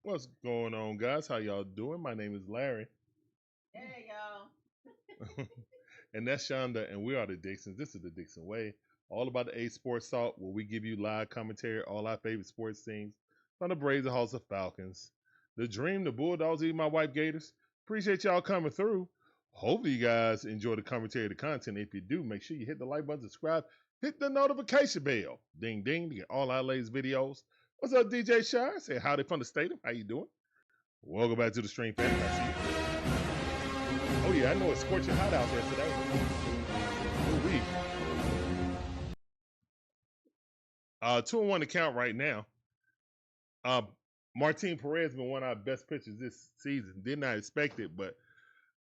What's going on, guys? How y'all doing? My name is Larry. Hey, y'all. And that's Shonda, and we are the Dixons. This is the Dixon Way, all about the A Sports Talk, where we give you live commentary, all our favorite sports teams, from the Braves, the Hawks, the Falcons, the Dream, the Bulldogs, even my wife Gators. Appreciate y'all coming through. Hopefully, you guys enjoy the commentary, the content. If you do, make sure you hit the like button, subscribe, hit the notification bell, ding ding, to get all our latest videos. What's up, DJ Shy? Say howdy from the stadium. How you doing? Welcome back to the stream, family. I see you. Oh yeah, I know it's scorching hot out there today. Ooh, we 2-1 to count right now. Martin Perez been one of our best pitchers this season. Did not expect it, but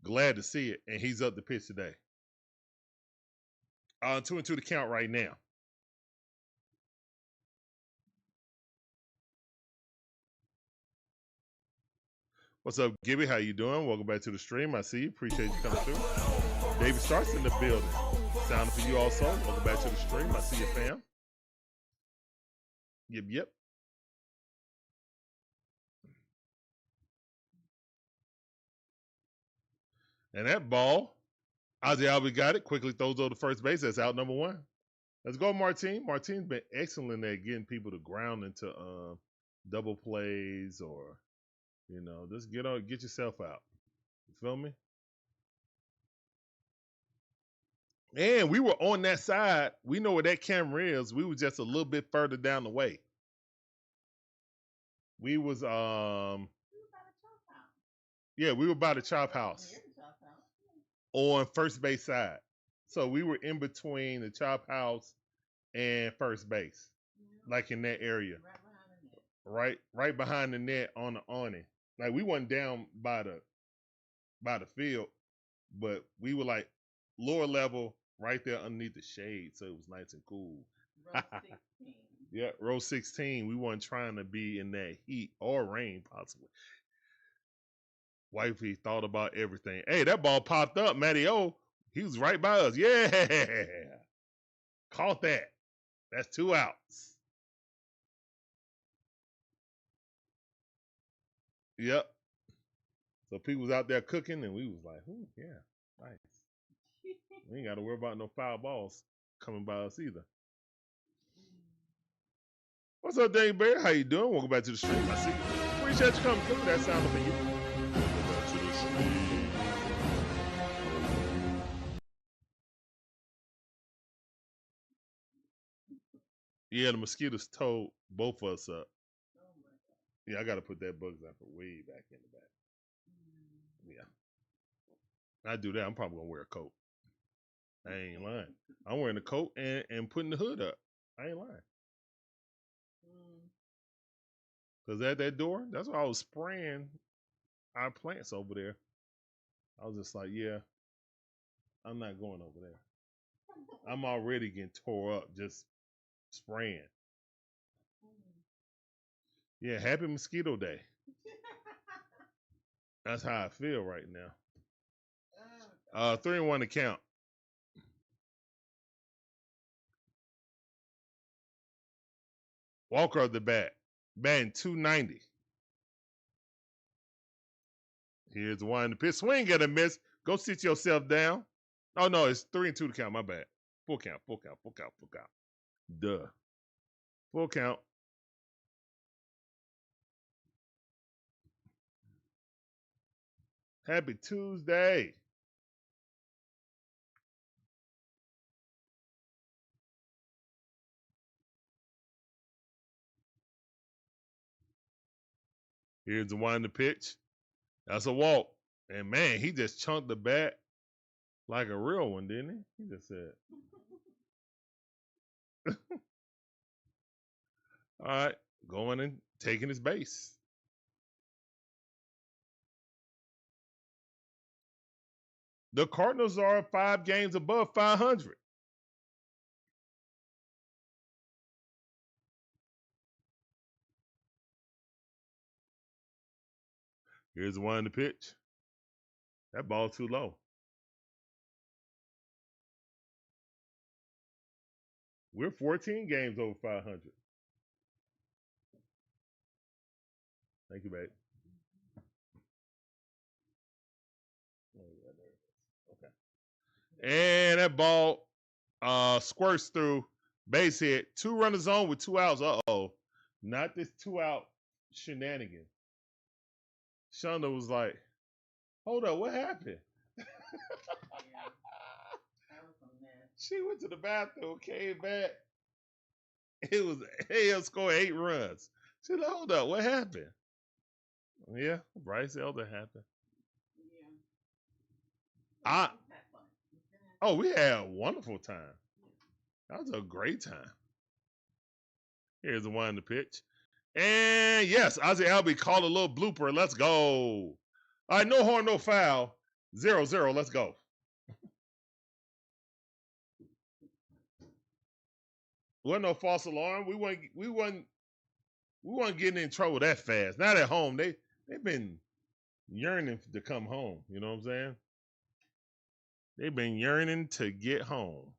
glad to see it. And he's up to pitch today. 2-2 to count right now. What's up, Gibby? How you doing? Welcome back to the stream. I see you. Appreciate you coming through. David Stark's in the building. Sounding for you also. Welcome back to the stream. I see you, fam. Yep. And that ball, Ozzie Albies got it. Quickly throws over to first base. That's out number one. Let's go, Martin. Martin's been excellent at getting people to ground into double plays or, just get yourself out. You feel me? And we were on that side. We know where that camera is. We were just a little bit further down the way. We was yeah, we were by the chop house on first base side. So we were in between the chop house and first base, like in that area, right behind the net on the awning. Like we wasn't down by the field, but we were like lower level, right there underneath the shade, so it was nice and cool. Row 16. Yeah, row 16. We weren't trying to be in that heat or rain, possibly. Wifey thought about everything. Hey, that ball popped up. Matty O, he was right by us. Yeah. Caught that. That's 2 outs. Yep. So people was out there cooking, and we was like, "Ooh, yeah, nice." We ain't got to worry about no foul balls coming by us either. What's up, Dave Bear? How you doing? Welcome back to the stream. I see you. Appreciate you coming through. That sounded for you. Welcome back to the stream. Yeah, the mosquitoes tore both of us up. Yeah, I got to put that bug zapper way back in the back. Yeah. I do that. I'm probably going to wear a coat. I ain't lying. I'm wearing a coat and putting the hood up. I ain't lying. Because at that door, that's why I was spraying our plants over there. I was just like, yeah, I'm not going over there. I'm already getting tore up just spraying. Yeah, happy mosquito day. That's how I feel right now. 3-1 to count. Walker of the bat. Batting 290. Here's the one in the pitch. Swing and a miss. Go sit yourself down. Oh, no, it's 3-2 to count. My bad. Full count. Duh. Full count. Happy Tuesday. Here's the one in the pitch. That's a walk. And man, he just chunked the bat like a real one, didn't he? He just said. All right, going and taking his base. The Cardinals are 5 games above 500. Here's the one in the pitch. That ball too low. We're 14 games over 500. Thank you, babe. Okay. And that ball squirts through, base hit, 2 runners on with 2 outs. Uh-oh. Not this 2-out shenanigan. Shonda was like, hold up, what happened? Yeah, that was a mess. She went to the bathroom, came back. It was AL scored 8 runs. She like, hold up, what happened? Yeah, Bryce Elder happened. Yeah. We had a wonderful time. That was a great time. Here's the one in the pitch. And yes, Ozzie Albies called a little blooper. Let's go. All right, no horn, no foul. 0-0. Let's go. Wasn't no false alarm. We wasn't getting in trouble that fast. Not at home. They've been yearning to come home. You know what I'm saying? They've been yearning to get home.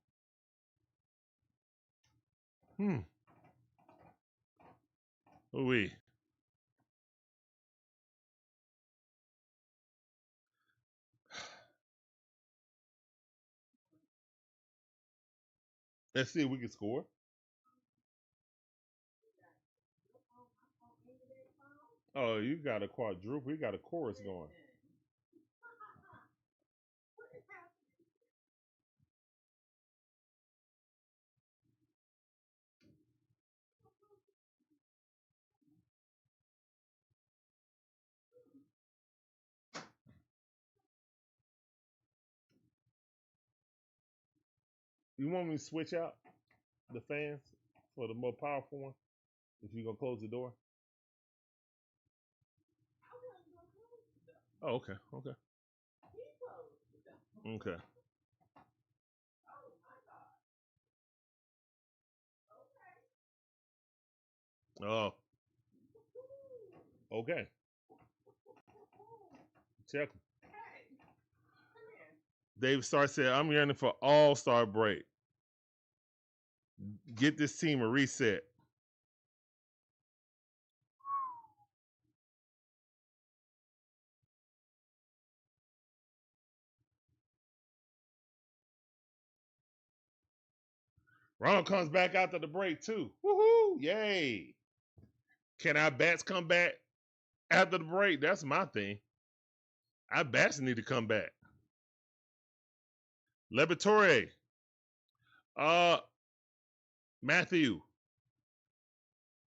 Ooh-wee. Let's see if we can score. Oh, you got a quadruple. You got a chorus going. You want me to switch out the fans for the more powerful one? If you gonna close the door? Oh, okay. Okay. Okay. Oh, okay. Check 'em. Dave Starr said, I'm yearning for all-star break. Get this team a reset. Ronald comes back after the break, too. Woohoo! Yay! Can our bats come back after the break? That's my thing. Our bats need to come back. Liberatore. Matthew.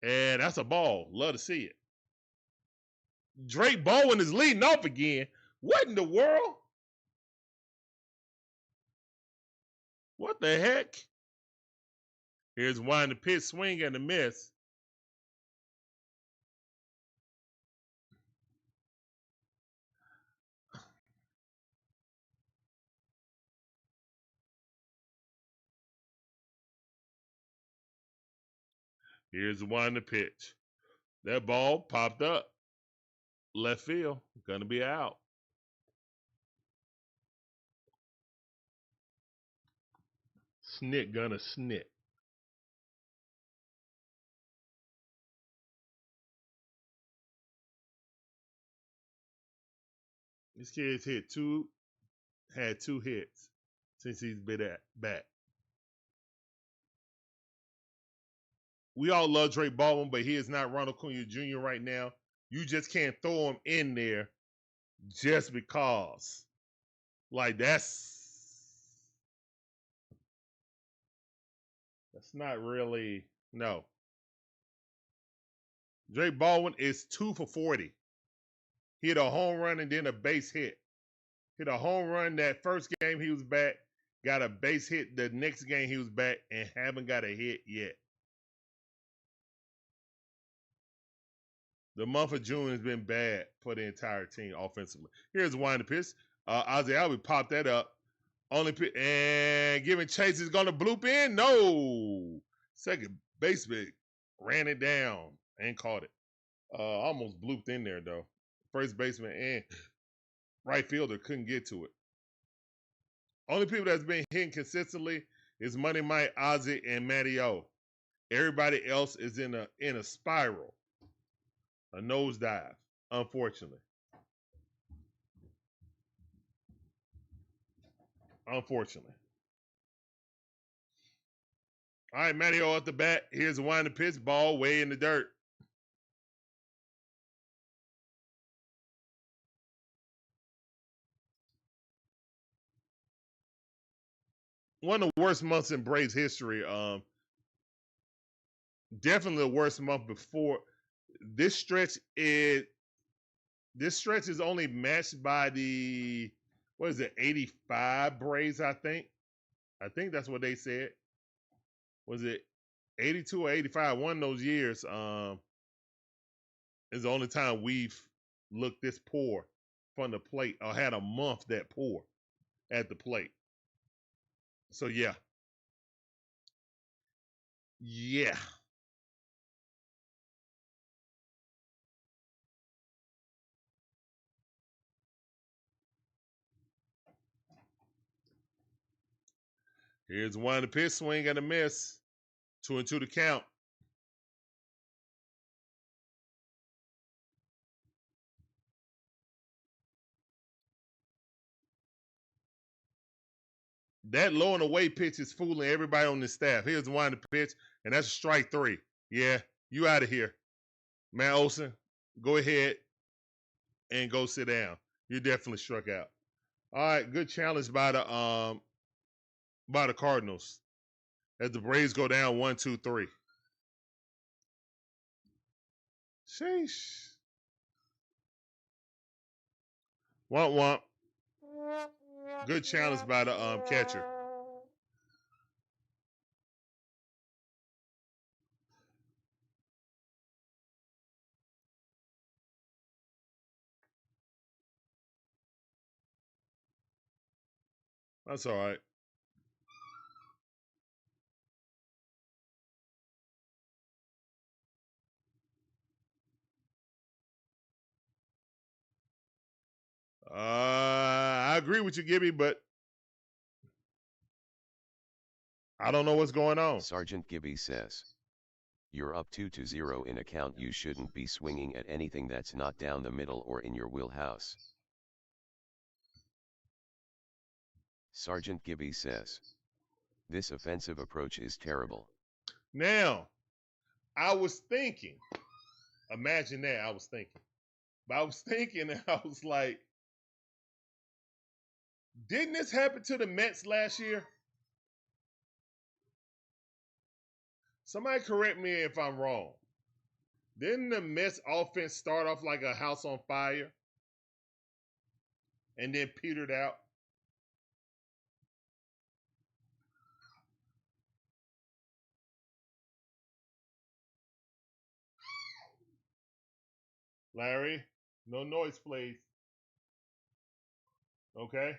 And that's a ball. Love to see it. Drake Baldwin is leading off again. What in the world? What the heck? Here's one in the pitch, swing and a miss. Here's the one in the pitch. That ball popped up. Left field. Gonna be out. Snit gonna snit. This kid's had 2 hits since he's been back. We all love Drake Baldwin, but he is not Ronald Acuna Jr. right now. You just can't throw him in there just because. Like that's not really no. Drake Baldwin is 2 for 40. He hit a home run and then a base hit. Hit a home run that first game he was back, got a base hit the next game he was back, and haven't got a hit yet. The month of June has been bad for the entire team offensively. Here's one in the pitch. Ozzie Albies popped that up. Only pitch, and giving chase is going to bloop in. No. Second baseman ran it down and caught it. Almost blooped in there, though. First baseman and right fielder couldn't get to it. Only people that's been hitting consistently is Money Mike, Ozzie, and Matty O. Everybody else is in a spiral. A nosedive, unfortunately. Unfortunately. All right, Mario at the bat. Here's a winding pitch. Ball way in the dirt. One of the worst months in Braves history. Definitely the worst month before. This stretch is only matched by the, what is it, 85 Braves, I think. I think that's what they said. Was it 82 or 85? One of those years is the only time we've looked this poor from the plate or had a month that poor at the plate. So yeah. Yeah. Here's one, the pitch, swing and a miss. 2-2 to count. That low and away pitch is fooling everybody on the staff. Here's one, the pitch, and that's a strike 3. Yeah, you out of here. Man, Olson, go ahead and go sit down. You definitely struck out. All right, good challenge by the Cardinals. As the Braves go down 1-2-3. Sheesh. Womp womp. Good challenge by the catcher. That's all right. I agree with you, Gibby, but I don't know what's going on. Sergeant Gibby says, you're up 2-0 in a count. You shouldn't be swinging at anything that's not down the middle or in your wheelhouse. Sergeant Gibby says, this offensive approach is terrible. Now, I was thinking, imagine that, I was thinking. But I was thinking, and I was like, didn't this happen to the Mets last year? Somebody correct me if I'm wrong. Didn't the Mets offense start off like a house on fire and then petered out? Larry, no noise, please. Okay?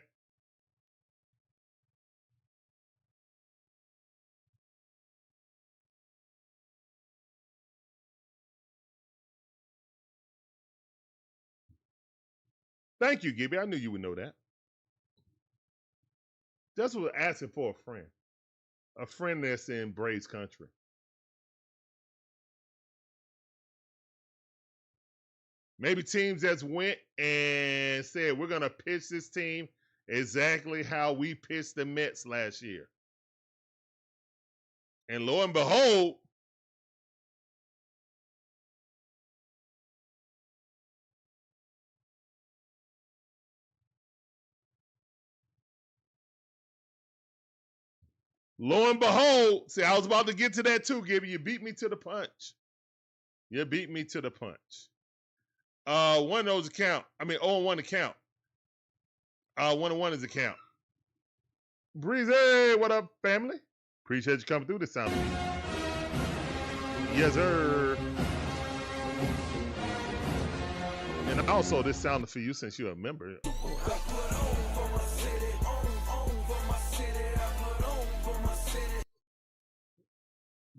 Thank you, Gibby. I knew you would know that. Just was asking for a friend. A friend that's in Braves country. Maybe teams that's went and said, we're going to pitch this team exactly how we pitched the Mets last year. And lo and behold, see, I was about to get to that too, Gibby. You beat me to the punch. You beat me to the punch. One of those account. 0-1 account. 1-1 is a count. Breezy, what up, family? Appreciate you coming through this time. Yes, sir. And also, this sounded for you since you're a member.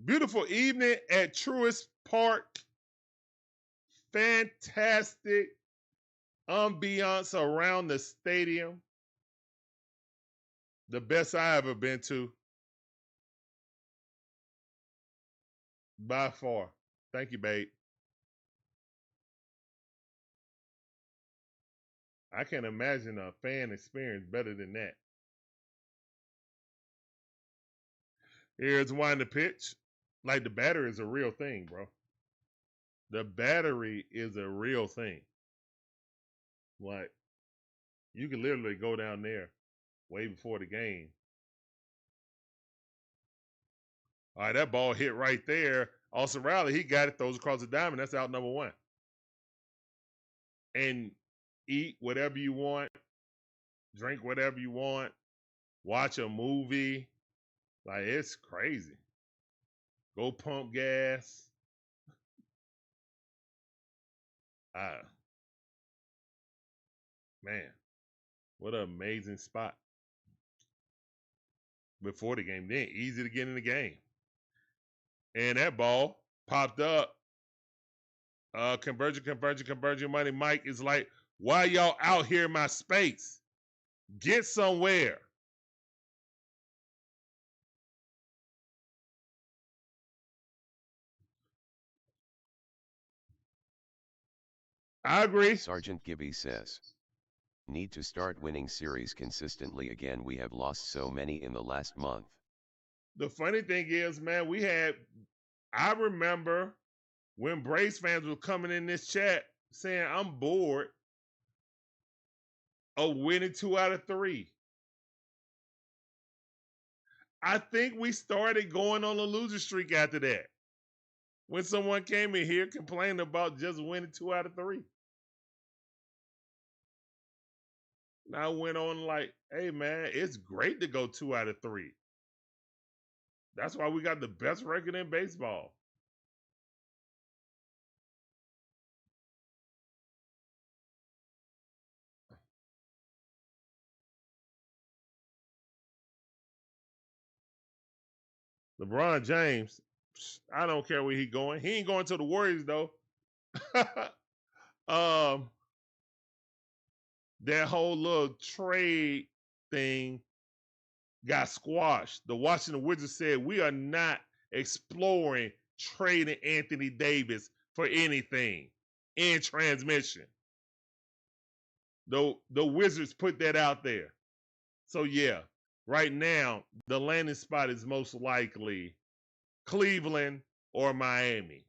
Beautiful evening at Truist Park. Fantastic ambiance around the stadium. The best I ever been to. By far. Thank you, babe. I can't imagine a fan experience better than that. Here's one the pitch. Like the battery is a real thing, bro. The battery is a real thing. Like you can literally go down there way before the game. All right, that ball hit right there. Austin Riley, he got it, throws across the diamond. That's out number one. And eat whatever you want, drink whatever you want, watch a movie. Like, it's crazy. Go pump gas. Man, what an amazing spot. Before the game, then easy to get in the game. And that ball popped up. Converging money. Mike is like, why y'all out here in my space? Get somewhere. I agree. Sergeant Gibby says, need to start winning series consistently again. We have lost so many in the last month. The funny thing is, man, I remember when Braves fans were coming in this chat saying, I'm bored of winning 2 out of 3. I think we started going on a loser streak after that. When someone came in here complaining about just winning 2 out of 3. And I went on like, hey, man, it's great to go 2 out of 3. That's why we got the best record in baseball. LeBron James, I don't care where he going. He ain't going to the Warriors, though. That whole little trade thing got squashed. The Washington Wizards said, we are not exploring trading Anthony Davis for anything in transmission. The Wizards put that out there. So, yeah, right now, the landing spot is most likely Cleveland or Miami.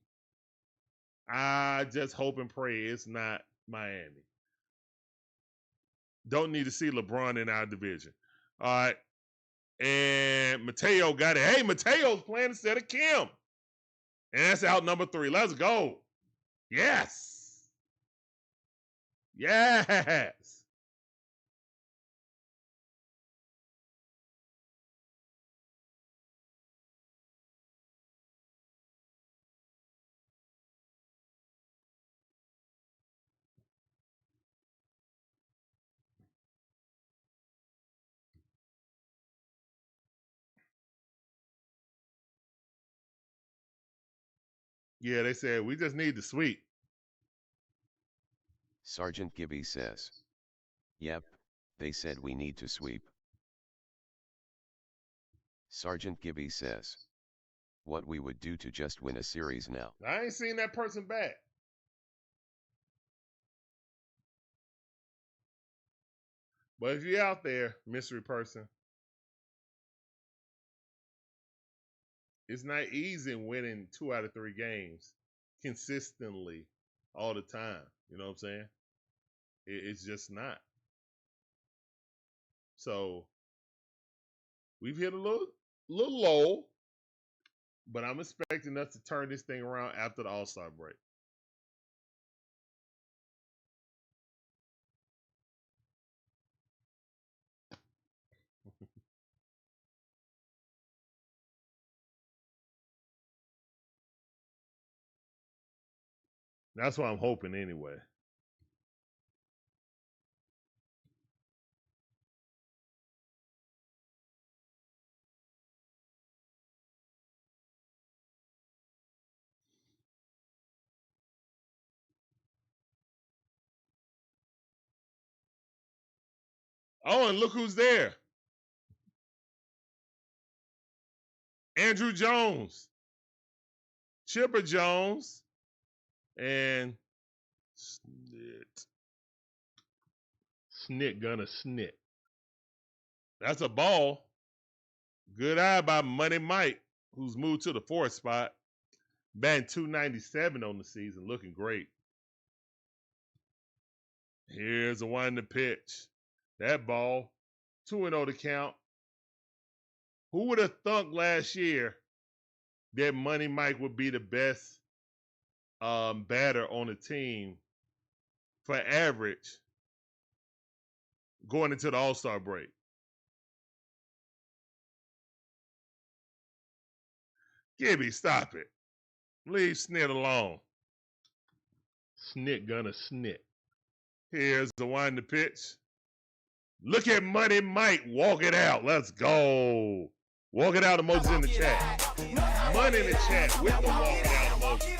I just hope and pray it's not Miami. Don't need to see LeBron in our division. All right. And Mateo got it. Hey, Mateo's playing instead of Kim. And that's out number 3. Let's go. Yes. Yes. Yeah, they said we just need the sweep. Sergeant Gibby says, yep, they said we need to sweep. Sergeant Gibby says, what we would do to just win a series now. I ain't seen that person back. But if you're out there, mystery person, it's not easy winning 2 out of 3 games consistently all the time. You know what I'm saying? It's just not. So we've hit a little low, but I'm expecting us to turn this thing around after the All-Star break. That's what I'm hoping anyway. Oh, and look who's there. Andrew Jones, Chipper Jones, and Snit gonna snit. That's a ball. Good eye by Money Mike, who's moved to the 4th spot. Batting .297 on the season, looking great. Here's a 1-2 pitch. That ball, 2-0 to count. Who would have thunk last year that Money Mike would be the best batter on the team for average going into the All-Star break? Gibby, stop it. Leave Snit alone. Snit gonna snit. Here's the 1-2 pitch. Look at Money Mike. Walk it out. Let's go. Walk it out emojis in the chat. Money in the chat with the walk it out emoji.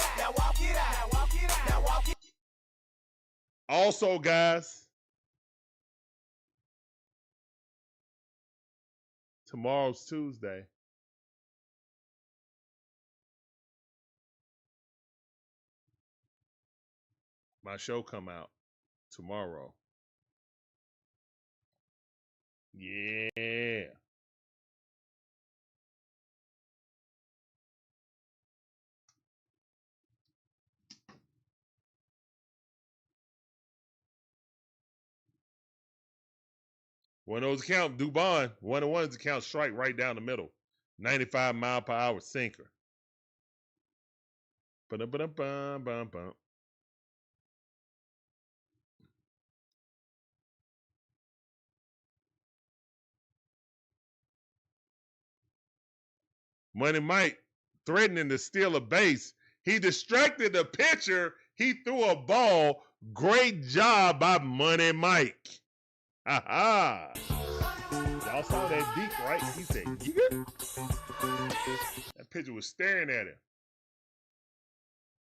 Also, guys, tomorrow's Tuesday. My show come out tomorrow. Yeah. One of those count, Dubon. 1-1 is a count strike right down the middle. 95-mile-per-hour sinker. Ba-dum-ba-dum-bum-bum-bum. Money Mike threatening to steal a base. He distracted the pitcher. He threw a ball. Great job by Money Mike. Ha ha. Y'all saw that deep, right? He said, "You good?" That pitcher was staring at him.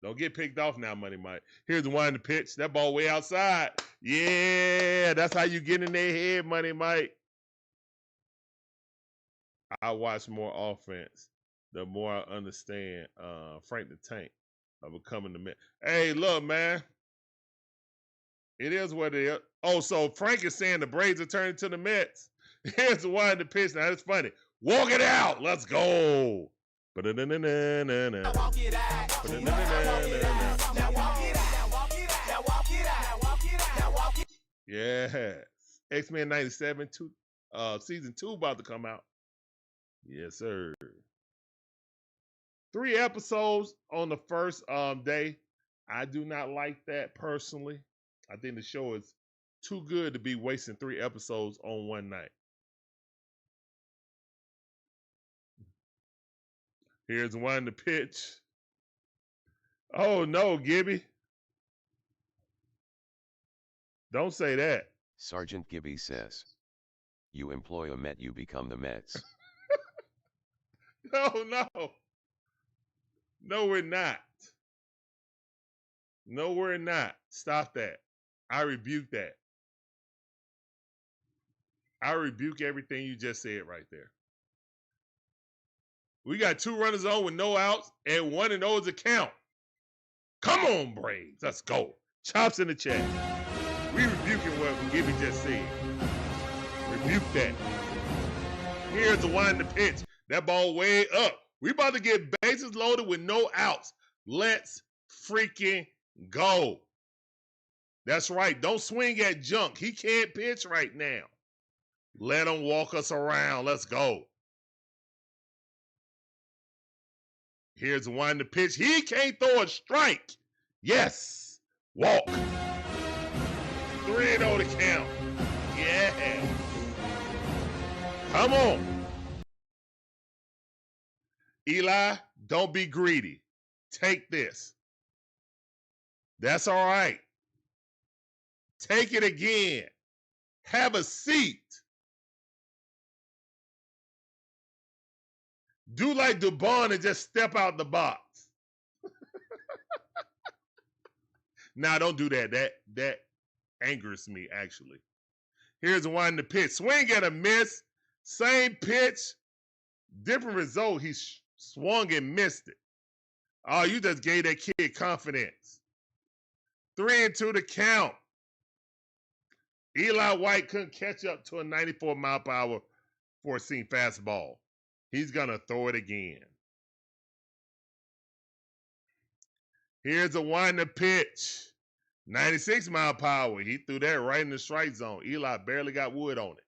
Don't get picked off now, Money Mike. Here's the 1-2 pitch. That ball way outside. Yeah, that's how you get in their head, Money Mike. I watch more offense, the more I understand Frank the Tank of becoming the man. Hey, look, man. It is what it is. Oh, so Frank is saying the Braves are turning to the Mets. Here's the 1-2 pitch. Now, that's funny. Walk it out. Let's go. Yes. X-Men 97, season 2 about to come out. Yes, sir. 3 episodes on the first day. I do not like that personally. I think the show is too good to be wasting 3 episodes on one night. Here's 1-2 pitch. Oh, no, Gibby. Don't say that. Sergeant Gibby says, "You employ a Met, you become the Mets." No. No, we're not. No, we're not. Stop that. I rebuke that. I rebuke everything you just said right there. We got 2 runners on with no outs, and 1-0 is a count. Come on, Braves. Let's go. Chops in the chat. We rebuking what Gibby just said. Rebuke that. Here's the 1-2 pitch. That ball way up. We about to get bases loaded with no outs. Let's freaking go. That's right. Don't swing at junk. He can't pitch right now. Let him walk us around. Let's go. Here's the 1-2 pitch. He can't throw a strike. Yes. Walk. 3-0 to count. Yeah. Come on. Eli, don't be greedy. Take this. That's all right. Take it again. Have a seat. Do like Dubon and just step out the box. Nah, don't do that. That angers me, actually. Here's the 1-2 pitch. Swing and a miss. Same pitch. Different result. He swung and missed it. Oh, you just gave that kid confidence. 3-2 to count. Eli White couldn't catch up to a 94-mile-per-hour four-seam fastball. He's going to throw it again. Here's a winding pitch. 96-mile-per-hour. He threw that right in the strike zone. Eli barely got wood on it.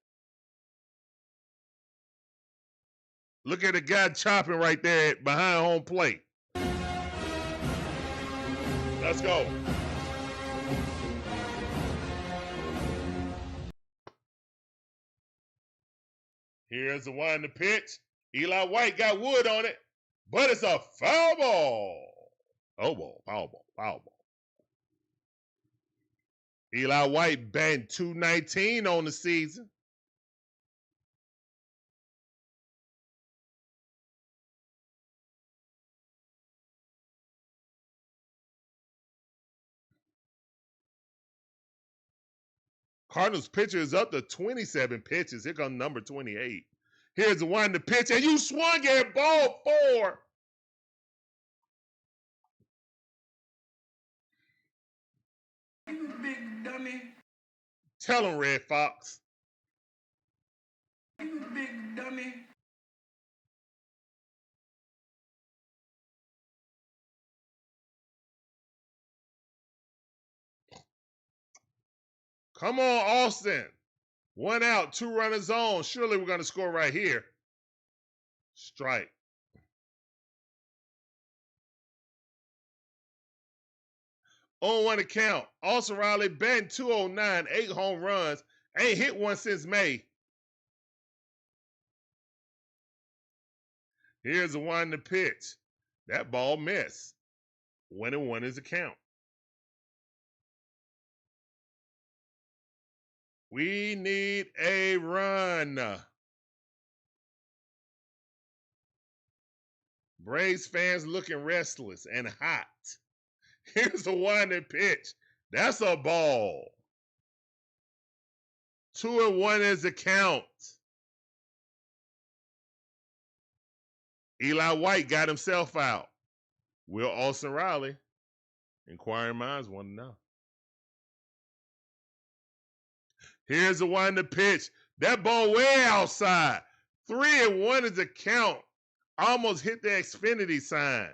Look at the guy chopping right there behind home plate. Let's go. Here's the winding pitch. Eli White got wood on it, but it's a foul ball. Oh, ball, foul ball, foul ball. Eli White batting .219 on the season. Cardinals pitcher is up to 27 pitches. Here comes number 28. Here's the one to pitch, and you swung at ball 4. You big dummy. Tell him, Red Fox. You big dummy. Come on, Olson. 1 out, 2 runners on. Surely we're going to score right here. Strike. On 1 account. Austin Riley batting .209, 8 home runs. Ain't hit one since May. Here's the one to pitch. That ball missed. 1-1 is the count. We need a run. Braves fans looking restless and hot. Here's the one that pitch. That's a ball. 2-1 is the count. Eli White got himself out. Will Austin Riley? Inquiring minds want to know. Here's the one to pitch. That ball way outside. 3-1 is the count. Almost hit the Xfinity sign.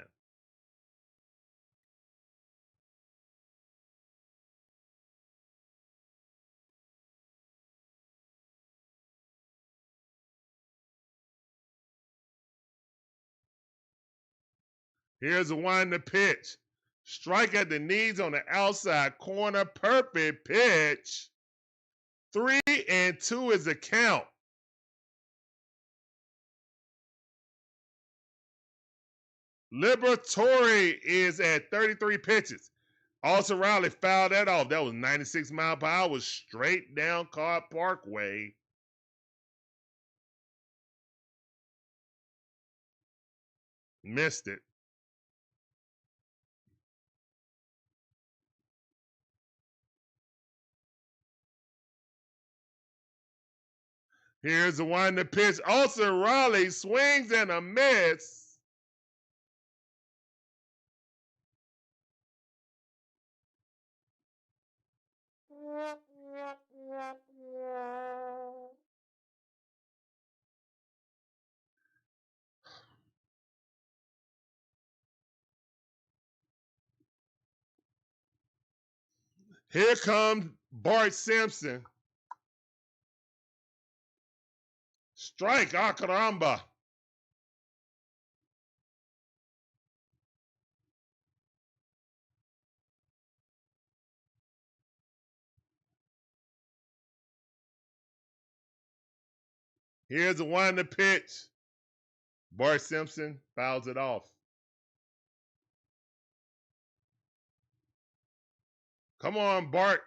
Here's the one to pitch. Strike at the knees on the outside corner. Perfect pitch. 3-2 is the count. Liberatore is at 33 pitches. Austin Riley fouled that off. That was 96 mile per hour straight down Card Parkway. Missed it. Here's the one to pitch. Austin Riley swings and a miss. Here comes Bart Simpson. Strike, caramba. Here's the one to pitch. Bart Simpson fouls it off. Come on, Bart.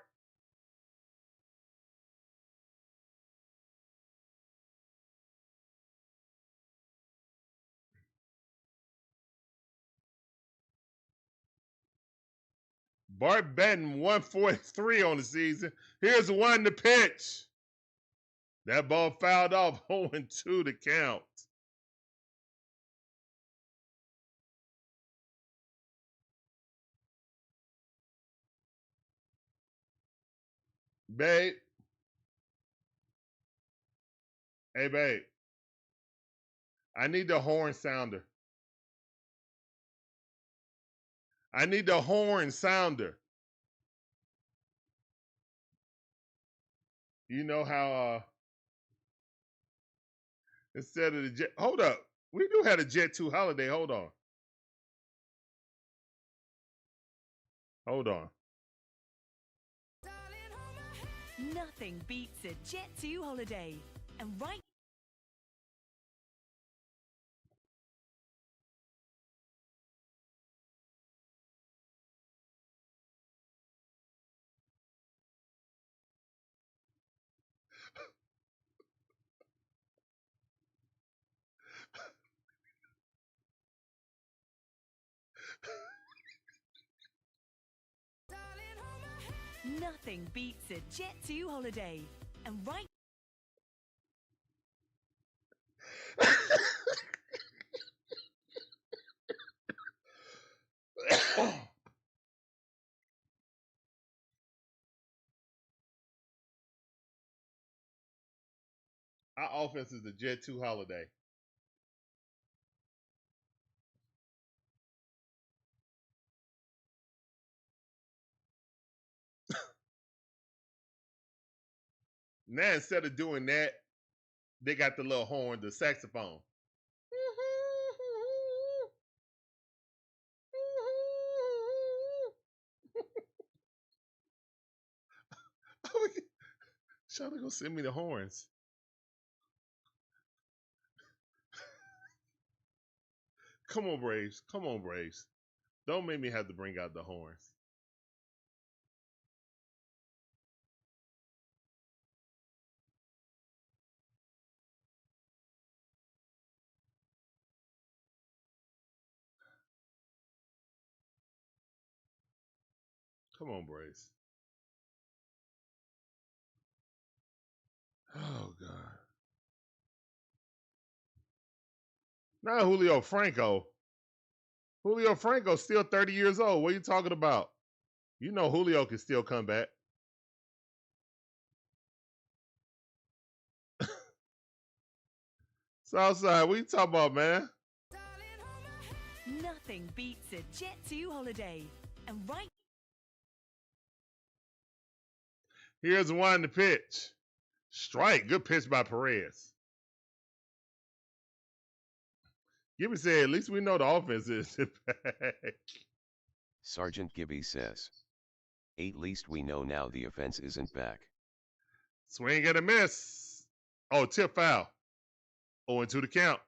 Bart batting 143 on the season. Here's the one to pitch. That ball fouled off. 0-2 to count. Babe, Hey, babe. I need the horn sounder. I need the horn sounder. You know how instead of the jet, hold up. We do have a Jet 2 holiday. Hold on. Hold on. Nothing beats a Jet 2 holiday. And right Nothing beats a Jet 2 holiday. And right Our offense is the Jet 2 holiday. Now, instead of doing that, they got the little horn, the saxophone. Shawty gonna send me the horns. Come on, Braves. Come on, Braves. Don't make me have to bring out the horns. Come on, Braves. Oh, God. Not Julio Franco. Julio Franco's still 30 years old. What are you talking about? You know Julio can still come back. Southside, what you talking about, man? Nothing beats a Jet 2 holiday. And right Here's one to pitch. Strike. Good pitch by Perez. Gibby said, at least we know the offense is back. Sergeant Gibby says. At least we know now the offense isn't back. Swing and a miss. Oh, tip foul. 0-2 the count.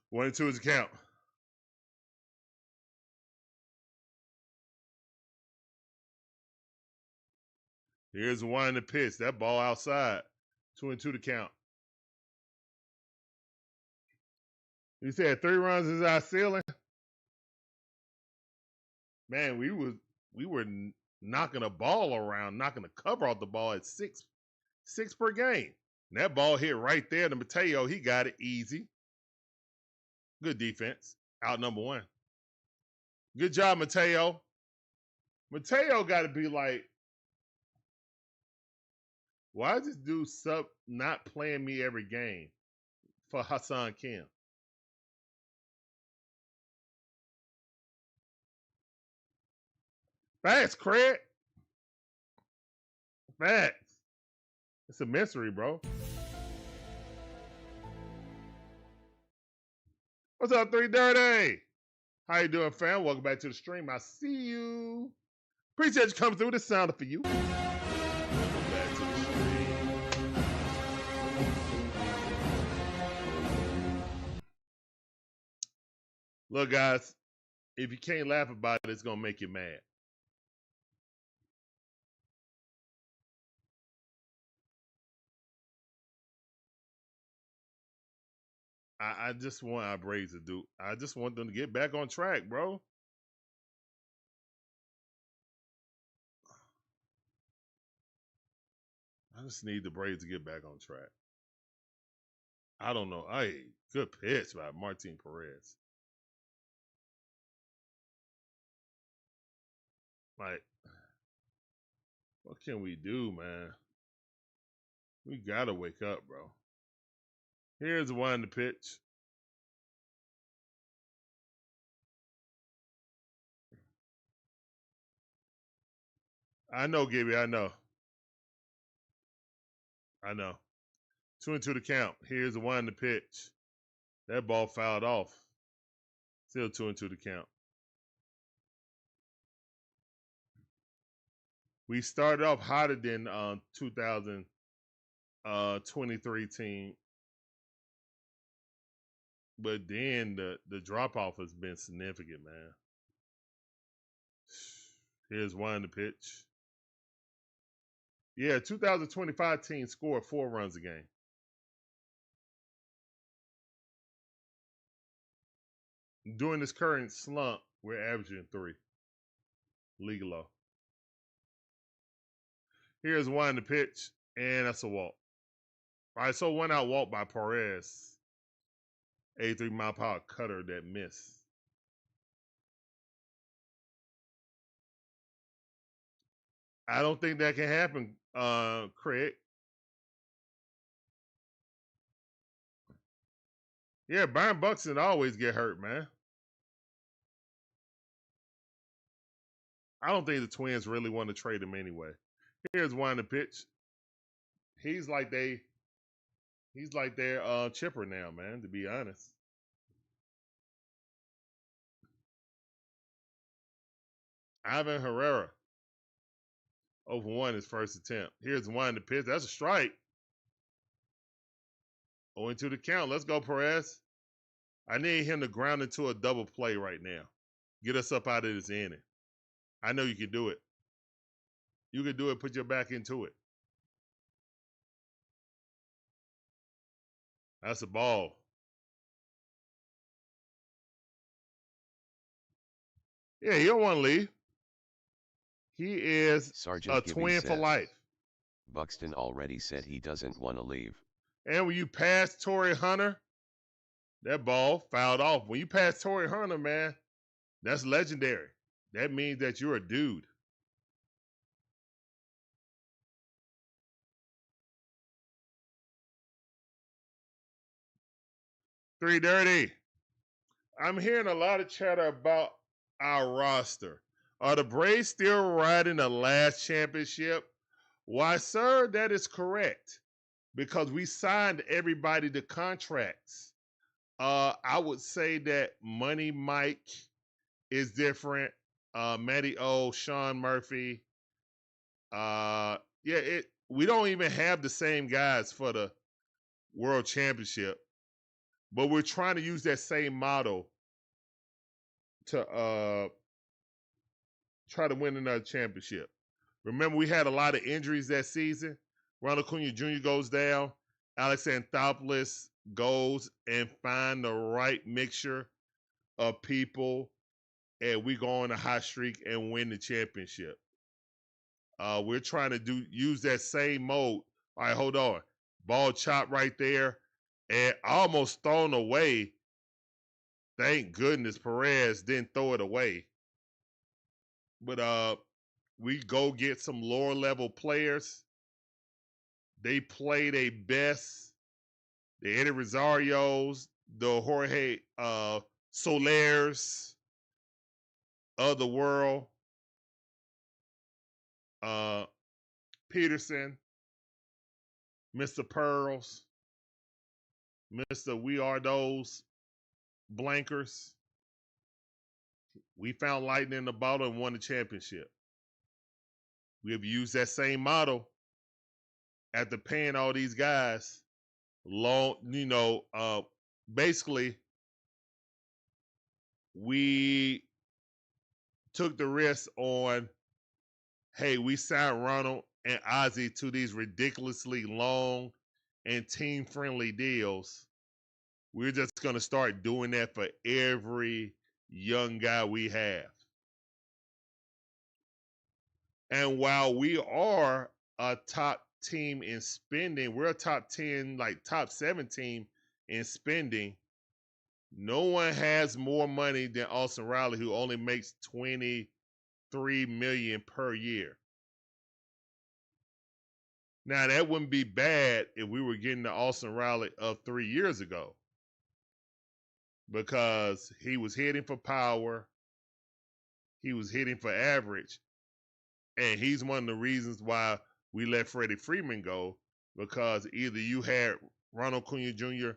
One and two is the count. Here's one to pitch. That ball outside. 2-2 to count. You said 3 runs is our ceiling. Man, we were knocking a ball around, knocking the cover off the ball at six per game. And that ball hit right there to Mateo. He got it easy. Good defense. Out number one. Good job, Mateo. Mateo got to be like, why is this dude not playing me every game for Hassan Kim? Facts, Craig. Facts. It's a mystery, bro. What's up, 3 Dirty? How you doing, fam? Welcome back to the stream. I see you. Appreciate you coming through. This sounded for you. Welcome back to the stream. Look, guys, if you can't laugh about it, it's going to make you mad. I just want our Braves to do. I just want them to get back on track, bro. I just need the Braves to get back on track. I don't know. Hey, good pitch by Martin Perez. Like, what can we do, man? We gotta wake up, bro. Here's one to pitch. I know, Gibby. I know. 2-2 to count. Here's the one to pitch. That ball fouled off. Still 2-2 to count. We started off hotter than 2023 team, but then the drop off has been significant, man. Here's one to pitch. Yeah, 2025 team scored 4 runs a game. During this current slump, we're averaging 3. League low. Here's one to pitch, and that's a walk. All right, so 1 out walk by Perez. 83 mile per hour cutter that missed. I don't think that can happen, Craig. Yeah, Byron Buxton always get hurt, man. I don't think the Twins really want to trade him anyway. Here's one to pitch. He's like their chipper now, man, to be honest. Ivan Herrera. 0-1 his first attempt. Here's one to pitch. That's a strike. 0-2 the count. Let's go, Perez. I need him to ground into a double play right now. Get us up out of this inning. I know you can do it. You can do it. Put your back into it. That's a ball. Yeah, he don't want to leave. He is Sergeant a Gibby twin for says, life. Buxton already said he doesn't want to leave. And when you pass Torrey Hunter, that ball fouled off. When you pass Torrey Hunter, man, that's legendary. That means that you're a dude. Three dirty. I'm hearing a lot of chatter about our roster. Are the Braves still riding the last championship? Why, sir, that is correct. Because we signed everybody to contracts. I would say that Money Mike is different. Matty O, Sean Murphy. We don't even have the same guys for the World Championship. But we're trying to use that same model to try to win another championship. Remember, we had a lot of injuries that season. Ronald Acuna Jr. goes down. Alex Anthopoulos goes and find the right mixture of people, and we go on a hot streak and win the championship. We're trying to use that same mode. All right, hold on. Ball chopped right there, and almost thrown away. Thank goodness Perez didn't throw it away. But we go get some lower level players. They play their best. The Eddie Rosarios, the Jorge Solers of the world. Peterson, Mr. Pearls, Mr. We Are Those Blankers. We found lightning in the bottle and won the championship. We have used that same model after paying all these guys long, basically we took the risk on, hey, we signed Ronald and Ozzie to these ridiculously long and team-friendly deals. We're just going to start doing that for every young guy we have. And while we are a top team in spending. We're a top 10, like top 7 team in spending. No one has more money than Austin Riley, who only makes $23 million per year. Now, that wouldn't be bad if we were getting the Austin Riley of 3 years ago, because he was hitting for power, he was hitting for average, and he's one of the reasons why we let Freddie Freeman go, because either you had Ronald Acuna Jr.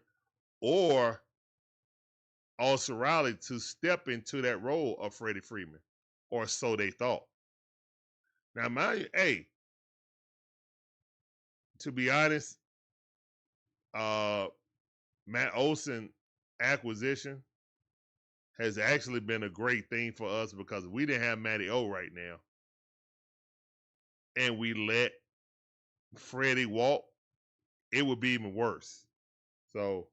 or Austin Riley to step into that role of Freddie Freeman, or so they thought. Now, to be honest, Matt Olson acquisition has actually been a great thing for us, because we didn't have Matty O right now, and we let Freddie walk, it would be even worse. So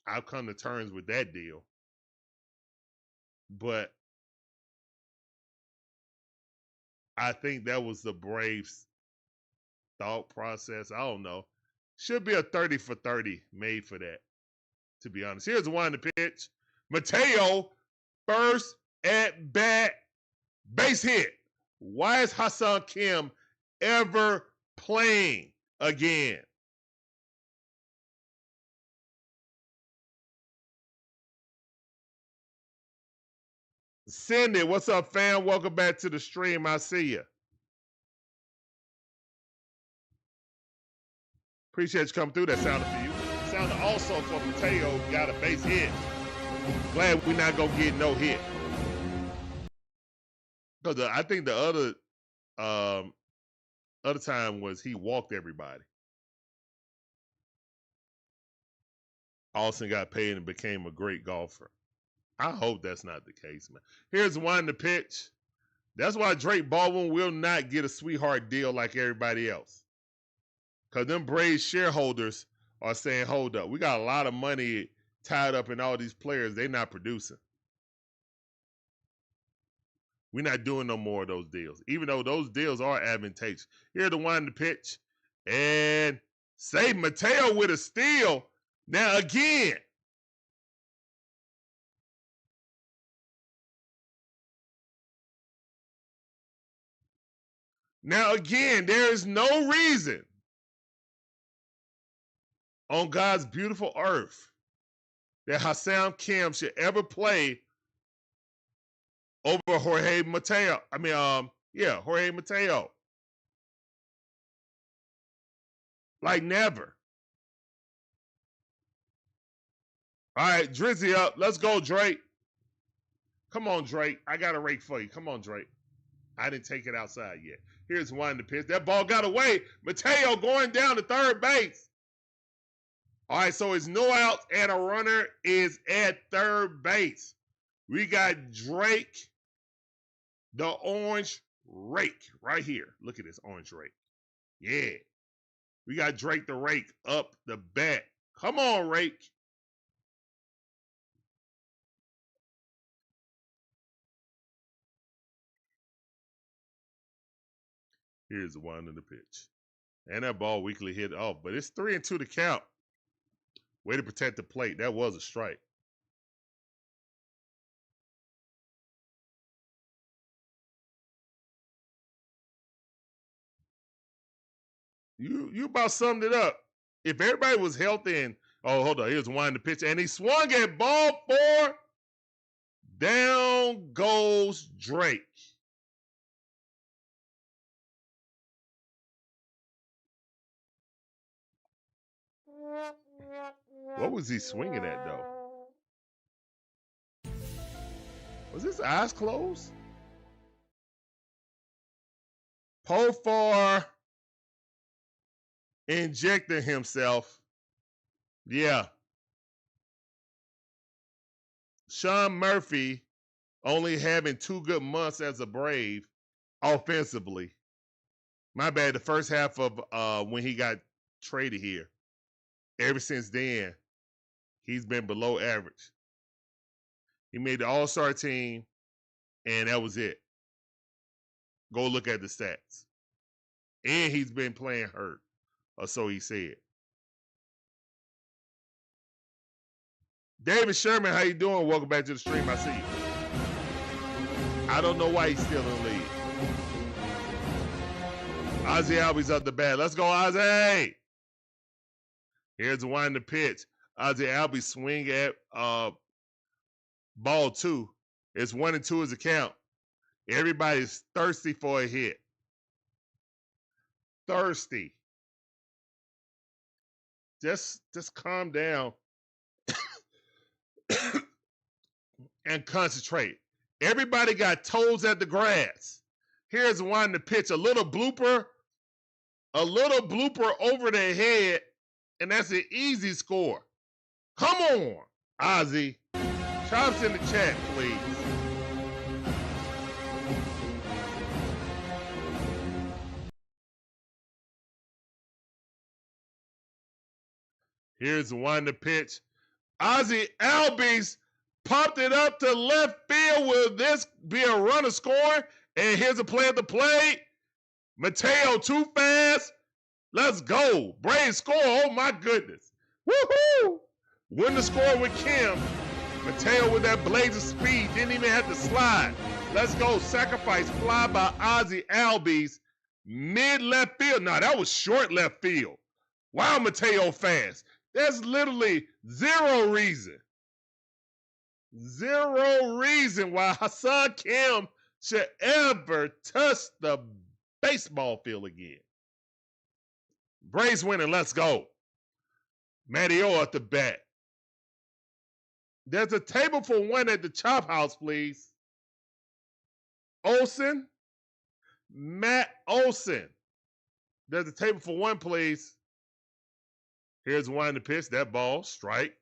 I've come to terms with that deal. But I think that was the Braves' thought process. I don't know. Should be a 30 for 30 made for that, to be honest. Here's one to pitch. Mateo, first at bat, base hit. Why is Hassan Kim ever playing again? Cindy, what's up, fam? Welcome back to the stream. I see you. Appreciate you coming through. That sounded for you. Sounded also for Mateo, got a base hit. Glad we're not going to get no hit. Because I think the other time was he walked everybody. Olson got paid and became a great golfer. I hope that's not the case, man. Here's one to pitch. That's why Drake Baldwin will not get a sweetheart deal like everybody else. Because them Braves shareholders are saying, hold up, we got a lot of money tied up in all these players. They're not producing. We're not doing no more of those deals, even though those deals are advantageous. Here's the one to pitch. And say Mateo with a steal. Now again. Now again, there is no reason on God's beautiful earth that Hassan Kim should ever play over Jorge Mateo. Jorge Mateo. Like never. All right, Drizzy up. Let's go, Drake. Come on, Drake. I got a rake for you. Come on, Drake. I didn't take it outside yet. Here's one to pitch. That ball got away. Mateo going down to third base. All right, so it's no outs and a runner is at third base. We got Drake, the orange rake, right here. Look at this orange rake. Yeah. We got Drake the rake up the bat. Come on, rake. Here's the one in the pitch. And that ball weakly hit off, but it's 3-2 to count. Way to protect the plate. That was a strike. You about summed it up. If everybody was healthy and, oh, hold on, here's one in the pitch, and he swung at ball 4. Down goes Drake. What was he swinging at, though? Was his eyes closed? Pofar injecting himself. Yeah. Sean Murphy only having 2 good months as a Brave offensively. My bad, the first half of when he got traded here. Ever since then, he's been below average. He made the All-Star team, and that was it. Go look at the stats. And he's been playing hurt, or so he said. David Sherman, how you doing? Welcome back to the stream. I see you. I don't know why he's still in the lead. Ozzie Albies up the bat. Let's go, Ozzie. Here's the wind the pitch. Ozzie Albies swing at ball 2. It's 1-2 is the count. Everybody's thirsty for a hit. Thirsty. Just calm down and concentrate. Everybody got toes at the grass. Here's one to pitch. A little blooper over their head, and that's an easy score. Come on, Ozzie. Chops in the chat, please. Here's one to pitch. Ozzie Albies popped it up to left field. Will this be a runner scoring? And here's a play at the plate. Mateo too fast. Let's go. Braves score. Oh, my goodness. Woohoo! Win the score with Kim. Mateo with that blaze of speed. Didn't even have to slide. Let's go. Sacrifice fly by Ozzie Albies. Mid left field. Nah, that was short left field. Wow, Mateo fast. There's literally zero reason why Hassan Kim should ever touch the baseball field again. Braves winning, let's go. Matteo at the bat. There's a table for one at the Chop House, please. Olson, Matt Olson. There's a table for one, please. Here's one to pitch. That ball, strike.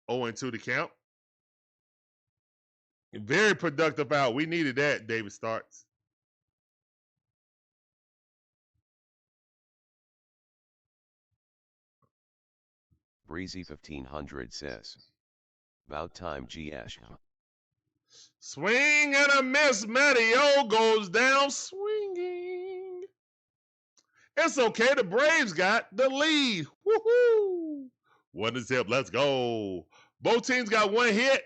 0-2 to count. Very productive out. We needed that, David Starks. Breezy 1500 says, "About time, GS." Swing and a miss. Matteo goes down swinging. It's okay. The Braves got the lead. Woohoo! One is hip. Let's go. Both teams got one hit,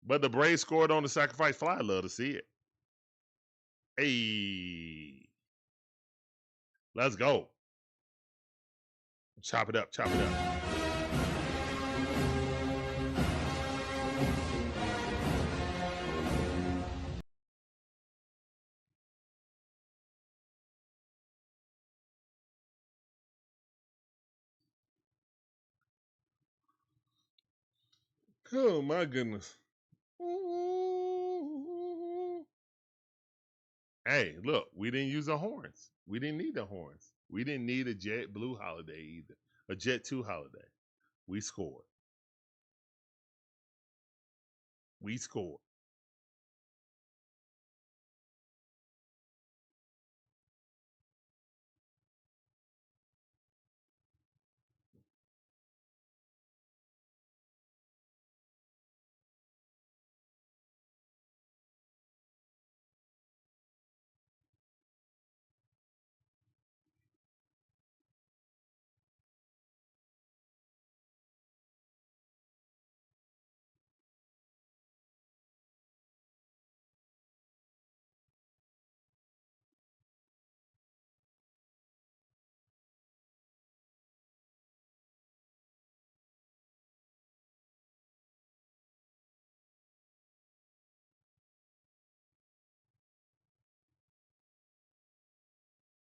but the Braves scored on the sacrifice fly. Love to see it. Hey. Let's go. Chop it up. Chop it up. Oh, my goodness. Hey, look, we didn't use the horns. We didn't need the horns. We didn't need a Jet Blue holiday either. A Jet 2 holiday. We scored. We scored.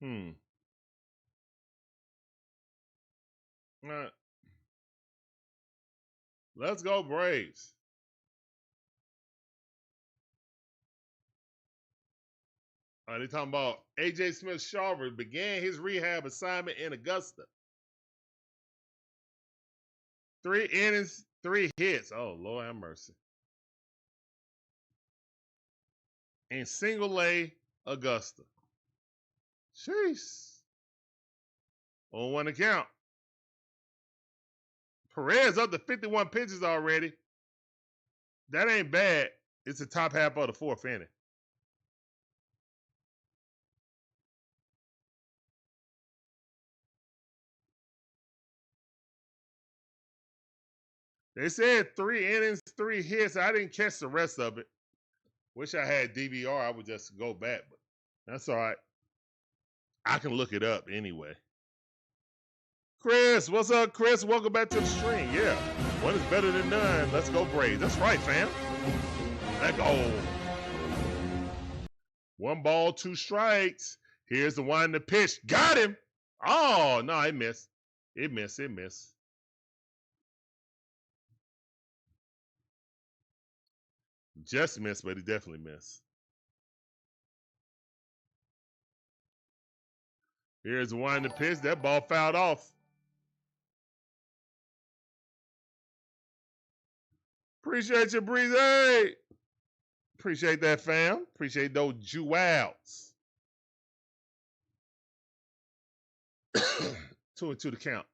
All right. Let's go, Braves. They're talking about A.J. Smith-Shawver began his rehab assignment in Augusta. 3 innings, 3 hits. Oh, Lord have mercy. In single A, Augusta. Jeez. On one account. Perez up to 51 pitches already. That ain't bad. It's the top half of the 4th inning. They said 3 innings, 3 hits. I didn't catch the rest of it. Wish I had DVR. I would just go back, but that's all right. I can look it up anyway. Chris, what's up, Chris? Welcome back to the stream. Yeah, one is better than none. Let's go Braves. That's right, fam. Let's go. 1 ball, 2 strikes. Here's the one to pitch. Got him. Oh, no, it missed. It missed. Just missed, but he definitely missed. Here's the one to pitch. That ball fouled off. Appreciate you, Breezy. Appreciate that, fam. Appreciate those jewels. 2-2 to count.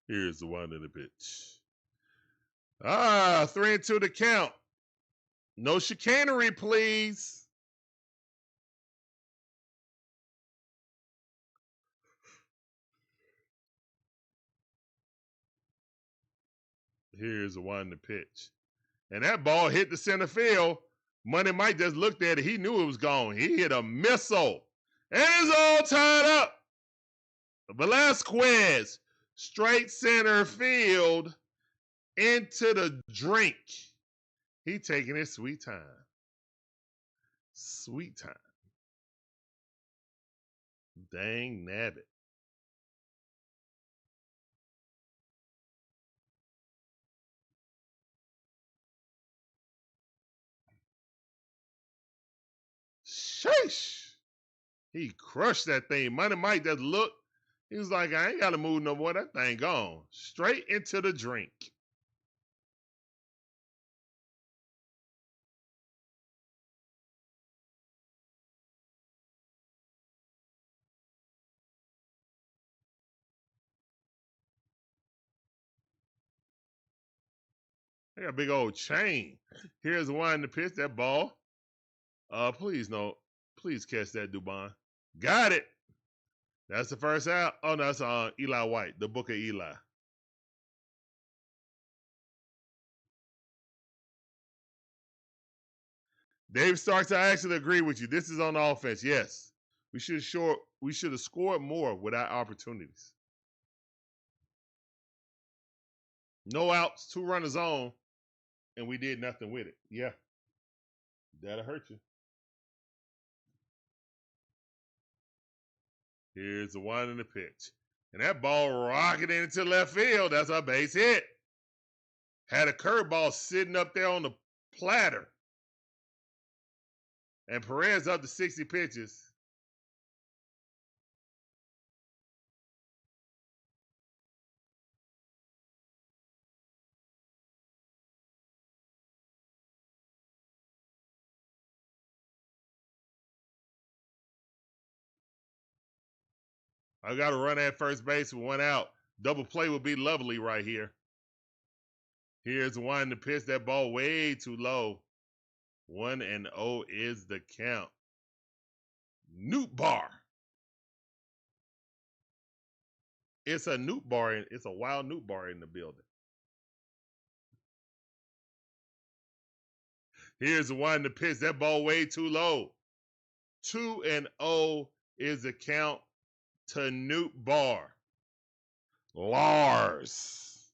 Here's the one to the pitch. 3-2 to count. No chicanery, please. Here's the one to pitch. And that ball hit the center field. Money Mike just looked at it. He knew it was gone. He hit a missile. And it's all tied up. Velasquez, straight center field, into the drink. He taking his sweet time. Sweet time. Dang nabbit. Sheesh. He crushed that thing. Money Mike just looked. He was like, I ain't got to move no more. That thing gone. Straight into the drink. They got a big old chain. Here's one to pitch that ball. Please no. Please catch that, Dubon. Got it. That's the first out. Oh, no, that's Eli White, the book of Eli. Dave Starks, I actually agree with you. This is on offense. Yes. We should have scored more without opportunities. No outs, 2 runners on, and we did nothing with it. Yeah. That'll hurt you. Here's the one in the pitch. And that ball rocketed into left field. That's a base hit. Had a curveball sitting up there on the platter. And Perez up to 60 pitches. I got to run at first base with 1 out. Double play would be lovely right here. Here's one to pitch. That ball way too low. 1-0 is the count. Newt bar. It's a newt bar. It's a wild newt bar in the building. Here's the one to pitch. That ball way too low. 2-0 is the count to Newt Bar. Lars.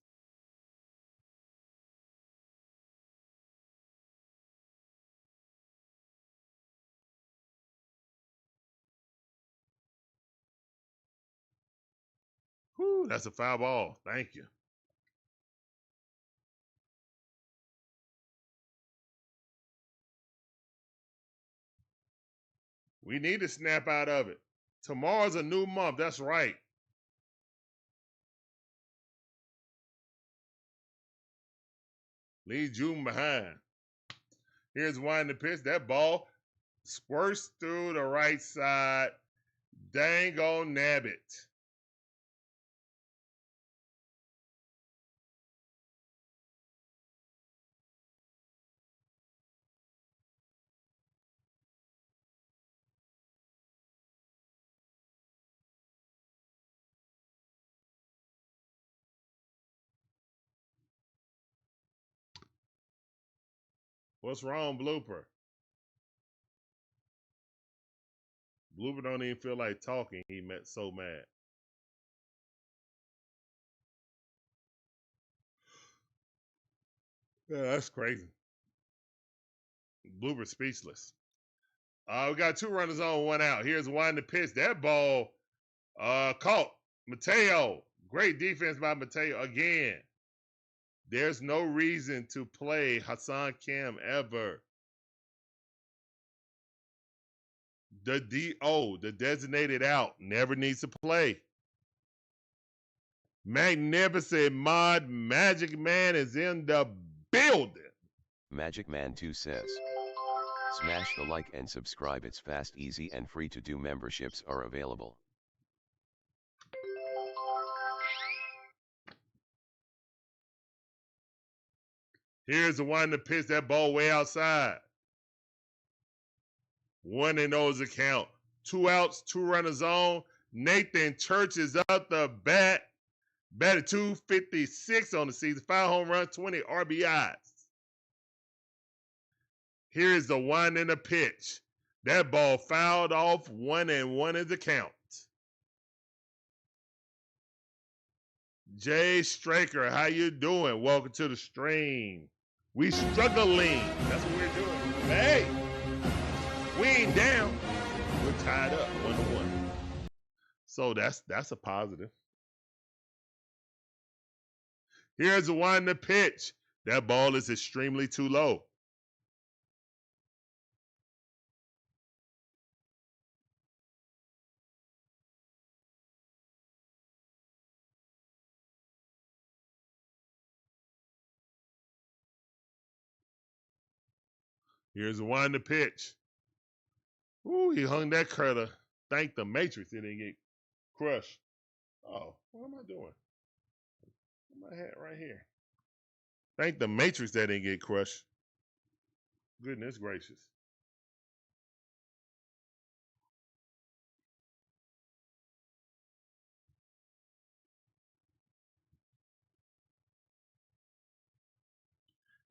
Whew, that's a foul ball. Thank you. We need to snap out of it. Tomorrow's a new month. That's right. Leave June behind. Here's one to pitch. That ball squirts through the right side. Dang on nabbit. What's wrong, Blooper? Blooper don't even feel like talking. He met so mad. Yeah, that's crazy. Blooper speechless. We got 2 runners on, 1 out. Here's one to pitch. That ball caught. Mateo. Great defense by Mateo again. There's no reason to play Hassan Kim ever. The DO, the designated out, never needs to play. Magnificent Mod Magic Man is in the building. Magic Man 2 says, smash the like and subscribe. It's fast, easy, and free to do. Memberships are available. Here's the one to pitch. That ball way outside. 1-0 account. 2 outs, 2 runners on. Nathan Church is up the bat. Batted .256 on the season. 5 home runs, 20 RBIs. Here's the one in the pitch. That ball fouled off. 1-1 is the count. Jay Straker, how you doing? Welcome to the stream. We struggling. That's what we're doing. Hey, we ain't down. We're tied up 1-1. So that's a positive. Here's the one to pitch. That ball is extremely too low. Here's the one to pitch. Ooh, he hung that curler. Thank the Matrix it didn't get crushed. Oh, what am I doing? My hat right here. Thank the Matrix that didn't get crushed. Goodness gracious.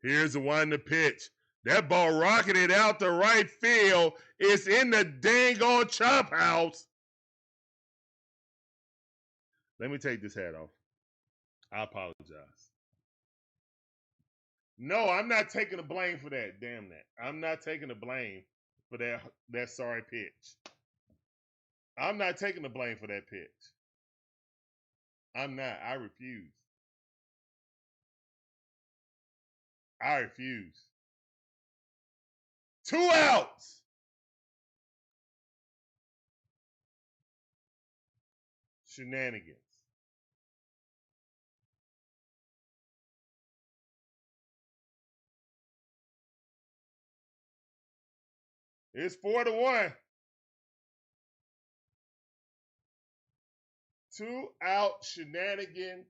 Here's the one to pitch. That ball rocketed out to right field. It's in the dang on chop house. Let me take this hat off. I apologize. No, I'm not taking the blame for that. Damn that. I'm not taking the blame for that sorry pitch. I'm not taking the blame for that pitch. I'm not. I refuse. I refuse. 2 outs. Shenanigans. It's 4-1. 2 out shenanigans.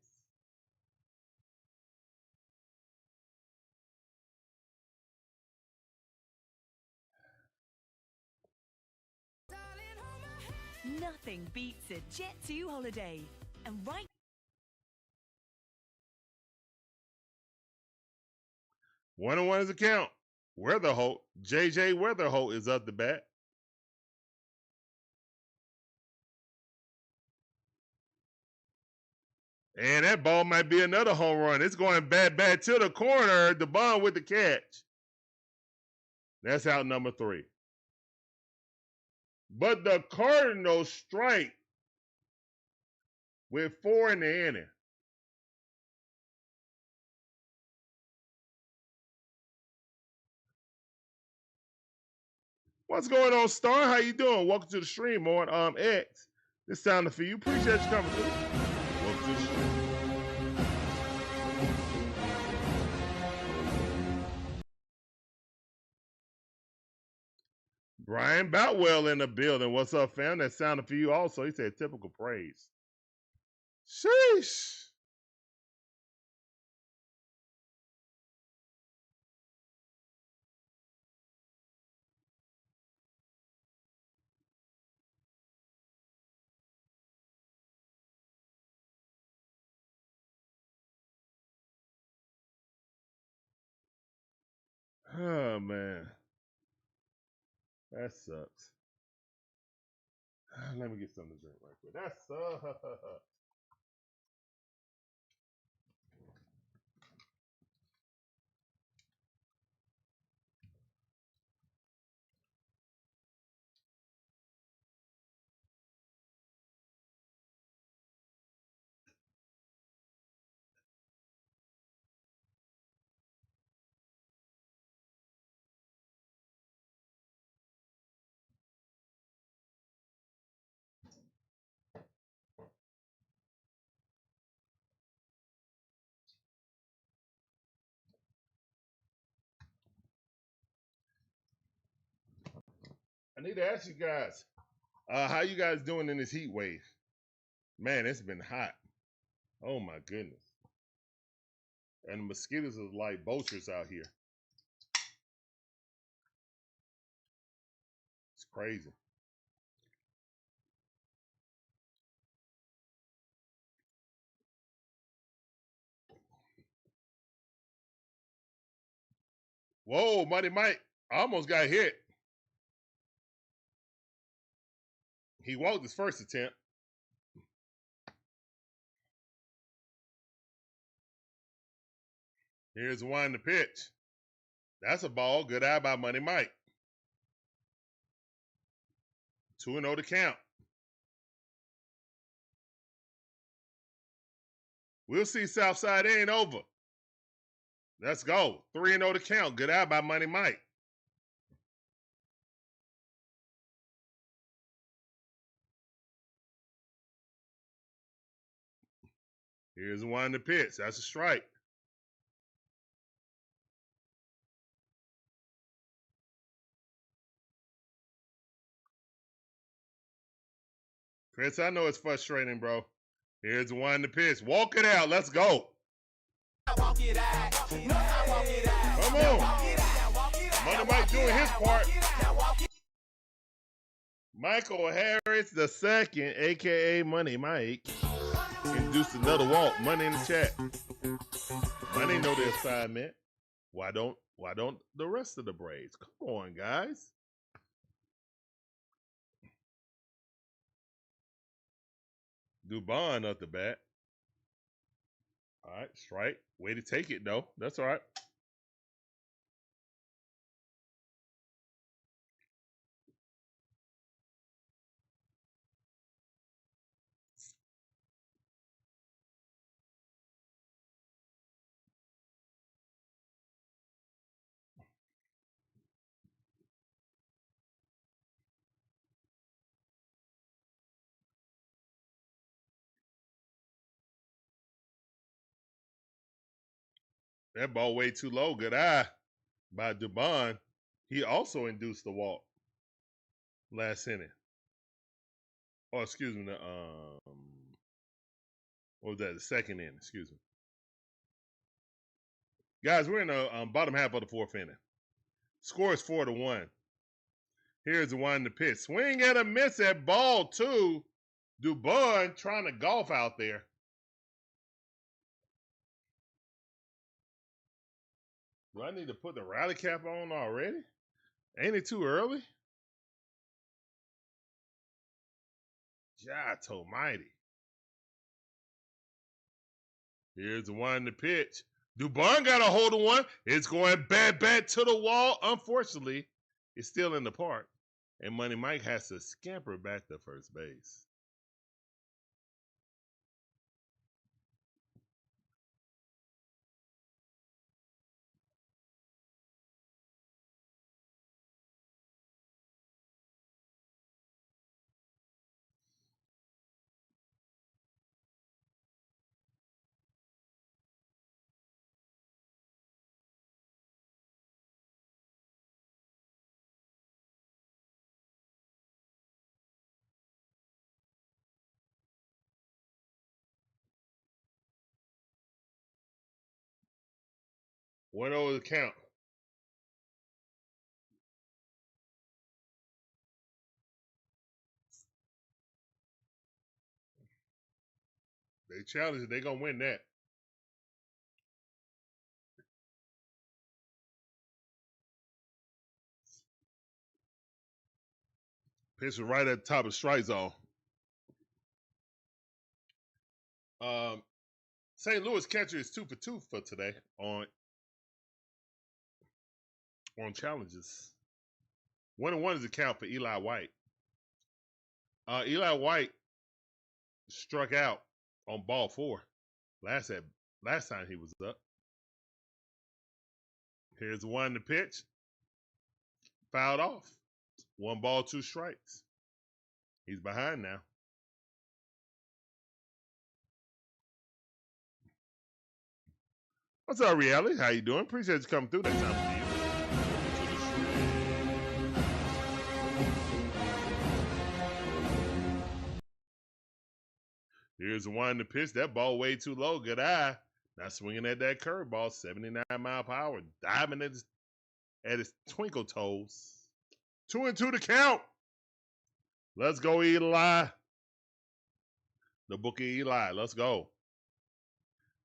Nothing beats a Jet 2 holiday. And right 1-1 is the count. Weatherholt, JJ Weatherholt is up the bat. And that ball might be another home run. It's going back to the corner. The ball with the catch. That's out number 3. But the Cardinals strike with 4 in the inning. What's going on, Star? How you doing? Welcome to the stream on X. This sounded for you. Appreciate you coming through. Welcome to the stream. Brian Boutwell in the building. What's up, fam? That sounded for you also. He said typical praise. Sheesh. Oh man, that sucks. Let me get something to drink right quick. That sucks. I need to ask you guys, how you guys doing in this heat wave? Man, it's been hot. Oh my goodness. And the mosquitoes are like vultures out here. It's crazy. Whoa, Mighty Mike almost got hit. He walked his first attempt. Here's one to pitch. That's a ball. Good eye by Money Mike. 2-0 to count. We'll see, Southside. It ain't over. Let's go. 3-0 to count. Good eye by Money Mike. Here's one to pitch. That's a strike. Chris, I know it's frustrating, bro. Here's one to pitch. Walk it out. Let's go. Come on. Money Mike doing his part. Michael Harris II, a.k.a. Money Mike, induced another walk. Money in the chat. Money know the assignment. Why don't the rest of the Braves? Come on, guys. Dubon up the bat. All right, strike. Way to take it, though. That's all right. That ball way too low. Good eye by Dubon. He also induced the walk last inning. Oh, excuse me. What was that? The second inning. Excuse me. Guys, we're in the bottom half of the fourth inning. Score is 4-1. Here's the one to pitch. Swing and a miss at ball two. Dubon trying to golf out there. Do I need to put the rally cap on already? Ain't it too early? God almighty. Here's the one to pitch. Dubon got a hold of one. It's going back to the wall. Unfortunately, it's still in the park. And Money Mike has to scamper back to first base. One over the count. They challenge it. They gonna win that. Pitch was right at the top of the strike zone. St. Louis catcher is 2 for 2 for today on challenges. 1-1 is the count for Eli White. Eli White struck out on ball 4 last time he was up. Here's one to pitch. Fouled off. 1 ball, 2 strikes. He's behind now. What's up, Reality? How you doing? Appreciate you coming through that time for you. Here's one to pitch. That ball way too low. Good eye. Not swinging at that curveball. 79 mile per hour. Diving at his twinkle toes. 2-2 to count. Let's go, Eli. The bookie Eli. Let's go.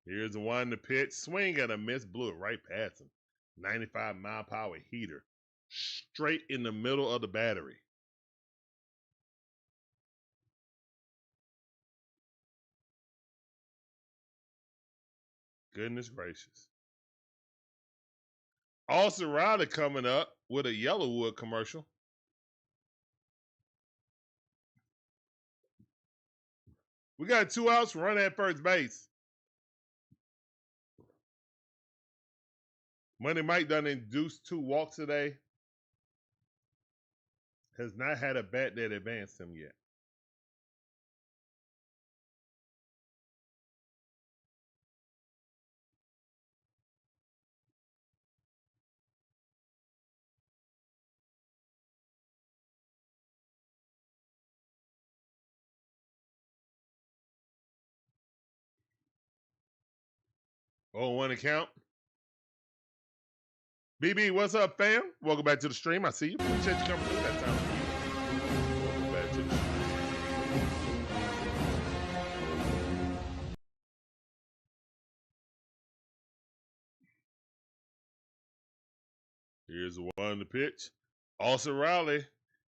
Here's the one to pitch. Swing and a miss. Blew it right past him. 95 mile per hour heater. Straight in the middle of the battery. Goodness gracious. Olson Riley coming up with a Yellowwood commercial. We got 2 outs, run at first base. Money Mike done induced 2 walks today. Has not had a bat that advanced him yet. Oh, 1 account. BB, what's up, fam? Welcome back to the stream. I see you. Appreciate you coming through that time. Welcome back to the stream. Here's one to pitch. Olson Riley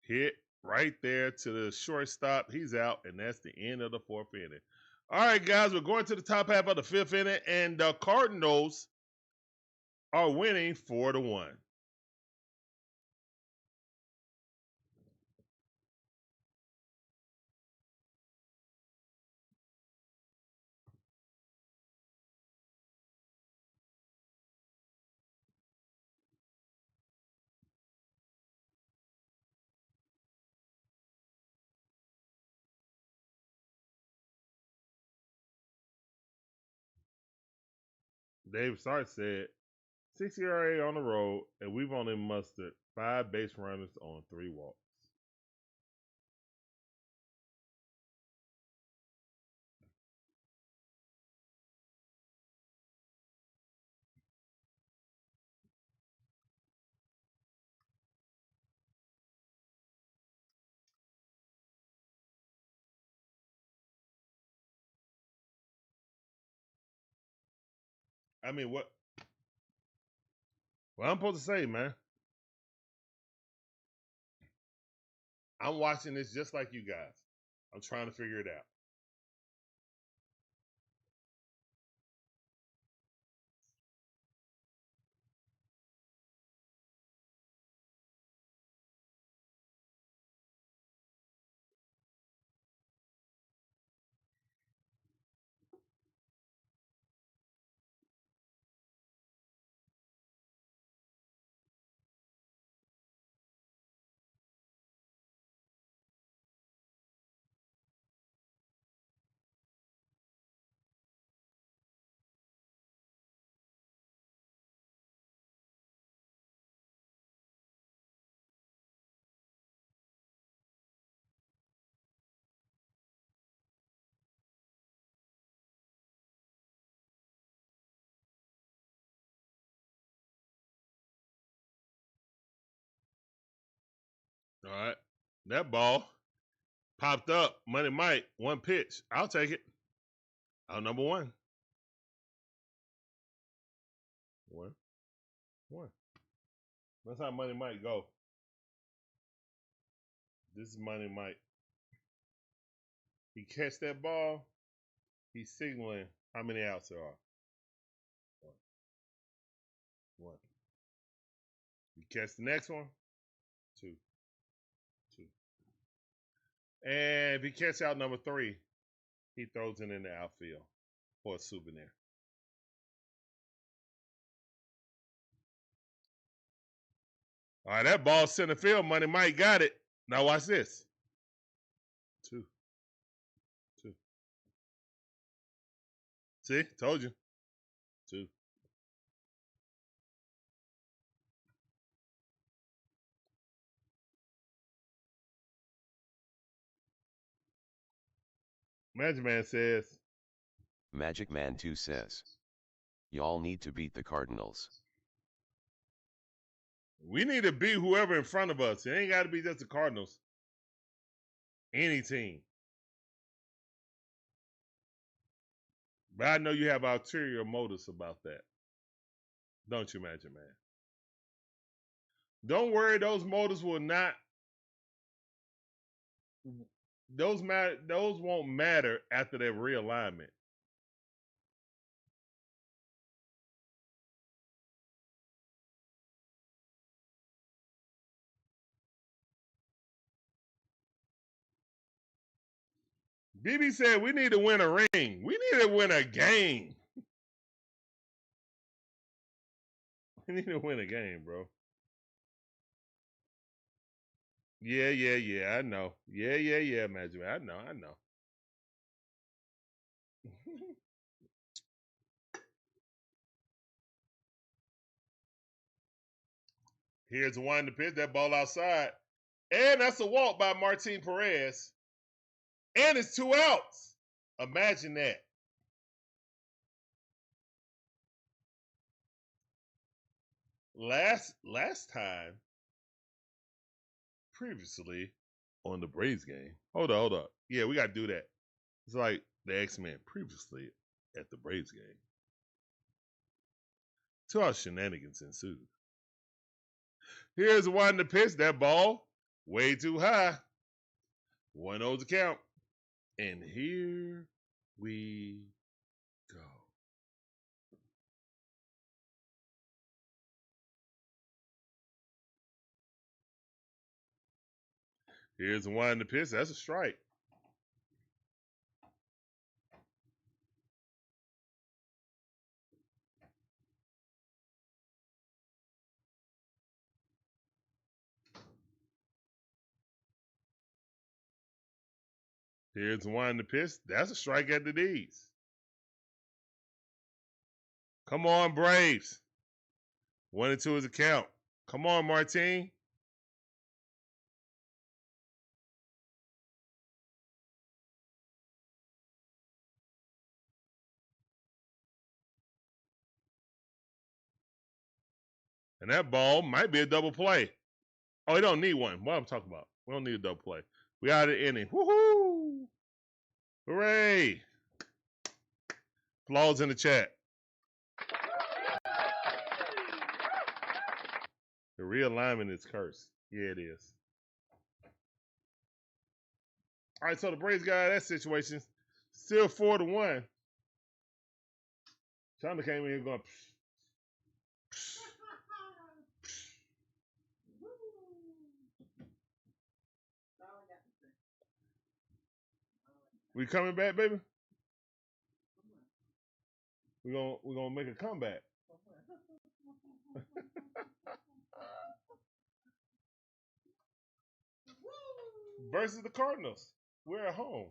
hit right there to the shortstop. He's out, and that's the end of the 4th inning. All right, guys, we're going to the top half of the 5th inning, and the Cardinals are winning 4-1. Dave Sark said, 6 ERA on the road, and we've only mustered 5 base runners on 3 walks. I mean, what I'm supposed to say, man? I'm watching this just like you guys. I'm trying to figure it out. All right. That ball popped up. Money Mike, 1 pitch. I'll take it. Out number 1. 1. 1. That's how Money Mike go. This is Money Mike. He catch that ball. He's signaling how many outs there are. One. You catch the next one. Two. And if he catches out number 3, he throws it in the outfield for a souvenir. All right, that ball center field. Money Mike got it. Now watch this. 2. See, told you. 2. Magic Man says. Magic Man 2 says, y'all need to beat the Cardinals. We need to beat whoever in front of us. It ain't got to be just the Cardinals. Any team. But I know you have ulterior motives about that. Don't you, Magic Man? Don't worry, those motives will not. Those won't matter after their realignment. BB said we need to win a ring. We need to win a game. We need to win a game, bro. Yeah. I know. Yeah, Magic Man. I know. Here's the one to pitch. That ball outside. And that's a walk by Martin Perez. And it's 2 outs. Imagine that. Last time, previously on the Braves game. Hold up. Yeah, we got to do that. It's like the X-Men previously at the Braves game. 2 out shenanigans ensued. Here's one to pitch. That ball way too high. 1-0 to count. And here we go. Here's one to pitch. That's a strike. Here's one to pitch. That's a strike at the knees. Come on, Braves. 1-2 is a count. Come on, Martin. And that ball might be a double play. Oh, we don't need one. What I'm talking about. We don't need a double play. We out of the inning. Woohoo! Hooray! Applause in the chat. The realignment is cursed. Yeah, it is. All right, so the Braves got out of that situation. Still 4-1. Chandler came in here going, we coming back, baby? We're gonna make a comeback. Versus the Cardinals. We're at home.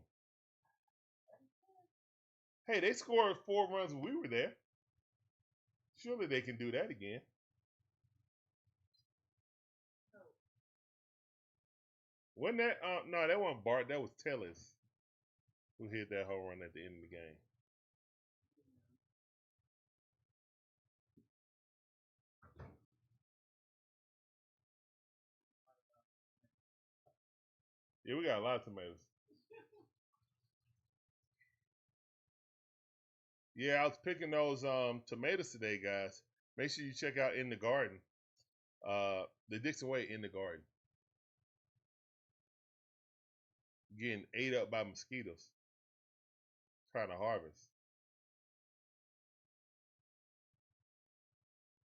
Hey, they scored 4 runs when we were there. Surely they can do that again. Wasn't that no, that wasn't Bart, that was Tellez who hit that home run at the end of the game. Yeah, we got a lot of tomatoes. Yeah, I was picking those tomatoes today, guys. Make sure you check out In the Garden. The DIXON WAY In the Garden. getting ate up by mosquitoes trying to harvest.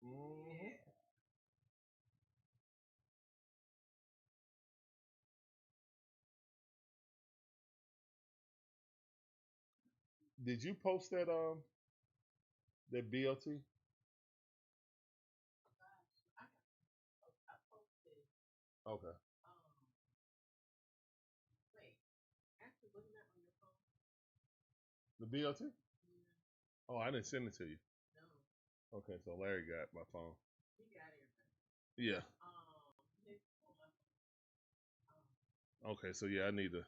Mm-hmm. Did you post that BLT? I posted. Okay. Wait, actually, wasn't that on your phone? The BLT? Yeah. Oh, I didn't send it to you. No, Okay, so Larry got my phone. he got everything. Yeah. His phone. Okay, so yeah, I need to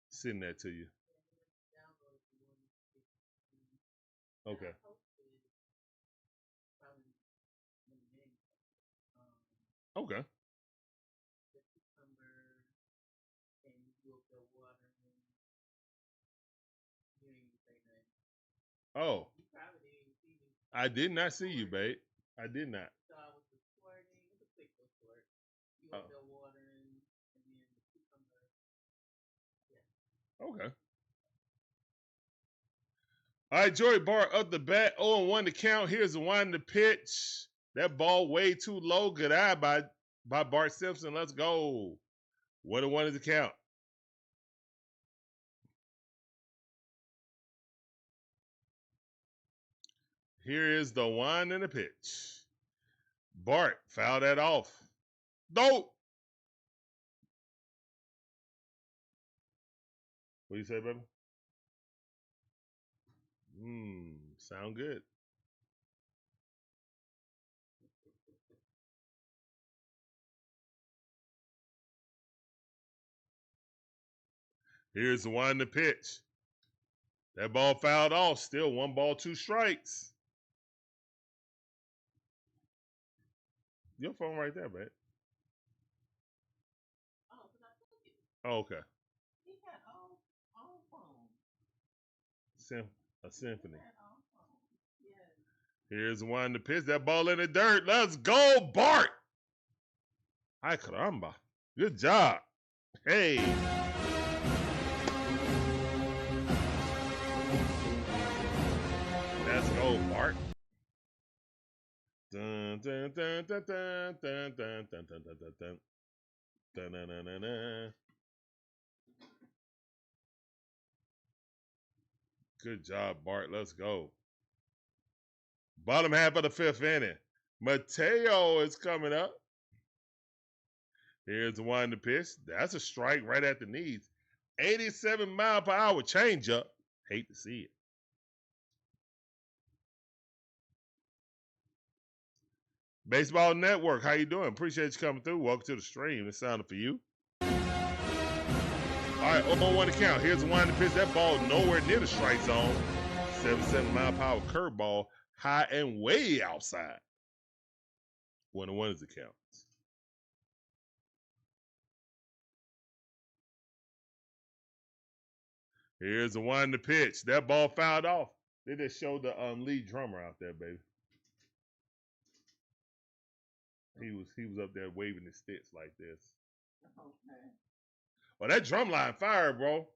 send that to you. Download if you want to see. Okay. I posted probably in a minute. Okay. The cucumber and you up the water and you ain't even say nothing. Oh, You probably didn't even see me. I did not see you, babe. I did not. So I was recording. It was a quick report. You Oh. up there watering and then the cucumber. Yeah. Okay. All right, Joey Bart up the bat, 0-1 to count. Here's the one to pitch. That ball way too low. Good eye by Bart Simpson. Let's go. 1-1 is the count. Here is the one and the pitch. Bart fouled that off. Dope. What do you say, baby? Sound good. Here's the one to pitch. That ball fouled off. Still 1-2 strikes. Your phone right there, babe. Oh, because I took it. Oh, okay. He had all phone. A symphony. He had all phone. Yes. Here's the one to pitch. That ball in the dirt. Let's go, Bart. Ay, caramba. Good job. Hey. Let's go, Bart. Dun dun dun dun dun dun dun dun dun dun dun dun dun dun dun dun. Good job, Bart. Let's go. Bottom half of the fifth inning. Mateo is coming up. Here's the one to pitch. That's a strike right at the knees. 87-mile-per-hour changeup. Hate to see it. Baseball Network, how you doing? Appreciate you coming through. Welcome to the stream. It sounded for you. All right, 0-1 to count. Here's the one to pitch. That ball nowhere near the strike zone. 77-mile-per-hour curveball, high and way outside. 1-1 is the count. Here's the one to pitch. That ball fouled off. They just showed the lead drummer out there, baby. He was up there waving his sticks like this. Okay. Oh, that drum line fire, bro.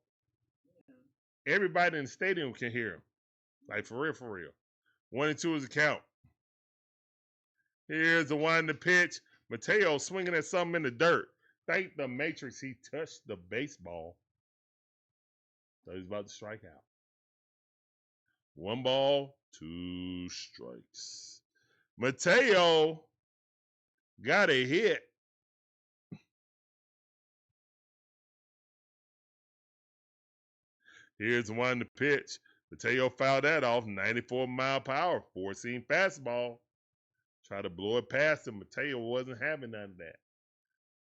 Yeah. Everybody in the stadium can hear him. Like, for real, for real. 1-2 is the count. Here's the one to pitch. Mateo swinging at something in the dirt. Thank the Matrix he touched the baseball. So he's about to strike out. 1-2 strikes. Mateo got a hit. Here's one to pitch. Mateo fouled that off. 94-mile-per-hour, four-seam fastball. Try to blow it past him. Mateo wasn't having none of that.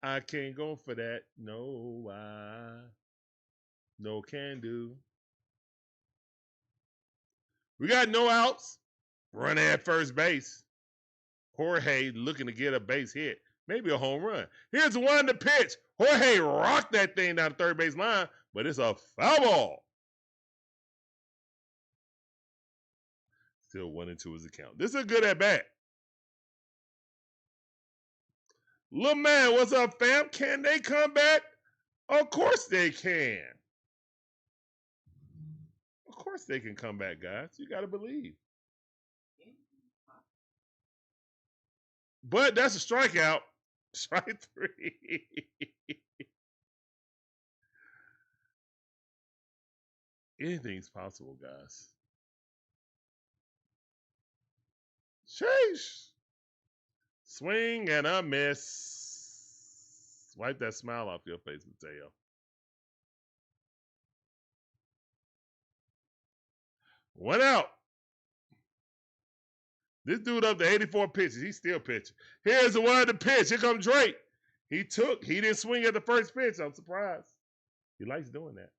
I can't go for that. No, no can do. We got no outs. Running at first base. Jorge looking to get a base hit. Maybe a home run. Here's one to pitch. Jorge rocked that thing down the third base line, but it's a foul ball. Still 1-2 is the count. This is a good at bat. Little man, what's up, fam? Can they come back? Of course they can. Of course they can come back, guys. You got to believe. But that's a strikeout. Strike 3. Anything's possible, guys. Sheesh. Swing and a miss. Wipe that smile off your face, Mateo. One out. This dude up to 84 pitches. He's still pitching. Here's the one to pitch. Here comes Drake. He didn't swing at the first pitch. I'm surprised. He likes doing that.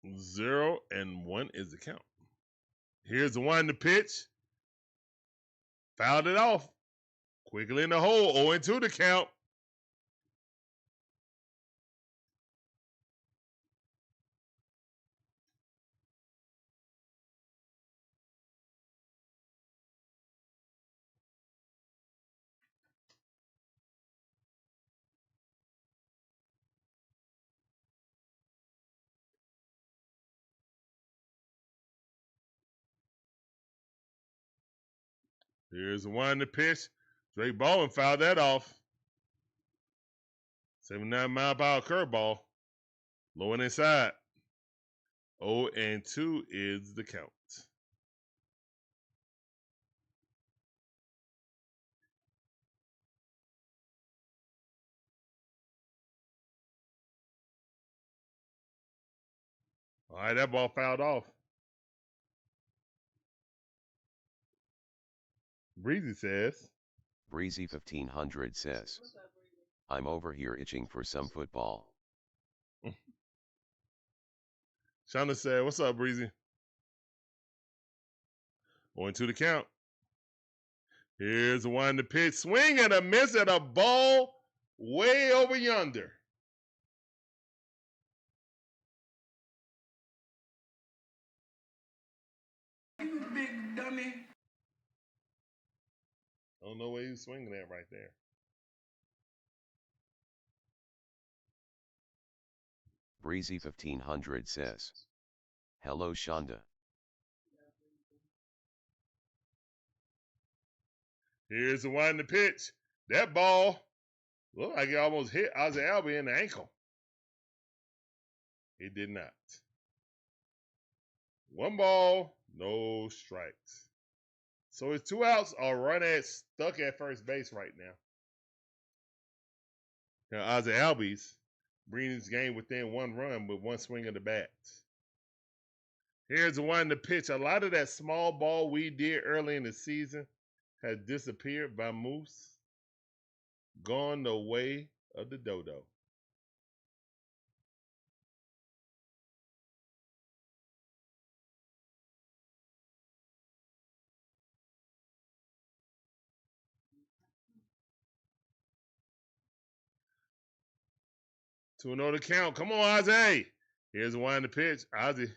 0-1 is the count. Here's the one to pitch. Fouled it off. Quickly in the hole. 0-2 the count. Here's the one to pitch. Drake Baldwin fouled that off. 79-mile-per-hour curveball. Low and inside. 0-2 is the count. All right, that ball fouled off. Breezy says. Breezy 1500 says, I'm over here itching for some football. Shonda said, what's up, Breezy? 0-2 the count. Here's the one to pitch. Swing and a miss at a ball way over yonder. You big dummy. I don't know where he was swinging at right there. Breezy 1500 says, hello Shonda. Here's the one to pitch. That ball looked like it almost hit Ozzie Albies in the ankle. It did not. One ball, no strikes. So it's 2 outs. A run at stuck at first base right now. Now Ozzie Albies bringing his game within 1 run with 1 swing of the bat. Here's the one to pitch. A lot of that small ball we did early in the season has disappeared by Moose. Gone the way of the dodo. To another count. Come on, Ozzie. Here's the one to pitch. Ozzie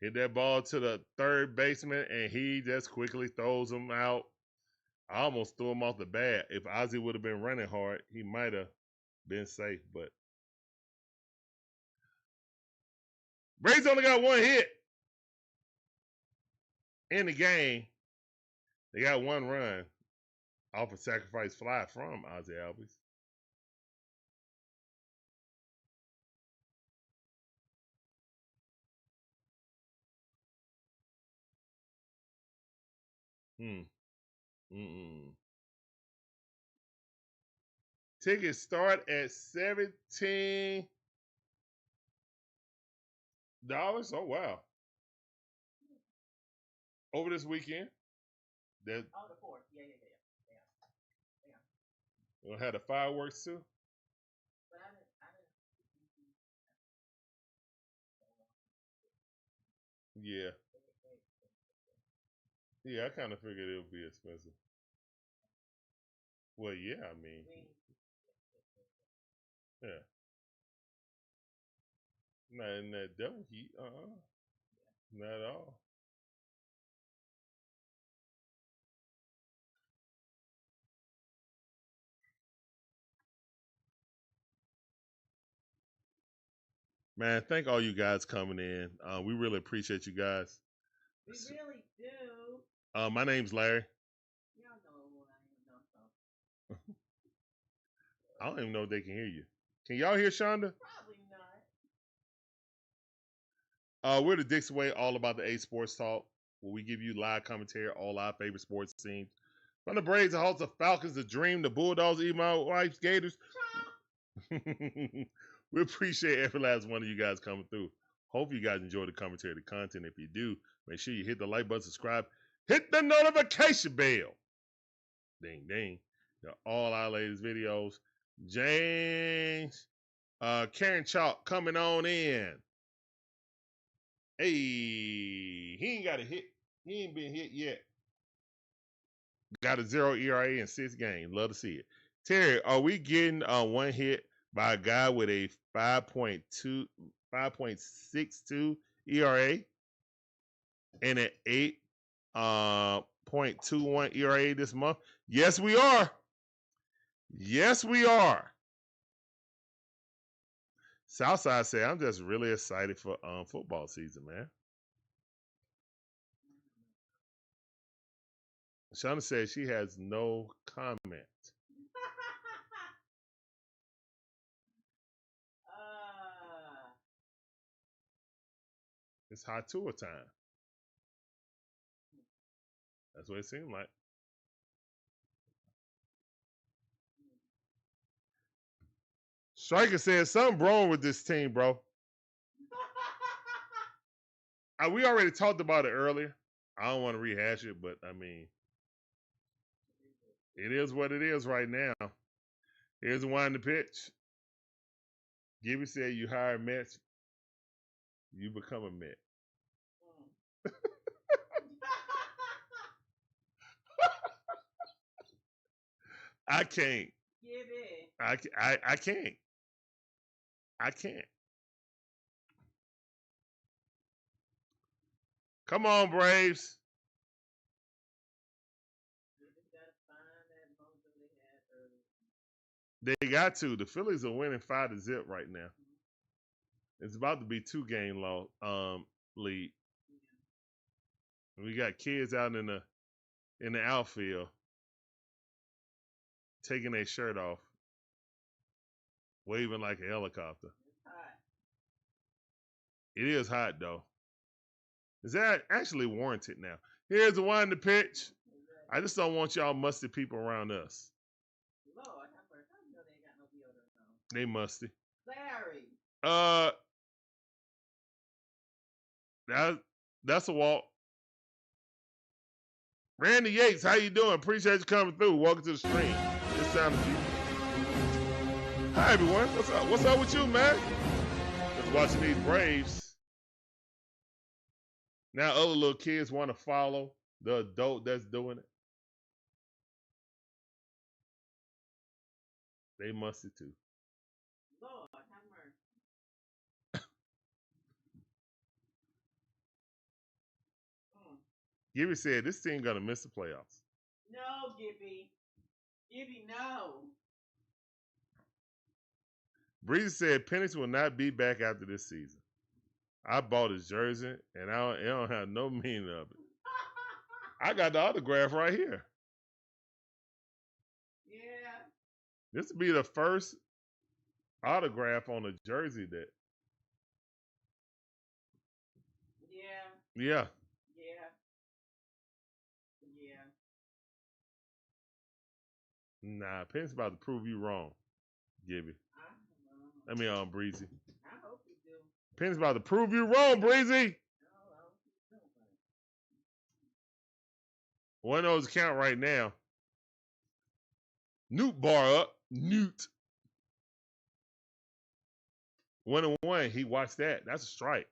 hit that ball to the third baseman, and he just quickly throws him out. I almost threw him off the bat. If Ozzie would have been running hard, he might have been safe. But Braves only got 1 hit in the game. They got 1 run off a sacrifice fly from Ozzie Albies. Tickets start at $17. Oh wow! Over this weekend, that Oh, the 4th. Yeah. we'll have the fireworks too. But I didn't. Yeah, yeah. I kind of figured it would be expensive. Well, yeah. I mean, yeah. Not in that devil heat. Not at all. Man, thank all you guys coming in. We really appreciate you guys. We really do. My name's Larry. Y'all know who I am, so. I don't even know if they can hear you. Can y'all hear Shonda? Probably not. We're the DIXON Way, all about the A Sports Talk, where we give you live commentary, all our favorite sports teams. From the Braves, the Hawks, the Falcons, the Dream, the Bulldogs, even my wife's Gators. We appreciate every last one of you guys coming through. Hope you guys enjoy the commentary, the content. If you do, make sure you hit the like button, subscribe, hit the notification bell. Ding, ding. All our latest videos. James, Karen Chalk coming on in. Hey, he ain't got a hit. He ain't been hit yet. Got a 0 ERA in 6 games. Love to see it. Terry, are we getting one hit by a guy with a 5.62 ERA and an 8.21 ERA this month? Yes, we are. Yes, we are. Southside said, I'm just really excited for football season, man. Shauna says she has no comment. It's hot tour time. That's what it seemed like. Striker says something wrong with this team, bro. We already talked about it earlier. I don't want to rehash it, but I mean, it is what it is right now. Here's the one to pitch. Gibby said you hire Mets, you become a Met. I can't. Gibby. I can't. I can't. Come on, Braves. They got to. The Phillies are winning 5-0 right now. It's about to be 2-game lead. We got kids out in the outfield taking their shirt off, waving like a helicopter. It's hot. It is hot though. Is that actually warranted now? Here's the one to pitch. I just don't want y'all musty people around us. Lord, how much? I know they ain't got no deodorant on. They musty. Larry. That's a walk. Randy Yates, how you doing? Appreciate you coming through. Welcome to the stream. It's time to you. Hi everyone. What's up? What's up with you, man? Just watching these Braves. Now other little kids want to follow the adult that's doing it. They musty too. Lord, have mercy. Gibby said this team gonna miss the playoffs. No, Gibby. Gibby, no. Breezy said Penix will not be back after this season. I bought his jersey, and it don't have no meaning of it. I got the autograph right here. Yeah. This will be the first autograph on a jersey that. Yeah. Yeah. Yeah. Yeah. Nah, Penix about to prove you wrong, Gibby. I Breezy. hope you do. Penix about to prove you wrong, Breezy. One of those count right now. Newt bar up. Newt. 1-1. He watched that. That's a strike.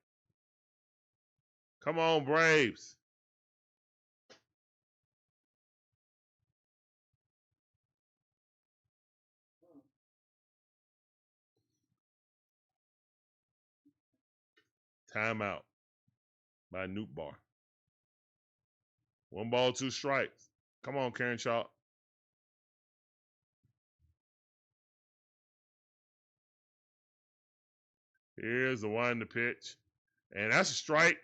Come on, Braves. Timeout by Newt Bar. 1 ball, 2 strikes. Come on, Karen Chalk. Here's the one to pitch. And that's a strike.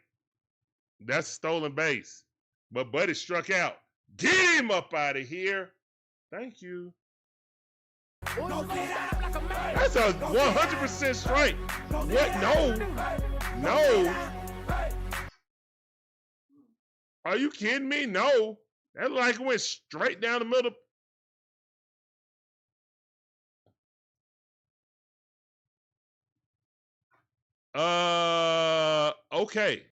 That's a stolen base. But Buddy struck out. Get him up out of here. Thank you. That's a 100% strike. What? No. No. Are you kidding me? No. That like went straight down the middle. Okay.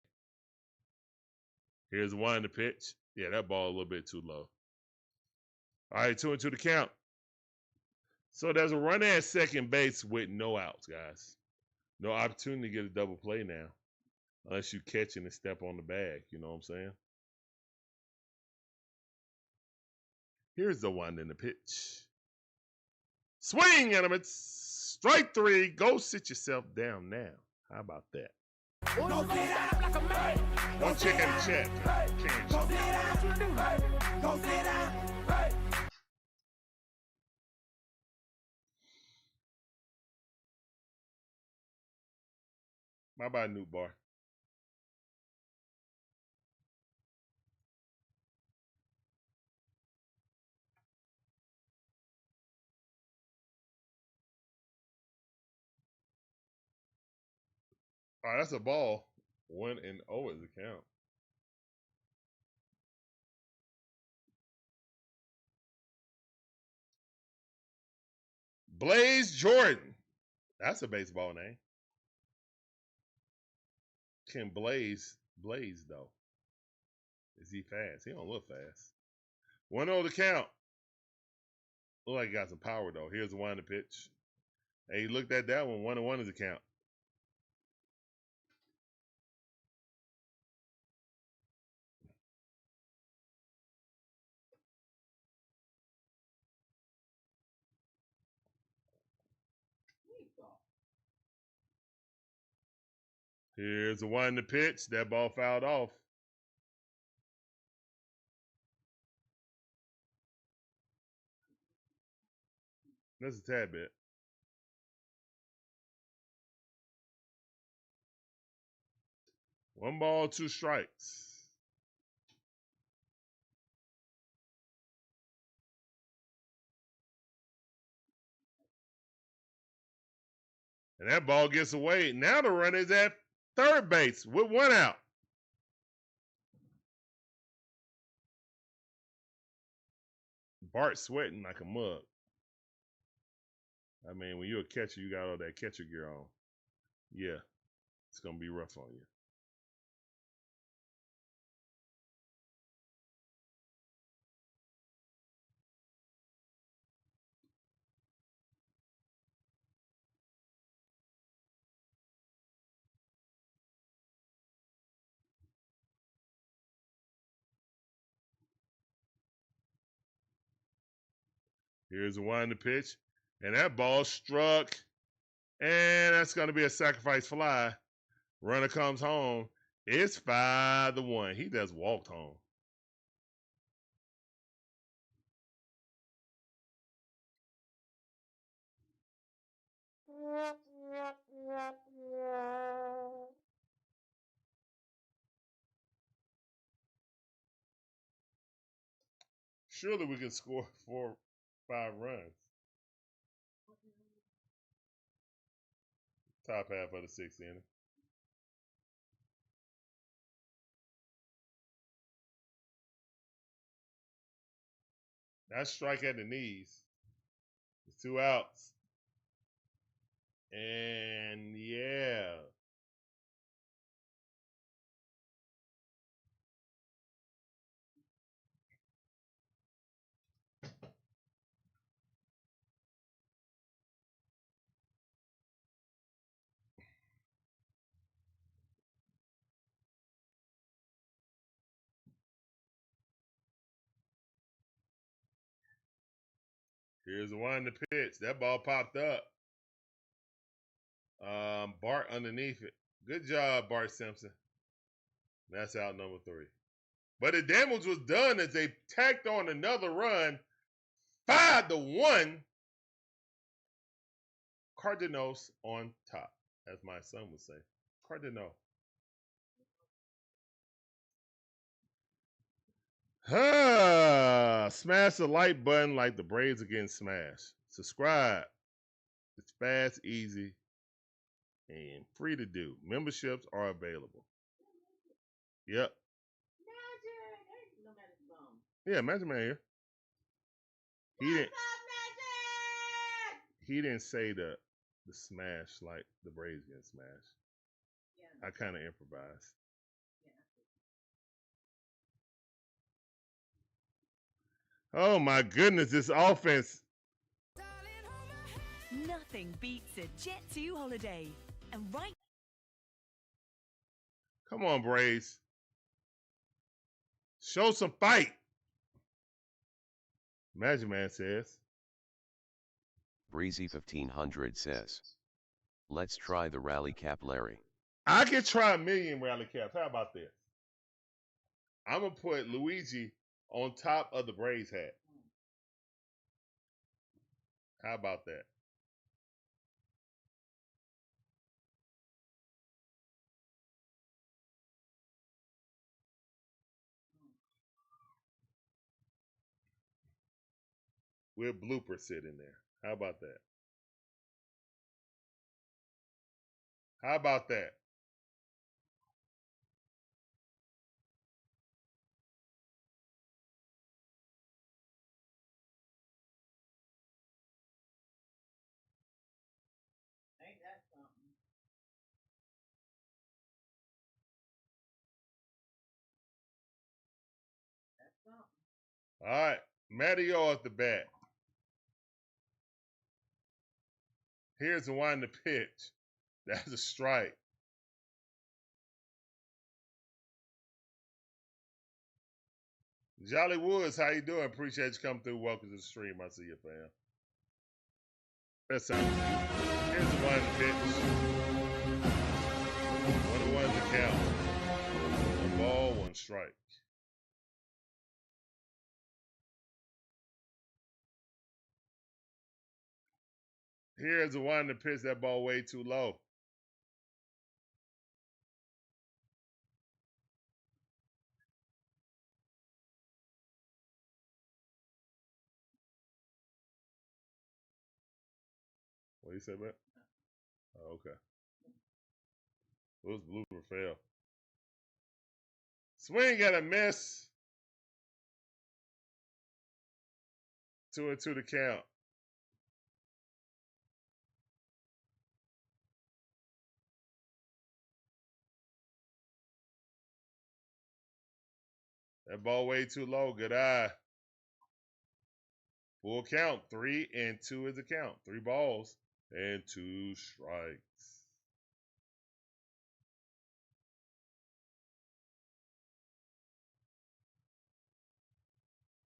Here's one to pitch. Yeah, that ball a little bit too low. All right, 2-2 to count. So there's a runner at second base with no outs, guys. No opportunity to get a double play now. Unless you catch and step on the bag. You know what I'm saying? Here's the one in the pitch. Swing at him. It's strike 3. Go sit yourself down now. How about that? One check at a check. Bye-bye, Newt Bar. All right, that's a ball. 1-0 is the count. Blaze Jordan. That's a baseball name. Can Blaze though? Is he fast? He don't look fast. 1-0 the count. Look like he got some power though. Here's the one to pitch. Hey, he looked at that one. 1-1 is the count. Here's the one to pitch. That ball fouled off. That's a tad bit. One ball, 2 strikes. And that ball gets away. Now the runner is at third base with 1 out. Bart sweating like a mug. I mean, when you're a catcher, you got all that catcher gear on. Yeah, it's going to be rough on you. Here's the one to pitch. And that ball struck. And that's going to be a sacrifice fly. Runner comes home. It's 5-1. He just walked home. Surely we can score 4-5 runs. Top half of the 6th inning. That's strike at the knees. It's 2 outs. And yeah. Here's the one to pitch. That ball popped up. Bart underneath it. Good job, Bart Simpson. That's out number 3. But the damage was done as they tacked on another run. 5-1. Cardinals on top. as my son would say. Cardinal. Smash the like button like the Braves are getting smashed. Subscribe. It's fast, easy, and free to do. Memberships are available. Yep. Yeah, Magic Man here. He didn't say the smash like the Braves getting smashed. I kind of improvised. Oh my goodness, this offense. Nothing beats a Jet 2 holiday. And right. Come on, Braves. Show some fight. Magic Man says. Breezy 1500 says. Let's try the rally cap, Larry. I could try a million rally caps. How about this? I'm going to put Luigi on top of the Braves hat. How about that? With blooper sitting there. How about that? How about that? Ain't that something? That's something. All right. Mario at the bat. Here's the one to pitch. That's a strike. Jolly Woods, how you doing? Appreciate you coming through. Welcome to the stream. I see you, fam. That sounds good. Here's the one to pitch. 1-1 to count. 1 ball, 1 strike. Here's the one to pitch. That ball way too low. What do you say, man? Oh, okay. It was blooper fail. Swing got a miss. 2-2 to count. That ball way too low. Good eye. Full count. 3-2 is the count. 3 balls and 2 strikes.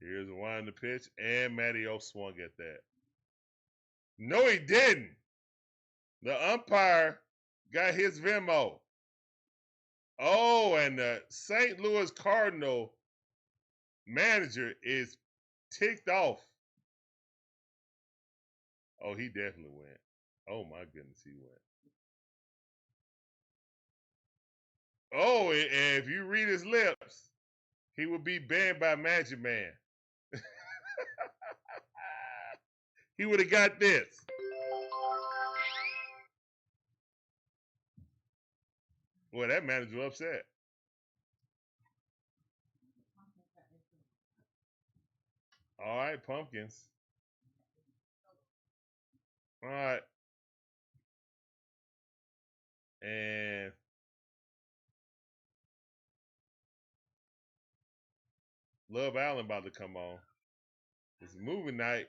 Here's the one to pitch, and Matteo swung at that. No, he didn't. The umpire got his Venmo. Oh, and the St. Louis Cardinal manager is ticked off. Oh, he definitely went. Oh, my goodness, he went. Oh, and if you read his lips, he would be banned by Magic Man. He would have got this. Boy, that manager upset. All right, pumpkins. All right. And Love Island about to come on. It's movie night.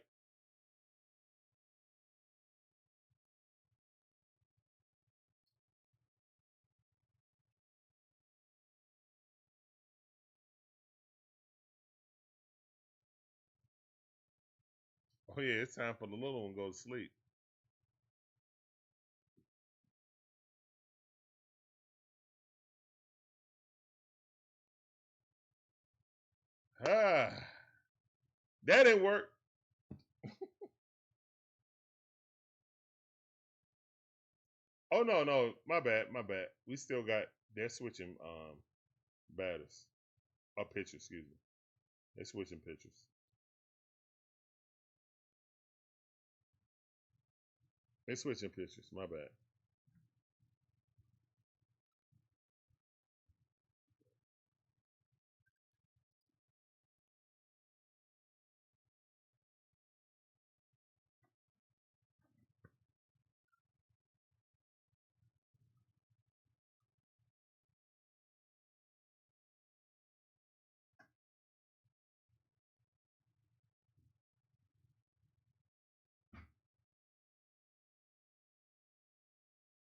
Oh yeah, it's time for the little one to go to sleep. Ah, that didn't work. Oh no, my bad. We still got they're switching batters. Pitchers, excuse me. They're switching pitchers. They're switching pitchers, my bad.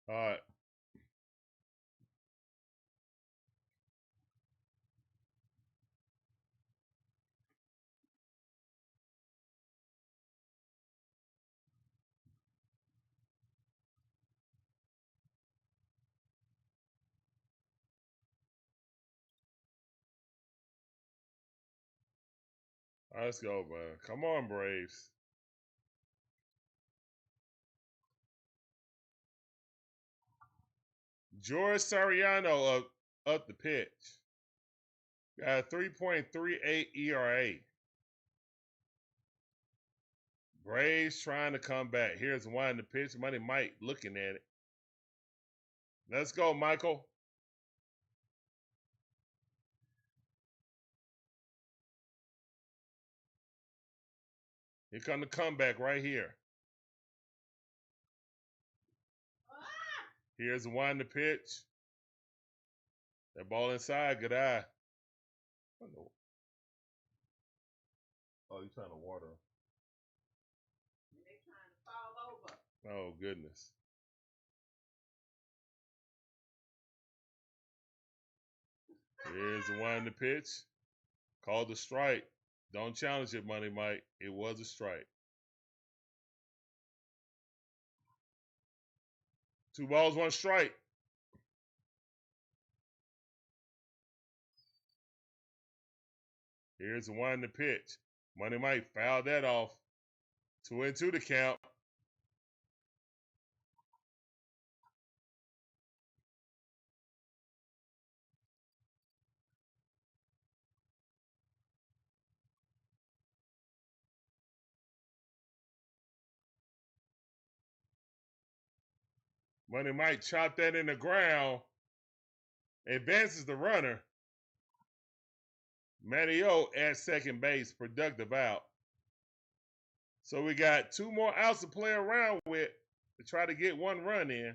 All right. All right, let's go, man. Come on, Braves. George Sariano up the pitch. Got a 3.38 ERA. Braves trying to come back. Here's one in the pitch. Money Mike looking at it. Let's go, Michael. Here come the comeback right here. Here's one in the pitch. That ball inside. Good eye. Oh, you trying to water him. They trying to fall over. Oh, goodness. Here's the one in the pitch. Called a strike. Don't challenge it, Money Mike. It was a strike. 2 balls, 1 strike. Here's the one in the pitch. Money Mike fouled that off. 2-2 the count. Money Mike chopped that in the ground. Advances the runner. Matteo at second base, productive out. So we got 2 more outs to play around with to try to get 1 run in.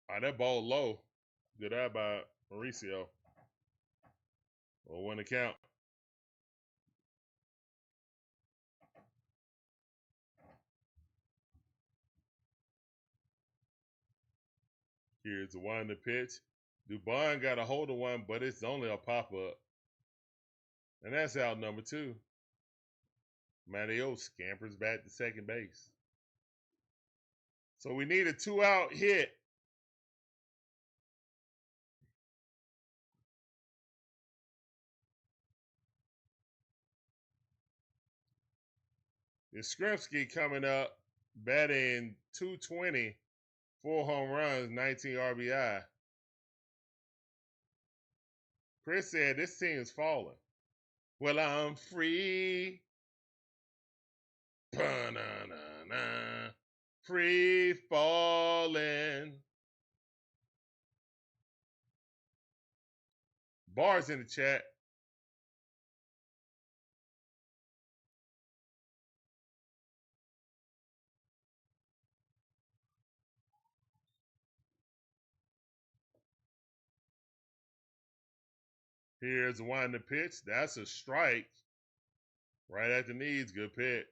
All right, that ball low. Good eye by Mauricio. We'll win the count. Here's the one in the pitch. Dubon got a hold of one, but it's only a pop-up. And that's out number 2. Matteo scampers back to second base. So we need a 2-out hit. Yastrzemski coming up, batting .220, 4 home runs, 19 RBI. Chris said this team is falling. Well, I'm free. Ba-na-na-na. Free falling. Bars in the chat. Here's one in the pitch. That's a strike. Right at the knees. Good pitch.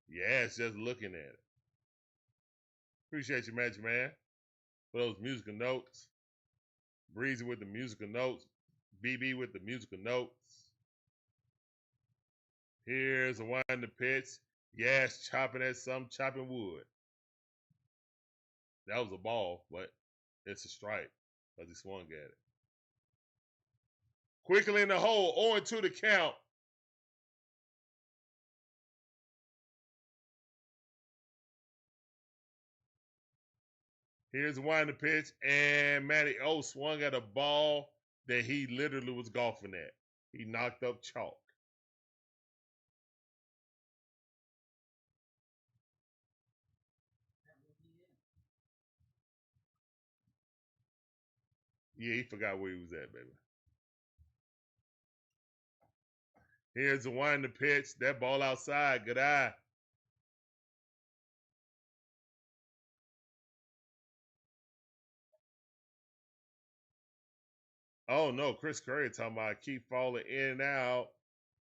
Yeah, it's just looking at it. Appreciate you, Magic Man, for those musical notes. Breezy with the musical notes. BB with the musical notes. Here's a wind the pitch. Yes, chopping at some chopping wood. That was a ball, but it's a strike because he swung at it. Quickly in the hole, 0-2 to count. Here's a wind the pitch, and Matty O swung at a ball that he literally was golfing at. He knocked up chalk. Yeah, he forgot where he was at, baby. Here's the wind the pitch. That ball outside. Good eye. Oh no, Chris Curry talking about keep falling in and out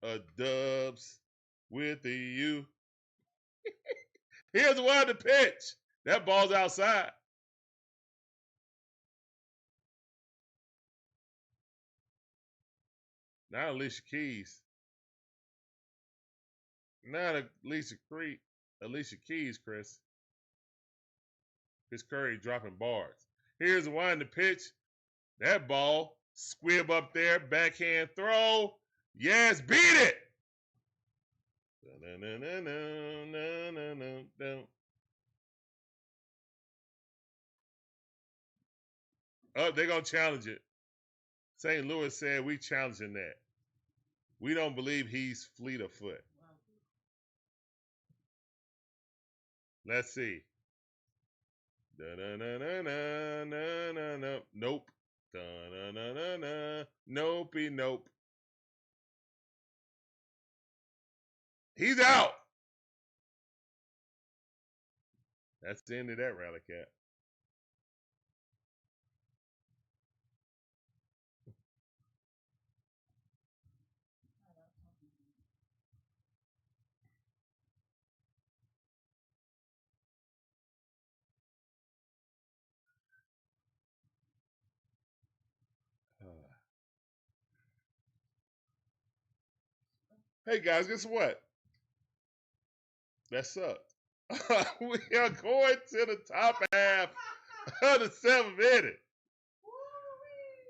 of dubs with the U. Here's the wind the pitch. That ball's outside. Now Alicia Keys. Not Alicia Keys, Chris. Chris Curry dropping bars. Here's the wind the pitch. That ball, squib up there, backhand throw. Yes, beat it. Oh, they're going to challenge it. St. Louis said we challenging that. We don't believe he's fleet of foot. Let's see. Nope. Nopey, nope. He's out. That's the end of that rally cap. Hey guys, guess what? That sucked. We are going to the top half of the 7th inning.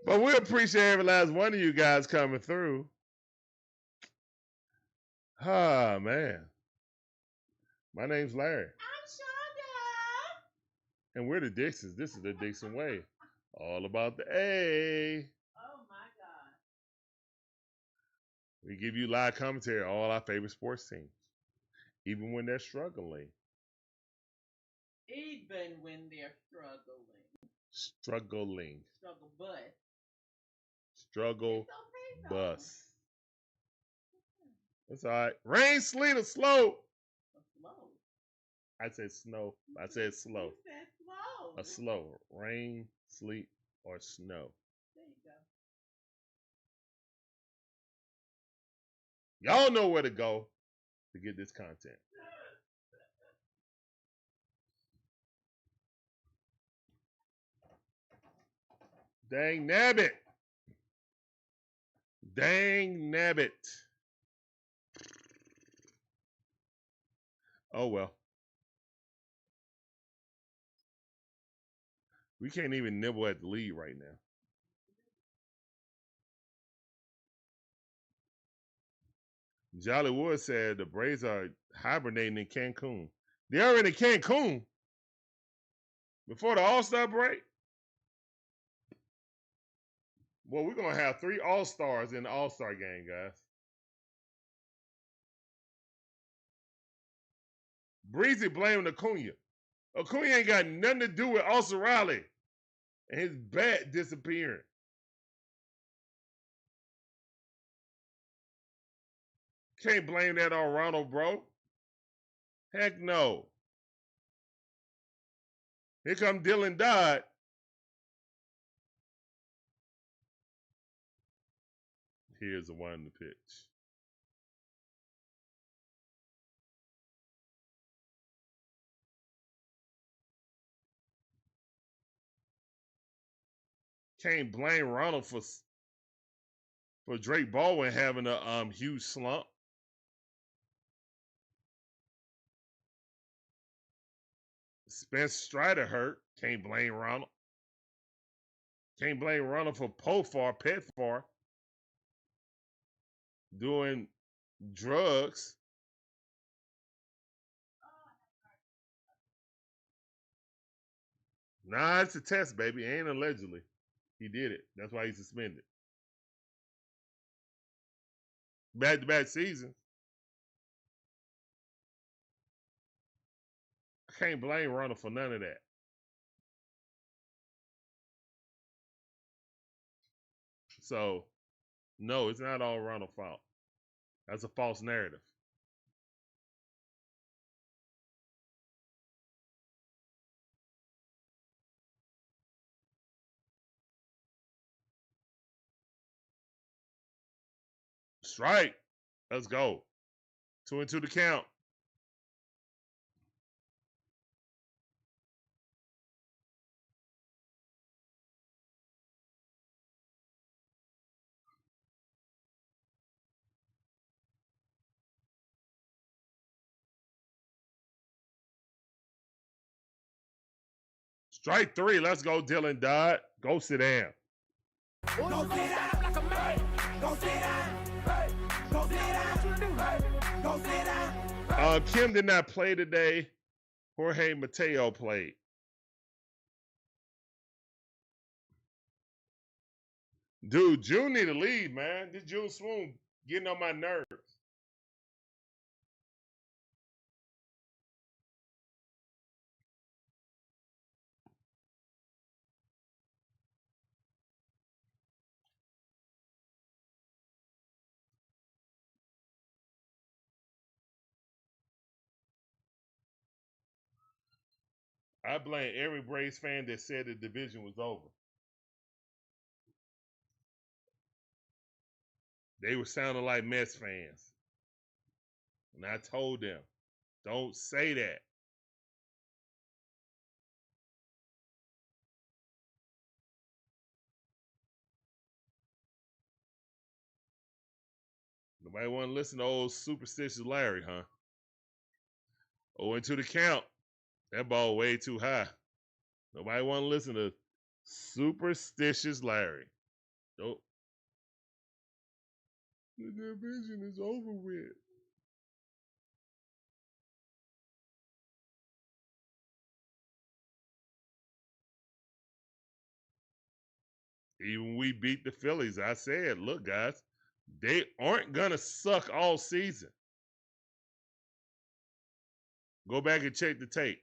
But we appreciate every last one of you guys coming through. Ah, man. My name's Larry. I'm Shonda. And we're the Dixons. This is the DIXON Way. All about the A. Oh my God. We give you live commentary on all our favorite sports teams, even when they're struggling. Even when they're struggling. Struggling. Struggle bus. Struggle It's okay, though. bus. That's all right. Rain, sleet, or slow. Slow. I said snow. I said slow. You said slow. A slow. Rain, sleet, or snow. There you go. Y'all know where to go to get this content. Dang nabbit. Dang nabbit. Oh well. We can't even nibble at the lead right now. Jolly Wood said the Braves are hibernating in Cancun. They are in Cancun before the All-Star break. Well, we're going to have 3 All-Stars in the All-Star game, guys. Breezy blamed Acuna. Acuna ain't got nothing to do with Austin Riley and his bat disappearing. Can't blame that on Ronald, bro. Heck no. Here come Dylan Dodd. Here's the one in the pitch. Can't blame Ronald for Drake Baldwin having a huge slump. Spence Strider hurt. Can't blame Ronald. Can't blame Ronald for Petfar doing drugs. Nah, it's a test, baby. It ain't allegedly. He did it. That's why he's suspended. Back-to-back seasons. I can't blame Ronald for none of that. So, no, it's not all Ronald's fault. That's a false narrative. Strike. Let's go. 2-2 the count. Strike 3. Let's go, Dylan Dodd. Go sit down. Go sit down like a man. Go sit down. Hey. Go sit down. Hey. Go sit down. Kim did not play today. Jorge Mateo played. Dude, June need to leave, man. This June swoon getting on my nerves. I blame every Braves fan that said the division was over. They were sounding like Mets fans. And I told them, don't say that. Nobody want to listen to old superstitious Larry, huh? 0-2 the count. That ball way too high. Nobody want to listen to superstitious Larry. Nope. The division is over with. Even we beat the Phillies, I said, look, guys, they aren't going to suck all season. Go back and check the tape.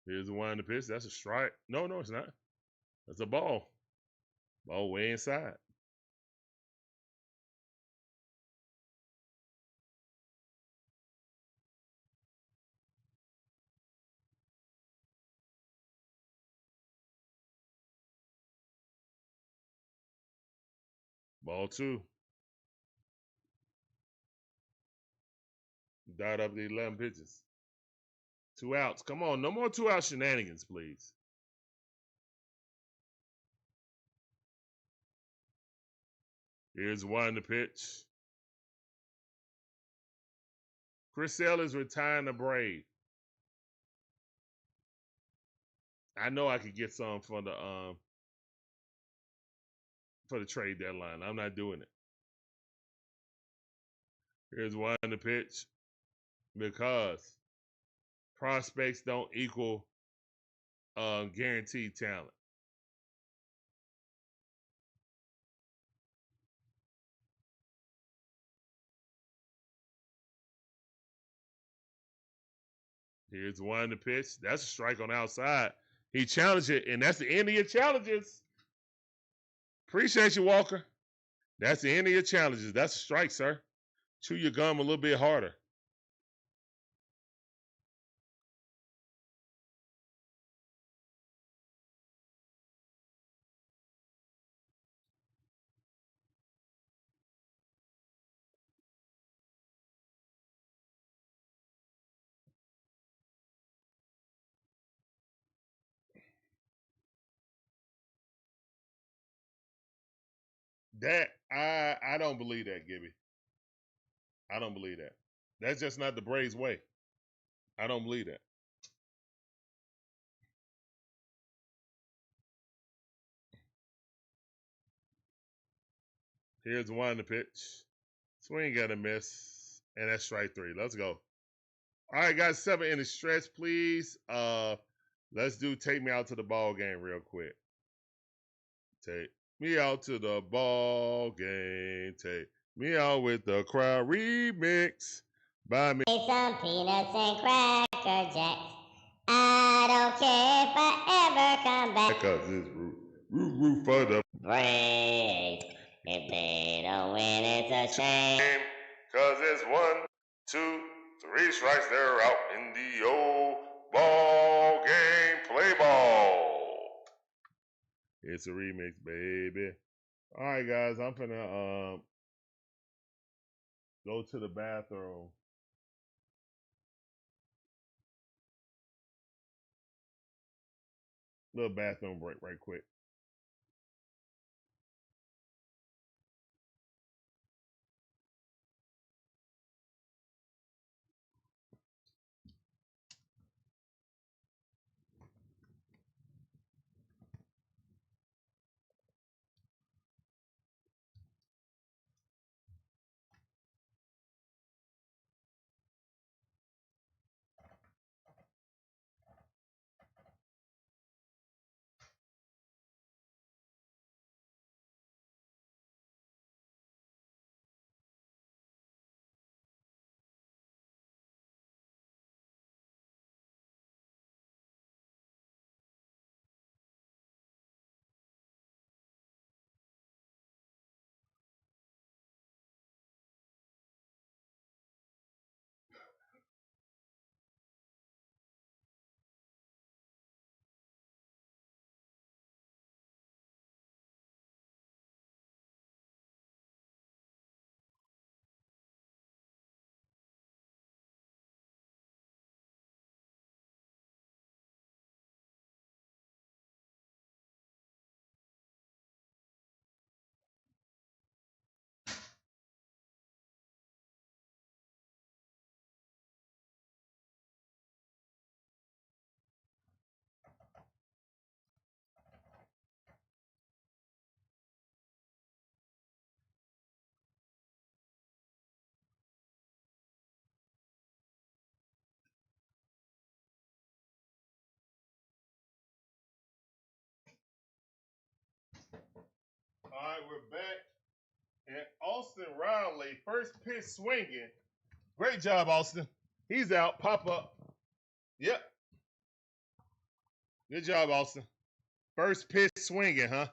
Here's the one in the pitch. That's a strike. No, it's not. That's a ball. Ball way inside. Ball 2. Died up the 11 pitches. 2 outs. Come on, no more 2-out shenanigans, please. Here's one in the pitch. Chris Sale is retiring the Brave. I know I could get some for the trade deadline. I'm not doing it. Here's one in the pitch because prospects don't equal guaranteed talent. Here's one in the pitch. That's a strike on the outside. He challenged it, and that's the end of your challenges. Appreciate you, Walker. That's the end of your challenges. That's a strike, sir. Chew your gum a little bit harder. That I don't believe that, Gibby. I don't believe that. That's just not the Braves way. I don't believe that. Here's one to pitch. Swing got a miss. And that's strike 3. Let's go. All right, guys, 7 in the stretch, please. Let's do Take Me Out to the Ball Game real quick. Take me out to the ball game. Take me out with the crowd remix. Buy me some peanuts and cracker jacks. I don't care if I ever come back. Cause it's root for the Braves. If they don't win, it's a shame. Cause it's 1, 2, 3 strikes. They're out in the old ball game. Play ball. It's a remix, baby. All right, guys, I'm finna go to the bathroom. Little bathroom break right quick. All right, we're back. And Austin Riley, first pitch swinging. Great job, Austin. He's out. Pop up. Yep. Good job, Austin. First pitch swinging, huh?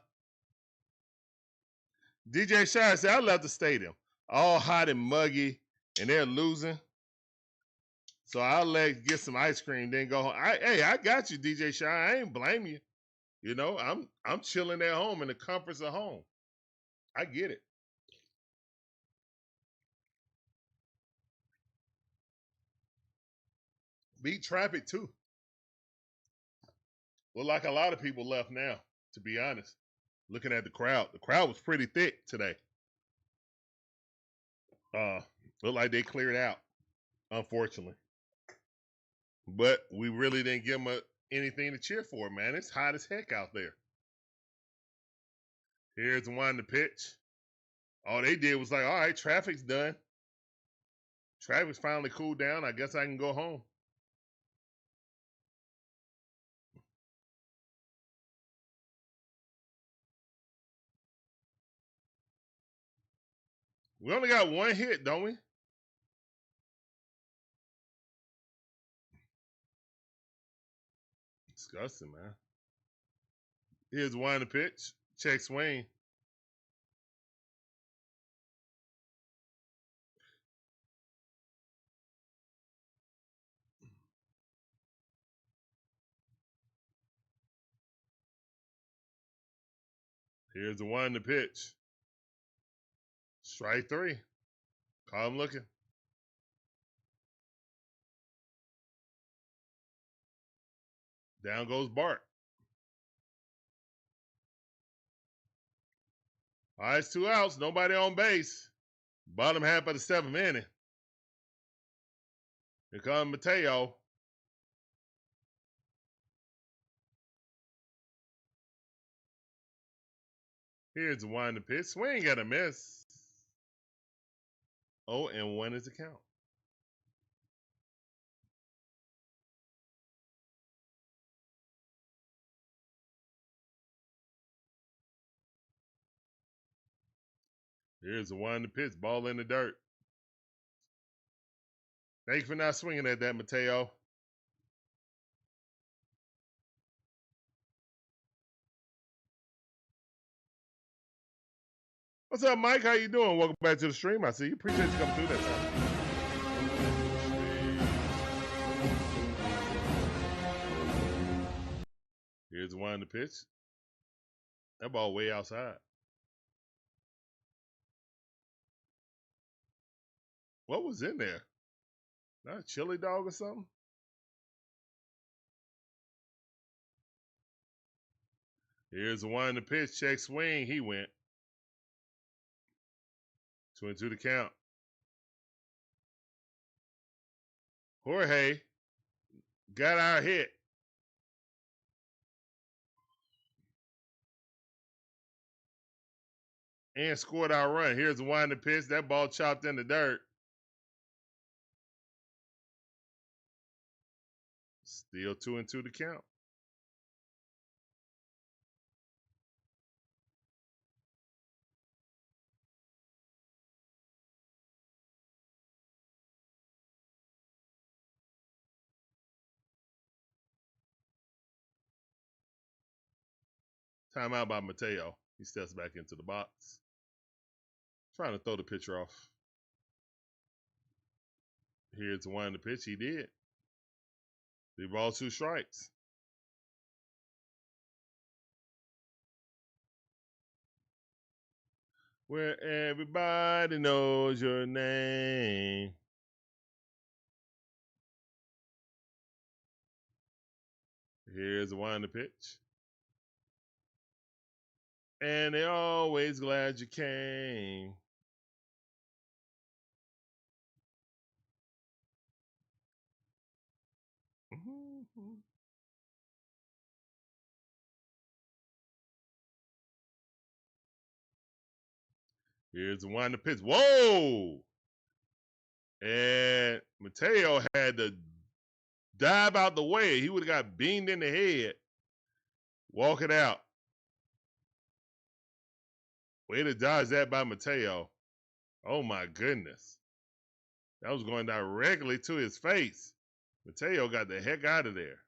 DJ Shire said, I left the stadium. All hot and muggy, and they're losing. So I'll get some ice cream, then go home. I got you, DJ Shire. I ain't blame you. You know, I'm chilling at home in the comforts of home. I get it. Beat traffic too. Well, like a lot of people left now, to be honest. Looking at the crowd was pretty thick today. Looked like they cleared out, unfortunately. But we really didn't give them anything to cheer for, man. It's hot as heck out there. Here's one to pitch. All they did was like, all right, traffic's done. Traffic's finally cooled down. I guess I can go home. We only got 1 hit, don't we? Disgusting, man. Here's one to pitch. Check swing. Here's the one to pitch. Strike 3. Call him looking. Down goes Bart. All right, it's 2 outs. Nobody on base. Bottom half of the 7th inning. Here comes Mateo. Here's the wind of pitch. Swing got a miss. 0-1 is the count. Here's the wind of pitch. Ball in the dirt. Thank you for not swinging at that, Mateo. What's up, Mike? How you doing? Welcome back to the stream. I see you. Appreciate you coming through that time. Here's the wind of pitch. That ball way outside. What was in there? Not a chili dog or something? Here's the wind of pitch. Check swing. He went. 2-2 the count. Jorge got our hit. And scored our run. Here's the wind of pitch. That ball chopped in the dirt. Still 2-2 to count. Timeout by Mateo. He steps back into the box. Trying to throw the pitcher off. Here's the wind of pitch. He did. 3 balls, 2 strikes. Where everybody knows your name. Here's the wind of pitch. And they're always glad you came. Here's the wind of pitch. Whoa! And Mateo had to dive out the way. He would have got beamed in the head. Walk it out. Way to dodge that by Mateo. Oh my goodness. That was going directly to his face. Mateo got the heck out of there.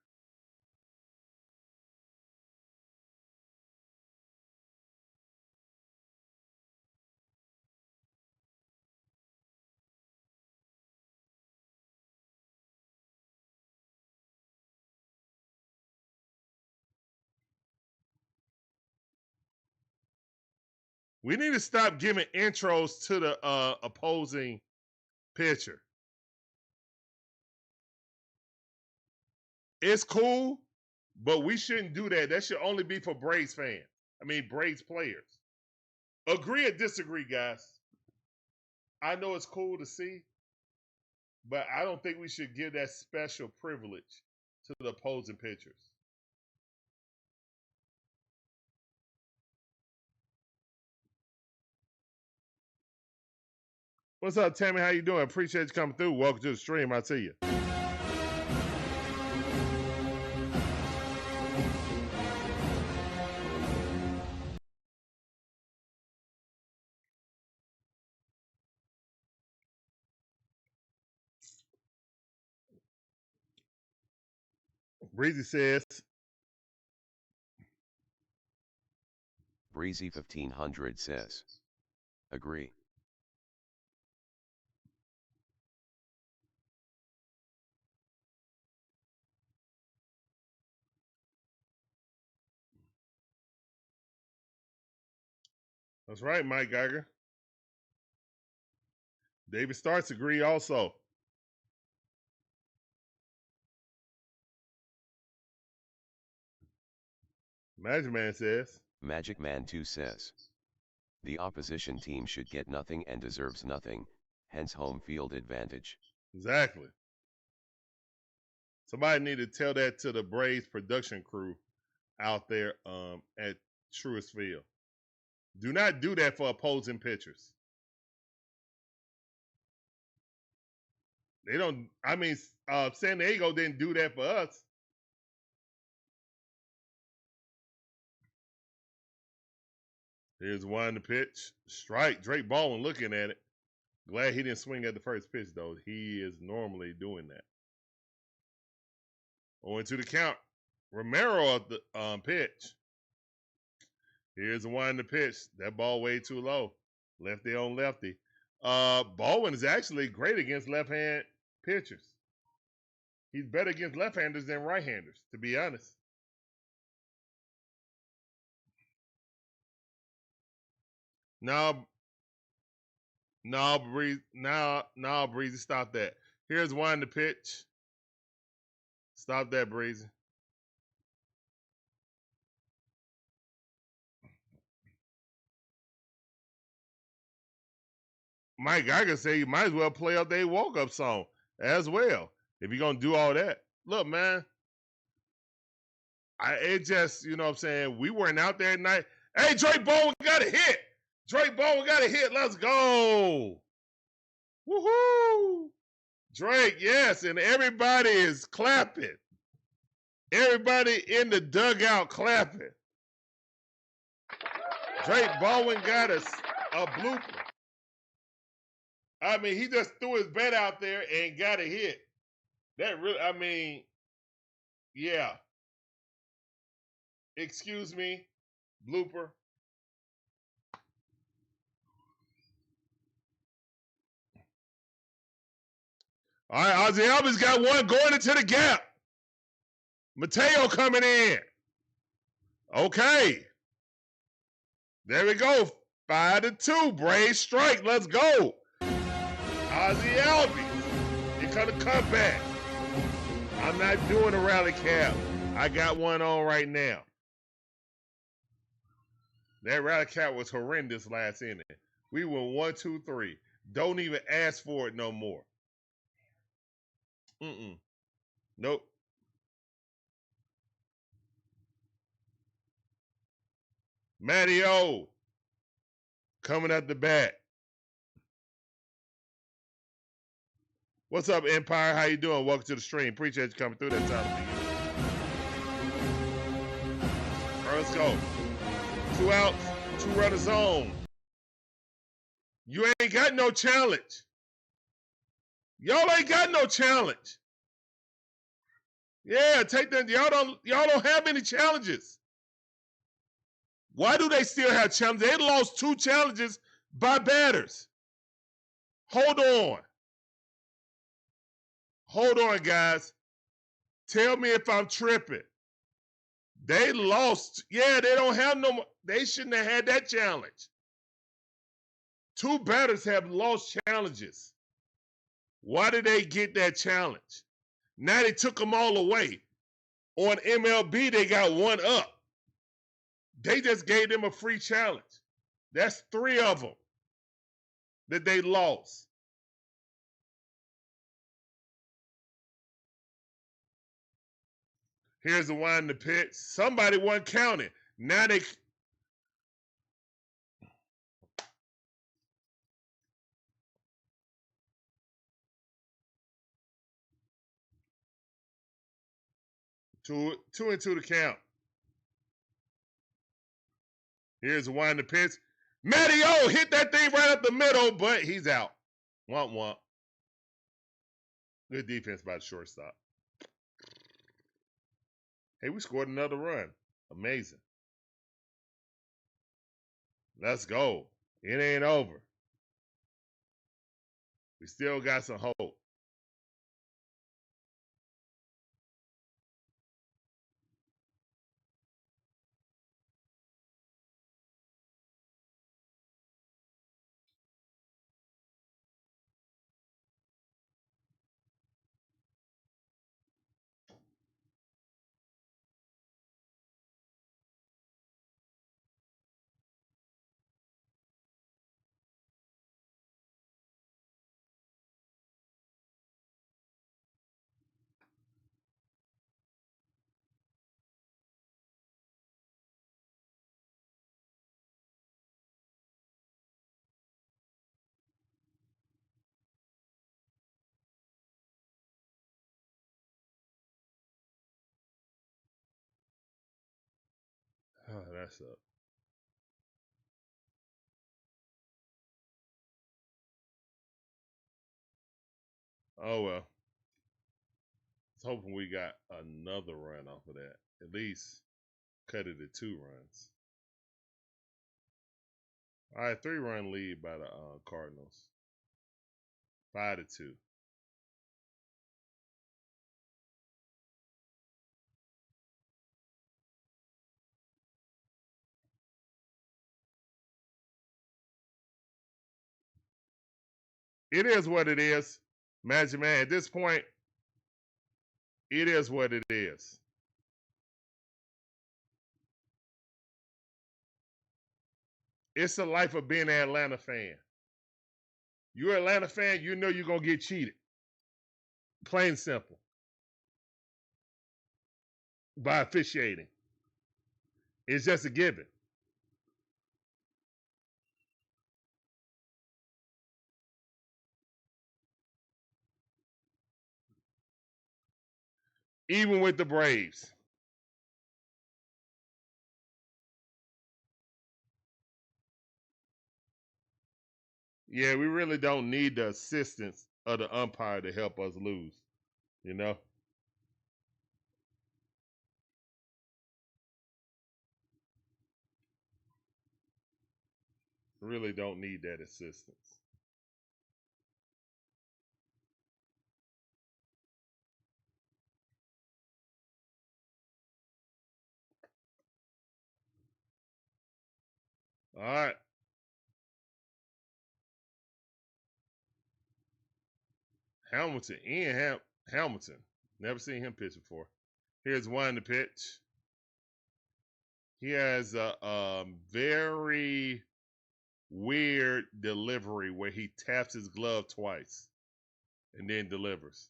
We need to stop giving intros to the opposing pitcher. It's cool, but we shouldn't do that. That should only be for Braves fans. Braves players. Agree or disagree, guys? I know it's cool to see, but I don't think we should give that special privilege to the opposing pitchers. What's up, Tammy? How you doing? Appreciate you coming through. Welcome to the stream. I see you. Breezy says. Breezy 1500 says. Agree. That's right, Mike Geiger. David Starks agree also. Magic Man says. Magic Man 2 says. The opposition team should get nothing and deserves nothing, hence home field advantage. Exactly. Somebody need to tell that to the Braves production crew out there at Truist Field. Do not do that for opposing pitchers. They don't. I mean, San Diego didn't do that for us. Here's one to pitch. Strike. Drake Baldwin looking at it. Glad he didn't swing at the first pitch, though. He is normally doing that. Going to the count. Romero at the pitch. Here's the one to pitch. That ball way too low. Lefty on lefty. Baldwin is actually great against left-hand pitchers. He's better against left-handers than right-handers, to be honest. No, Breezy, stop that. Here's one to pitch. Stop that, Breezy. Mike Geiger say you might as well play up their walk-up song as well if you're going to do all that. Look, man, it just, you know what I'm saying, we weren't out there at night. Hey, Drake Baldwin got a hit. Drake Baldwin got a hit. Let's go. Woohoo. Drake, yes, and everybody is clapping. Everybody in the dugout clapping. Drake Baldwin got a blooper. I mean, he just threw his bat out there and got a hit. That really, I mean, yeah. Excuse me, blooper. All right, Ozzie Albies got one going into the gap. Mateo coming in. Okay. There we go. 5-2. Braves strike. Let's go. Ozzie Albies. Here come the comeback. I'm not doing a rally cap. I got one on right now. That rally cap was horrendous last inning. We went 1, 2, 3. Don't even ask for it no more. Nope. Matty O coming at the bat. What's up, Empire? How you doing? Welcome to the stream. Appreciate you coming through that time of the year. All right, let's go. 2 outs, 2 runners on. You ain't got no challenge. Y'all ain't got no challenge. Yeah, take that. Y'all don't have any challenges. Why do they still have challenges? They lost 2 challenges by batters. Hold on. Hold on, guys. Tell me if I'm tripping. They lost. Yeah, they don't have no more. They shouldn't have had that challenge. 2 batters have lost challenges. Why did they get that challenge? Now they took them all away. On MLB, they got 1 up. They just gave them a free challenge. That's 3 of them that they lost. Here's the one in the pitch. Somebody wasn't counting. Now they... Two and two to count. Here's the one in the pitch. Matty O hit that thing right up the middle, but he's out. Womp. Good defense by the shortstop. Hey, we scored another run. Amazing. Let's go. It ain't over. We still got some hope. that's up. Oh well. Let's hoping we got another run off of that. At least cut it to 2 runs. All right, 3-run lead by the Cardinals. 5-2. It is what it is, Magic Man. At this point, it is what it is. It's the life of being an Atlanta fan. You're an Atlanta fan, you know you're going to get cheated. Plain and simple. By officiating. It's just a given. Even with the Braves. Yeah, we really don't need the assistance of the umpire to help us lose. You know? Really don't need that assistance. All right. Hamilton. Ian Hamilton. Never seen him pitch before. Here's one to pitch. He has a very weird delivery where he taps his glove twice and then delivers.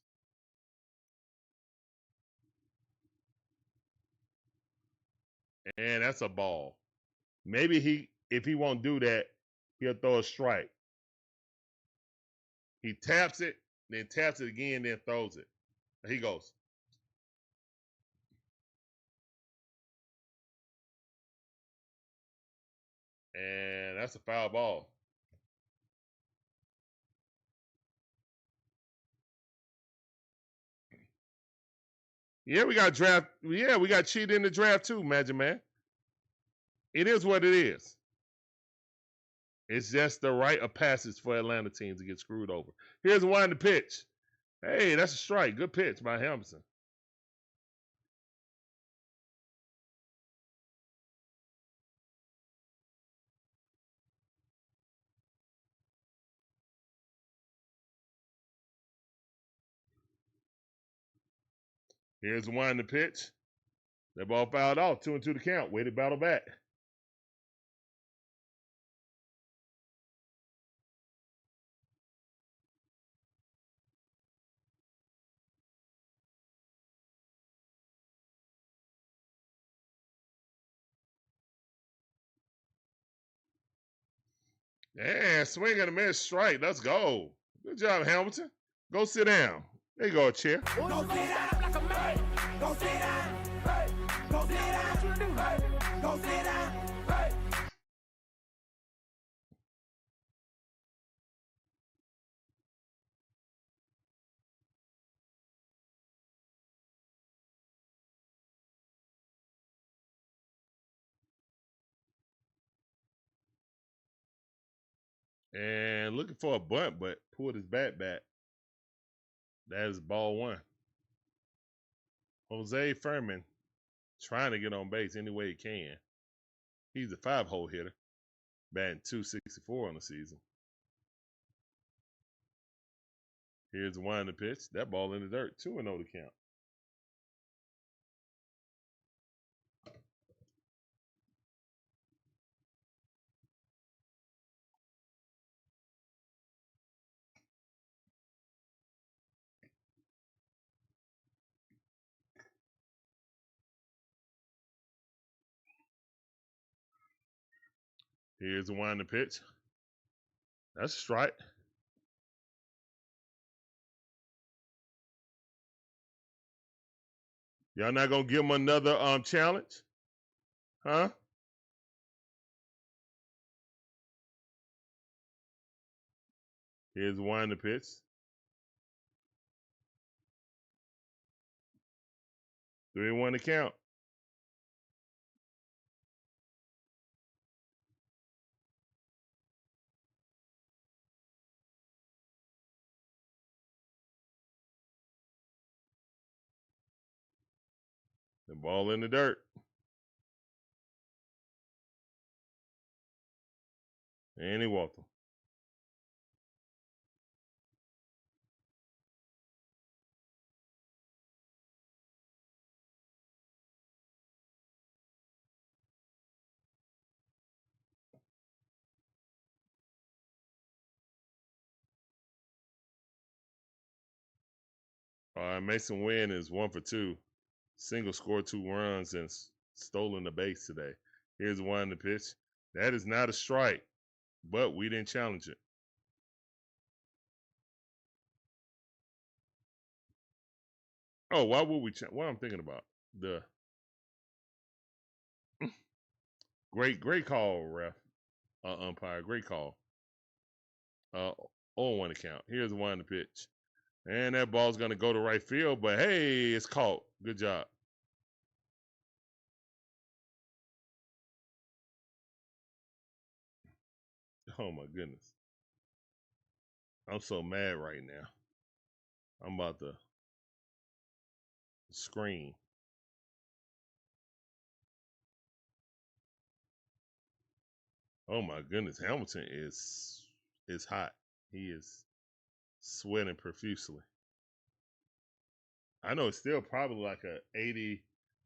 And that's a ball. Maybe if he won't do that, he'll throw a strike. He taps it, then taps it again, then throws it. He goes. And that's a foul ball. Yeah, we got draft. Yeah, we got cheated in the draft too, Magic Man. It is what it is. It's just the rite of passage for Atlanta teams to get screwed over. Here's one to pitch. Hey, that's a strike. Good pitch by Hamilton. Here's one to pitch. That ball fouled off. 2-2 to count. Way to battle back. Yeah, swing and a miss strike. Let's go. Good job, Hamilton. Go sit down. There you go, a chair. Go sit down like a man. Go sit down. Hey. Go sit down. Hey. Go sit down. Hey. And looking for a bunt, but pulled his bat back. That is ball 1. Jose Furman trying to get on base any way he can. He's a 5-hole hitter, batting .264 on the season. Here's one to pitch. That ball in the dirt. 2-0 to count. Here's the one to pitch. That's a strike. Y'all not gonna give him another challenge? Huh? Here's one to pitch. 3-1 to count. The ball in the dirt. And he walked him. All right, Mason Wynn is 1 for 2. Single, scored 2 runs and stolen the base today. Here's one to pitch. That is not a strike, but we didn't challenge it. Oh, why would we? What I'm thinking about the great call, ref, umpire. Great call. 0-1 to count. Here's one to pitch, and that ball's gonna go to right field. But hey, it's caught. Good job. Oh my goodness, I'm so mad right now. I'm about to scream. Oh my goodness, Hamilton is hot. He is sweating profusely. I know it's still probably like a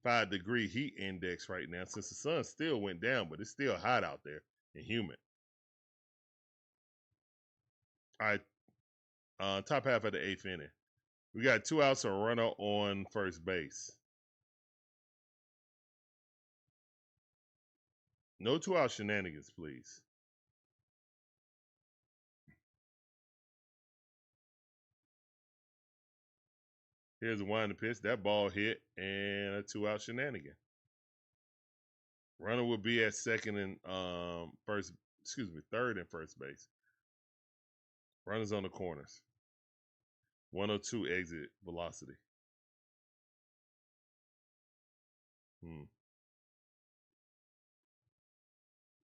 85-degree heat index right now since the sun still went down, but it's still hot out there and humid. All right, top half of the 8th inning. We got 2 outs and a runner on first base. No 2-out shenanigans, please. Here's one to pitch. That ball hit and a 2-out shenanigan. Runner will be at third and first base. Runners on the corners. 102 exit velocity.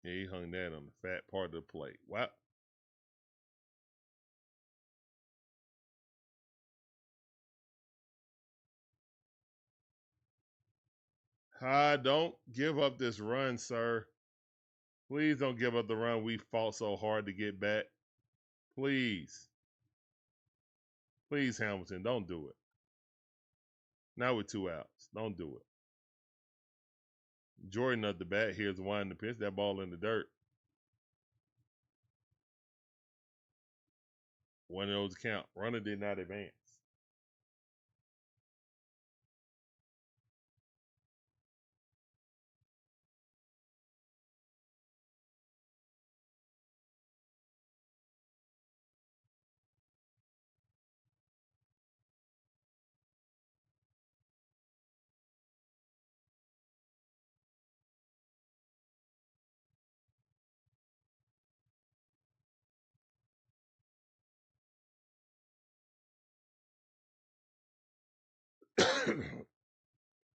Yeah, he hung that on the fat part of the plate. Wow. Don't give up this run, sir. Please don't give up the run we fought so hard to get back. Please. Please, Hamilton, don't do it. Not with 2 outs. Don't do it. Jordan up the bat. Here's one to pitch. That ball in the dirt. 1 of those count. Runner did not advance.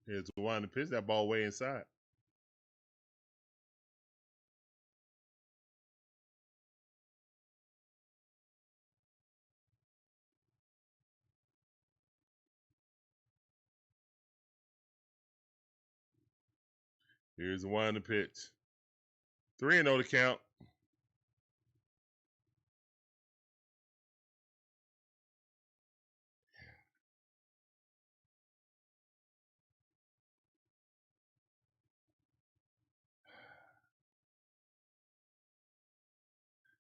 Here's one to pitch. That ball way inside. Here's one to pitch. 3-0 to count.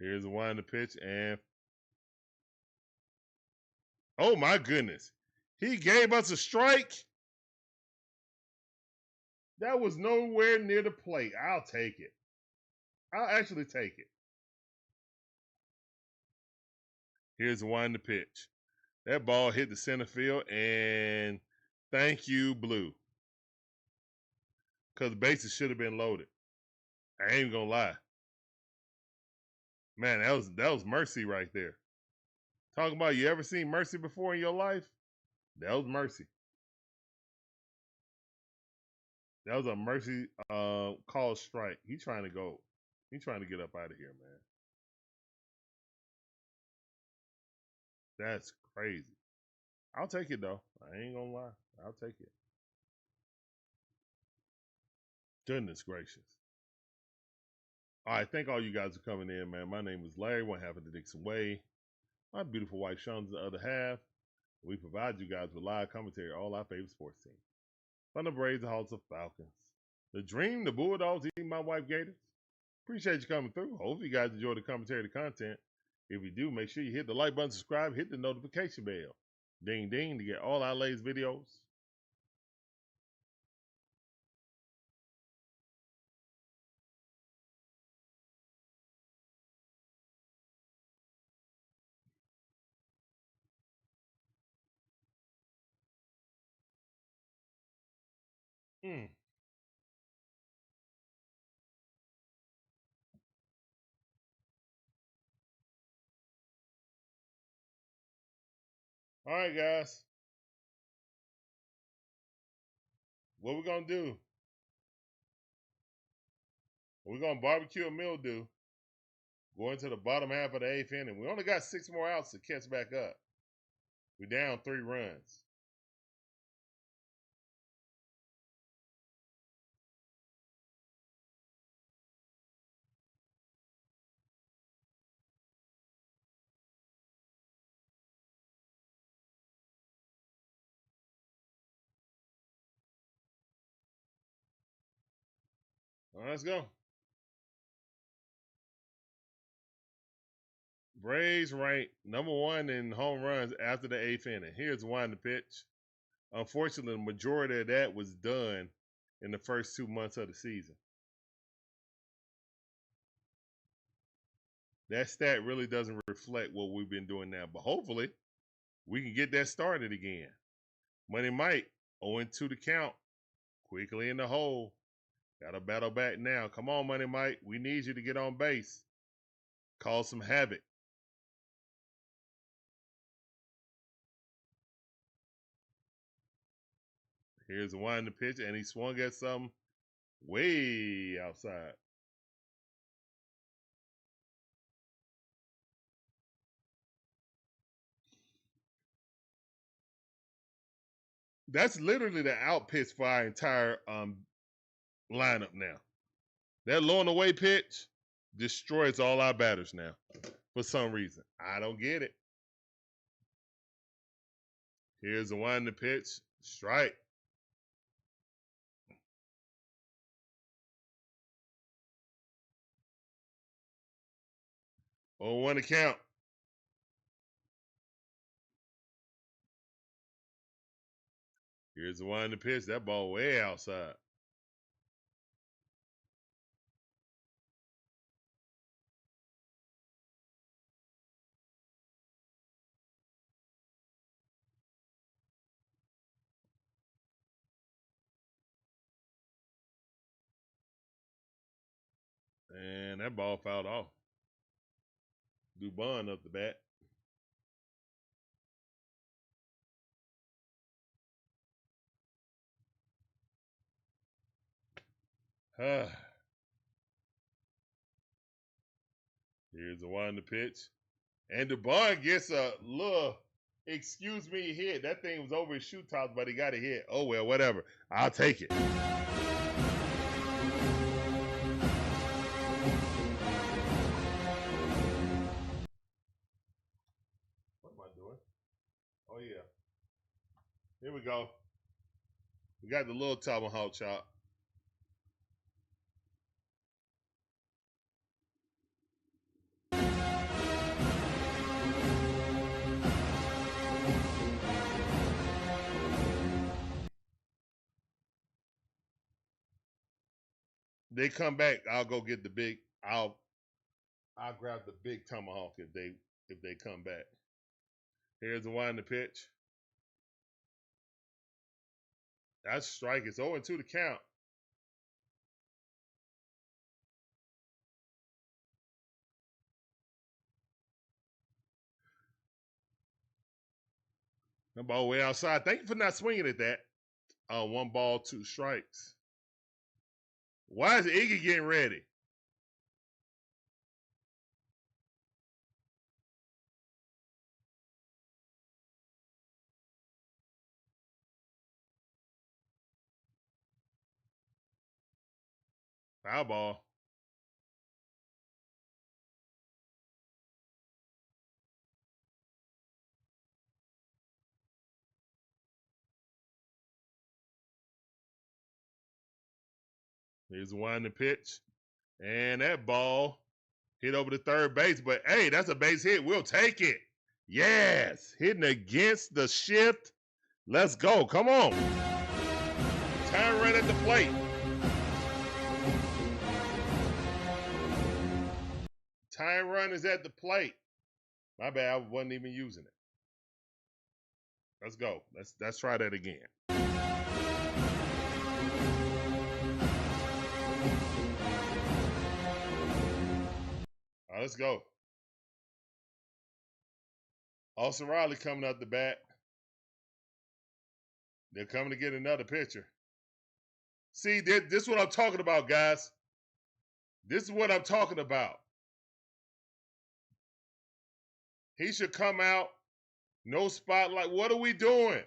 Here's one to pitch and oh my goodness. He gave us a strike. That was nowhere near the plate. I'll take it. I'll actually take it. Here's one to pitch. That ball hit the center field, and thank you, Blue. Because the bases should have been loaded. I ain't gonna lie. Man, that was mercy right there. Talking about you ever seen Mercy before in your life? That was Mercy. That was a Mercy called strike. He trying to go. He trying to get up out of here, man. That's crazy. I'll take it though. I ain't gonna lie. I'll take it. Goodness gracious. All right, thank all you guys for coming in, man. My name is Larry, one half of the DIXON Way. My beautiful wife Sean's the other half. We provide you guys with live commentary on all our favorite sports teams. From the Braves, the Hawks, the Falcons, the Dream, the Bulldogs, even my wife Gators. Appreciate you coming through. Hopefully you guys enjoy the commentary, the content. If you do, make sure you hit the like button, subscribe, hit the notification bell. Ding, ding, to get all our latest videos. All right, guys. What we're going to do, we're going to barbecue a mildew, go into the bottom half of the eighth inning. We only got 6 more outs to catch back up. We're down 3 runs. All right, let's go. Braves ranked #1 in home runs after the 8th inning. Here's one to pitch. Unfortunately, the majority of that was done in the first 2 months of the season. That stat really doesn't reflect what we've been doing now, but hopefully we can get that started again. Money Mike, 0-2 to count. Quickly in the hole. Got to battle back now. Come on, Money Mike. We need you to get on base. Cause some havoc. Here's the one in the pitch, and he swung at something way outside. That's literally the out pitch for our entire lineup now. That low and away pitch destroys all our batters now for some reason. I don't get it. Here's the one in the pitch. Strike. Oh, 1 to count. Here's the one in the pitch. That ball way outside. And that ball fouled off. Dubon up the bat. Here's the one in the pitch. And Dubon gets a little, excuse me, hit. That thing was over his shoe tops, but he got a hit. Oh, well, whatever. I'll take it. What am I doing? Oh, yeah. Here we go. We got the little tomahawk chop. They come back, I'll go get the big. I'll grab the big tomahawk if they come back. Here's the one in the pitch. That's a strike. It's 0-2 to count. That ball way outside. Thank you for not swinging at that. 1 ball, 2 strikes. Why is Iggy getting ready? Foul ball. Here's the winding pitch. And that ball hit over the third base. But, hey, that's a base hit. We'll take it. Yes. Hitting against the shift. Let's go. Come on. Time run at the plate. Time run is at the plate. My bad. I wasn't even using it. Let's go. Let's try that again. All right, let's go. Olson Riley coming up the bat. They're coming to get another pitcher. See, this is what I'm talking about, guys. This is what I'm talking about. He should come out. No spotlight. What are we doing?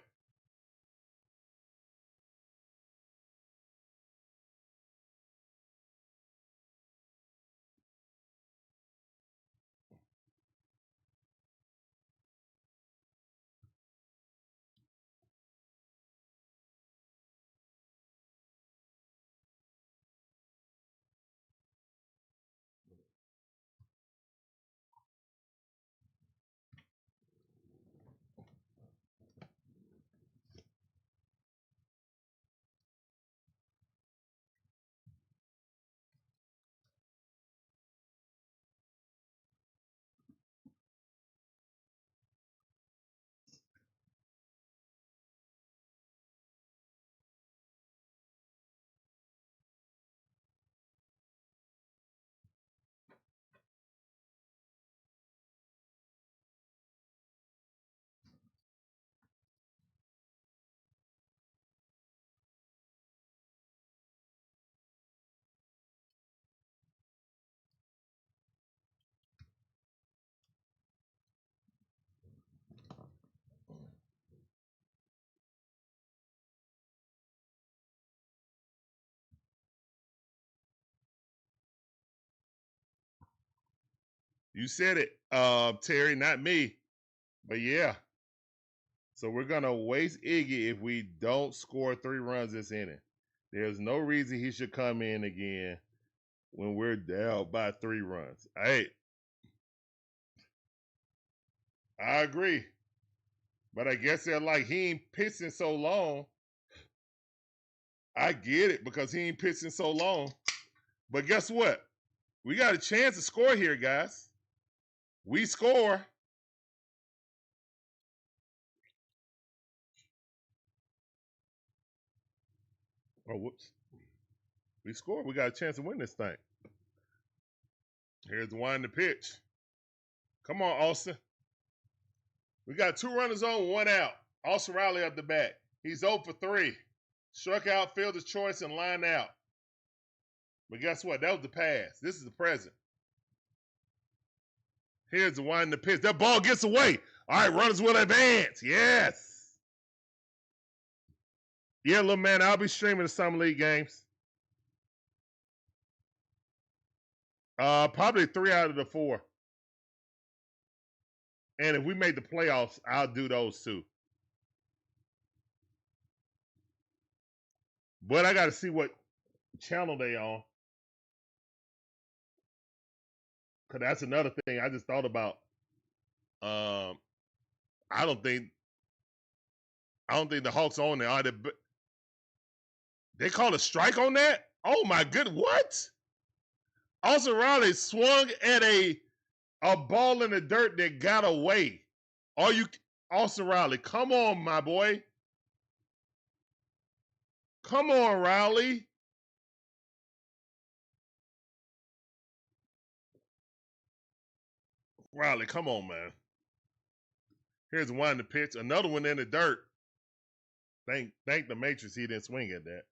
You said it, Terry, not me. But yeah. So we're going to waste Iggy if we don't score 3 runs this inning. There's no reason he should come in again when we're down by 3 runs. Hey, I agree. But I guess they're like, he ain't pitching so long. I get it because he ain't pitching so long. But guess what? We got a chance to score here, guys. We score. Oh, whoops. We score. We got a chance to win this thing. Here's the wind the pitch. Come on, Austin. We got 2 runners on, 1 out. Austin Riley up the bat. He's 0 for 3. Struck out, fielder's choice, and lined out. But guess what? That was the past. This is the present. Here's the wind the pitch. That ball gets away. All right, runners will advance. Yes. Yeah, little man, I'll be streaming the Summer League games. Probably 3 out of the 4. And if we make the playoffs, I'll do those too. But I got to see what channel they on. Because that's another thing I just thought about. I don't think the Hawks are on there. Are they called a strike on that? Oh my goodness, what? Austin Riley swung at a ball in the dirt that got away. Austin Riley, come on, my boy. Come on, Riley. Riley, come on, man. Here's one to pitch. Another one in the dirt. Thank the Matrix he didn't swing at that.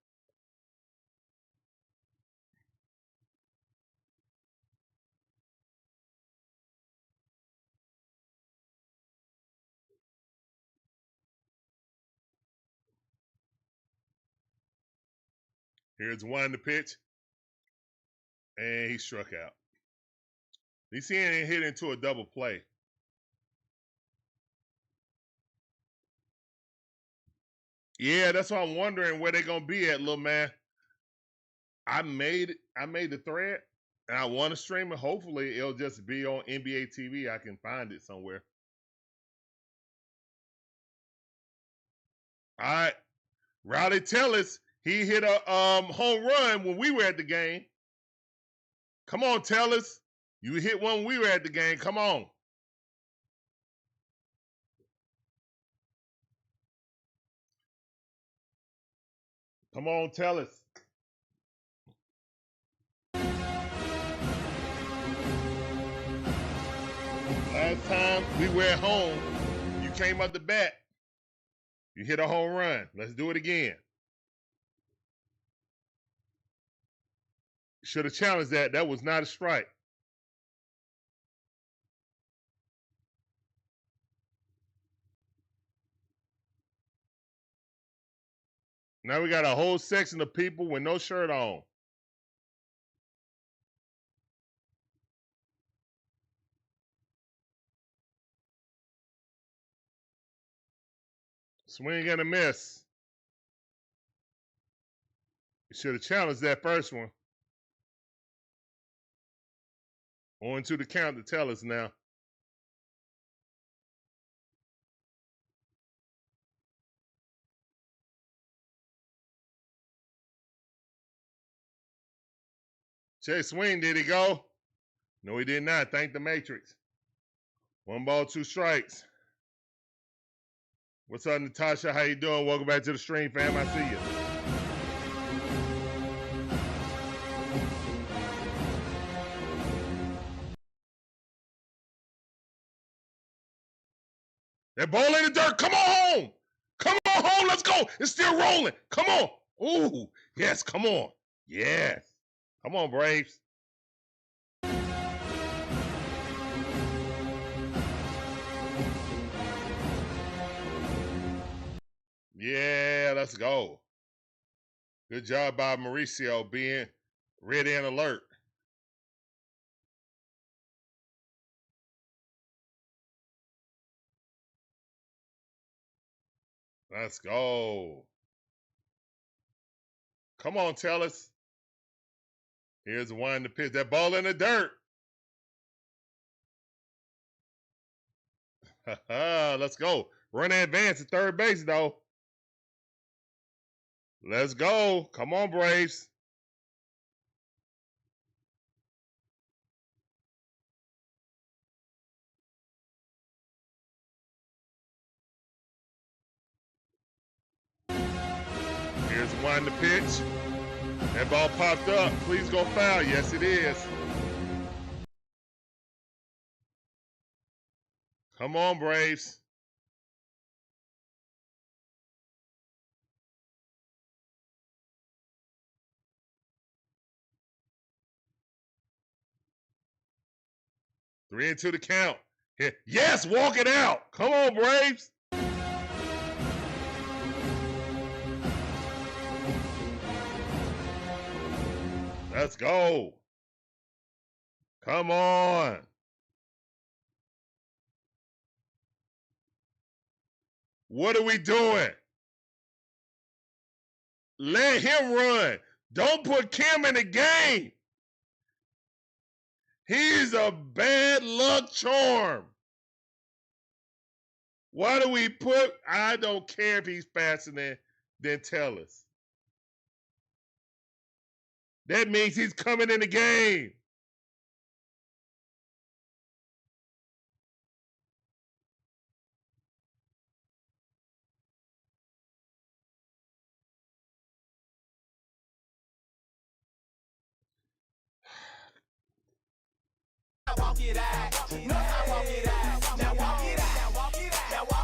Here's one to pitch. And he struck out. You see him hit into a double play. Yeah, that's why I'm wondering where they're gonna be at, little man. I made the thread, and I want to stream it. Hopefully, it'll just be on NBA TV. I can find it somewhere. All right, Rowdy Tellers, he hit a home run when we were at the game. Come on, Tellers, you hit one when we were at the game. Come on. Come on, Tellers. Last time we were at home, you came up the bat. You hit a home run. Let's do it again. Should have challenged that. That was not a strike. Now we got a whole section of people with no shirt on. Swing and a miss. You should have challenged that first one. On to the count to tell us now. Chase swing, did he go? No, he did not. Thank the Matrix. 1 ball, 2 strikes. What's up, Natasha? How you doing? Welcome back to the stream, fam. I see you. That ball in the dirt. Come on home. Come on home. Let's go. It's still rolling. Come on. Ooh, yes, come on. Yes. Come on, Braves. Yeah, let's go. Good job by Mauricio being ready and alert. Let's go. Come on, Tellers. Here's one to pitch. That ball in the dirt. Let's go. Run advance at third base, though. Let's go. Come on, Braves. Here's one to pitch. That ball popped up. Please go foul. Yes, it is. Come on, Braves. Three and two to count. Yes, walk it out. Come on, Braves. Let's go. Come on. What are we doing? Let him run. Don't put Kim in the game. He's a bad luck charm. Why do we put, I don't care if he's faster than Tellers. That means he's coming in the game. Walk it out. No, I walk it out. Now walk it out. Now walk it out. Now walk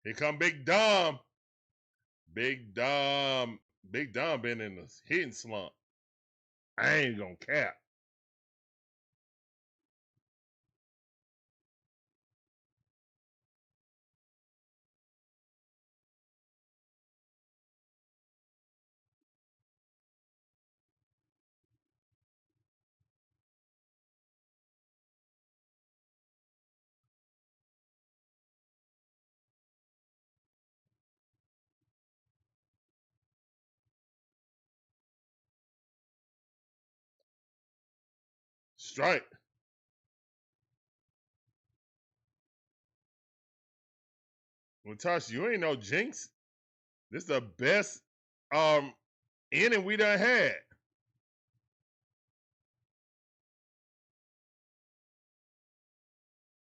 Here come Big Dom. Big Dom. Big Dom been in the hitting slump. I ain't gonna cap. Strike. Natasha, you ain't no jinx. This is the best inning we done had.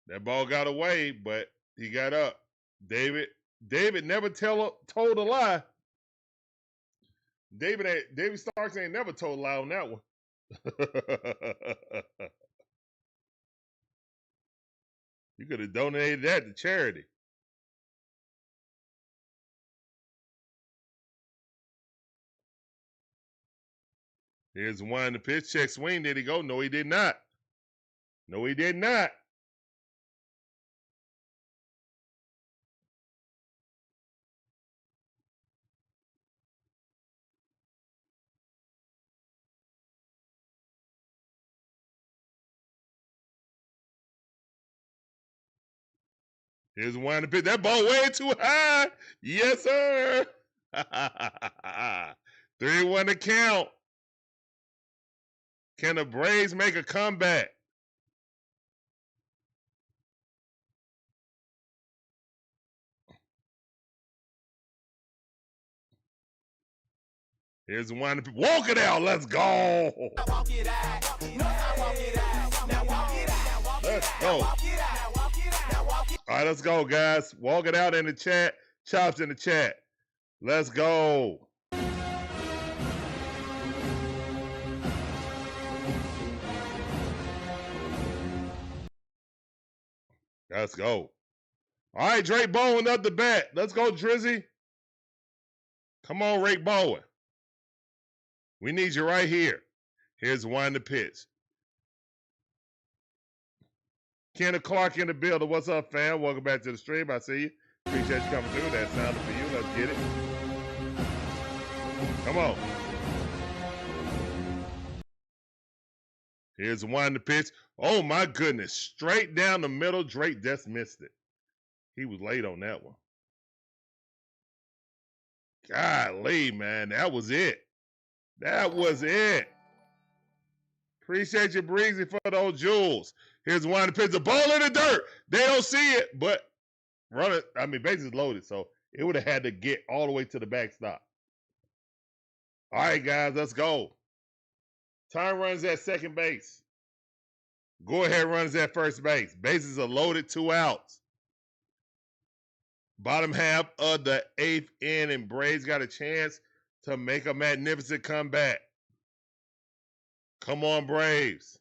That ball got away, but he got up. David never told a lie. David Starks ain't never told a lie on that one. You could have donated that to charity. Here's one. The pitch check swing. Did he go? No, he did not. No, he did not. Here's one to pitch. That ball way too high. Yes, sir. 3-1 to count. Can the Braves make a comeback? Here's one. Walk it out. Let's go. Let's go. All right, let's go, guys. Walk it out in the chat. Chops in the chat. Let's go. Let's go. All right, Drake Baldwin up the bat. Let's go, Drizzy. Come on, Drake Baldwin. We need you right here. Here's one to pitch. Kenneth Clark in the building. What's up, fam? Welcome back to the stream. I see you. Appreciate you coming through. That sounded for you. Let's get it. Come on. Here's one to pitch. Oh, my goodness. Straight down the middle. Drake just missed it. He was late on that one. Golly, man. That was it. That was it. Appreciate you, Breezy, for those jewels. Here's one to pitch. The ball in the dirt. They don't see it, but run it. I mean, bases loaded, so it would have had to get all the way to the backstop. All right, guys, let's go. Time runs at second base. Go ahead runs at first base. Bases are loaded, 2 outs. Bottom half of the 8th inning. Braves got a chance to make a magnificent comeback. Come on, Braves.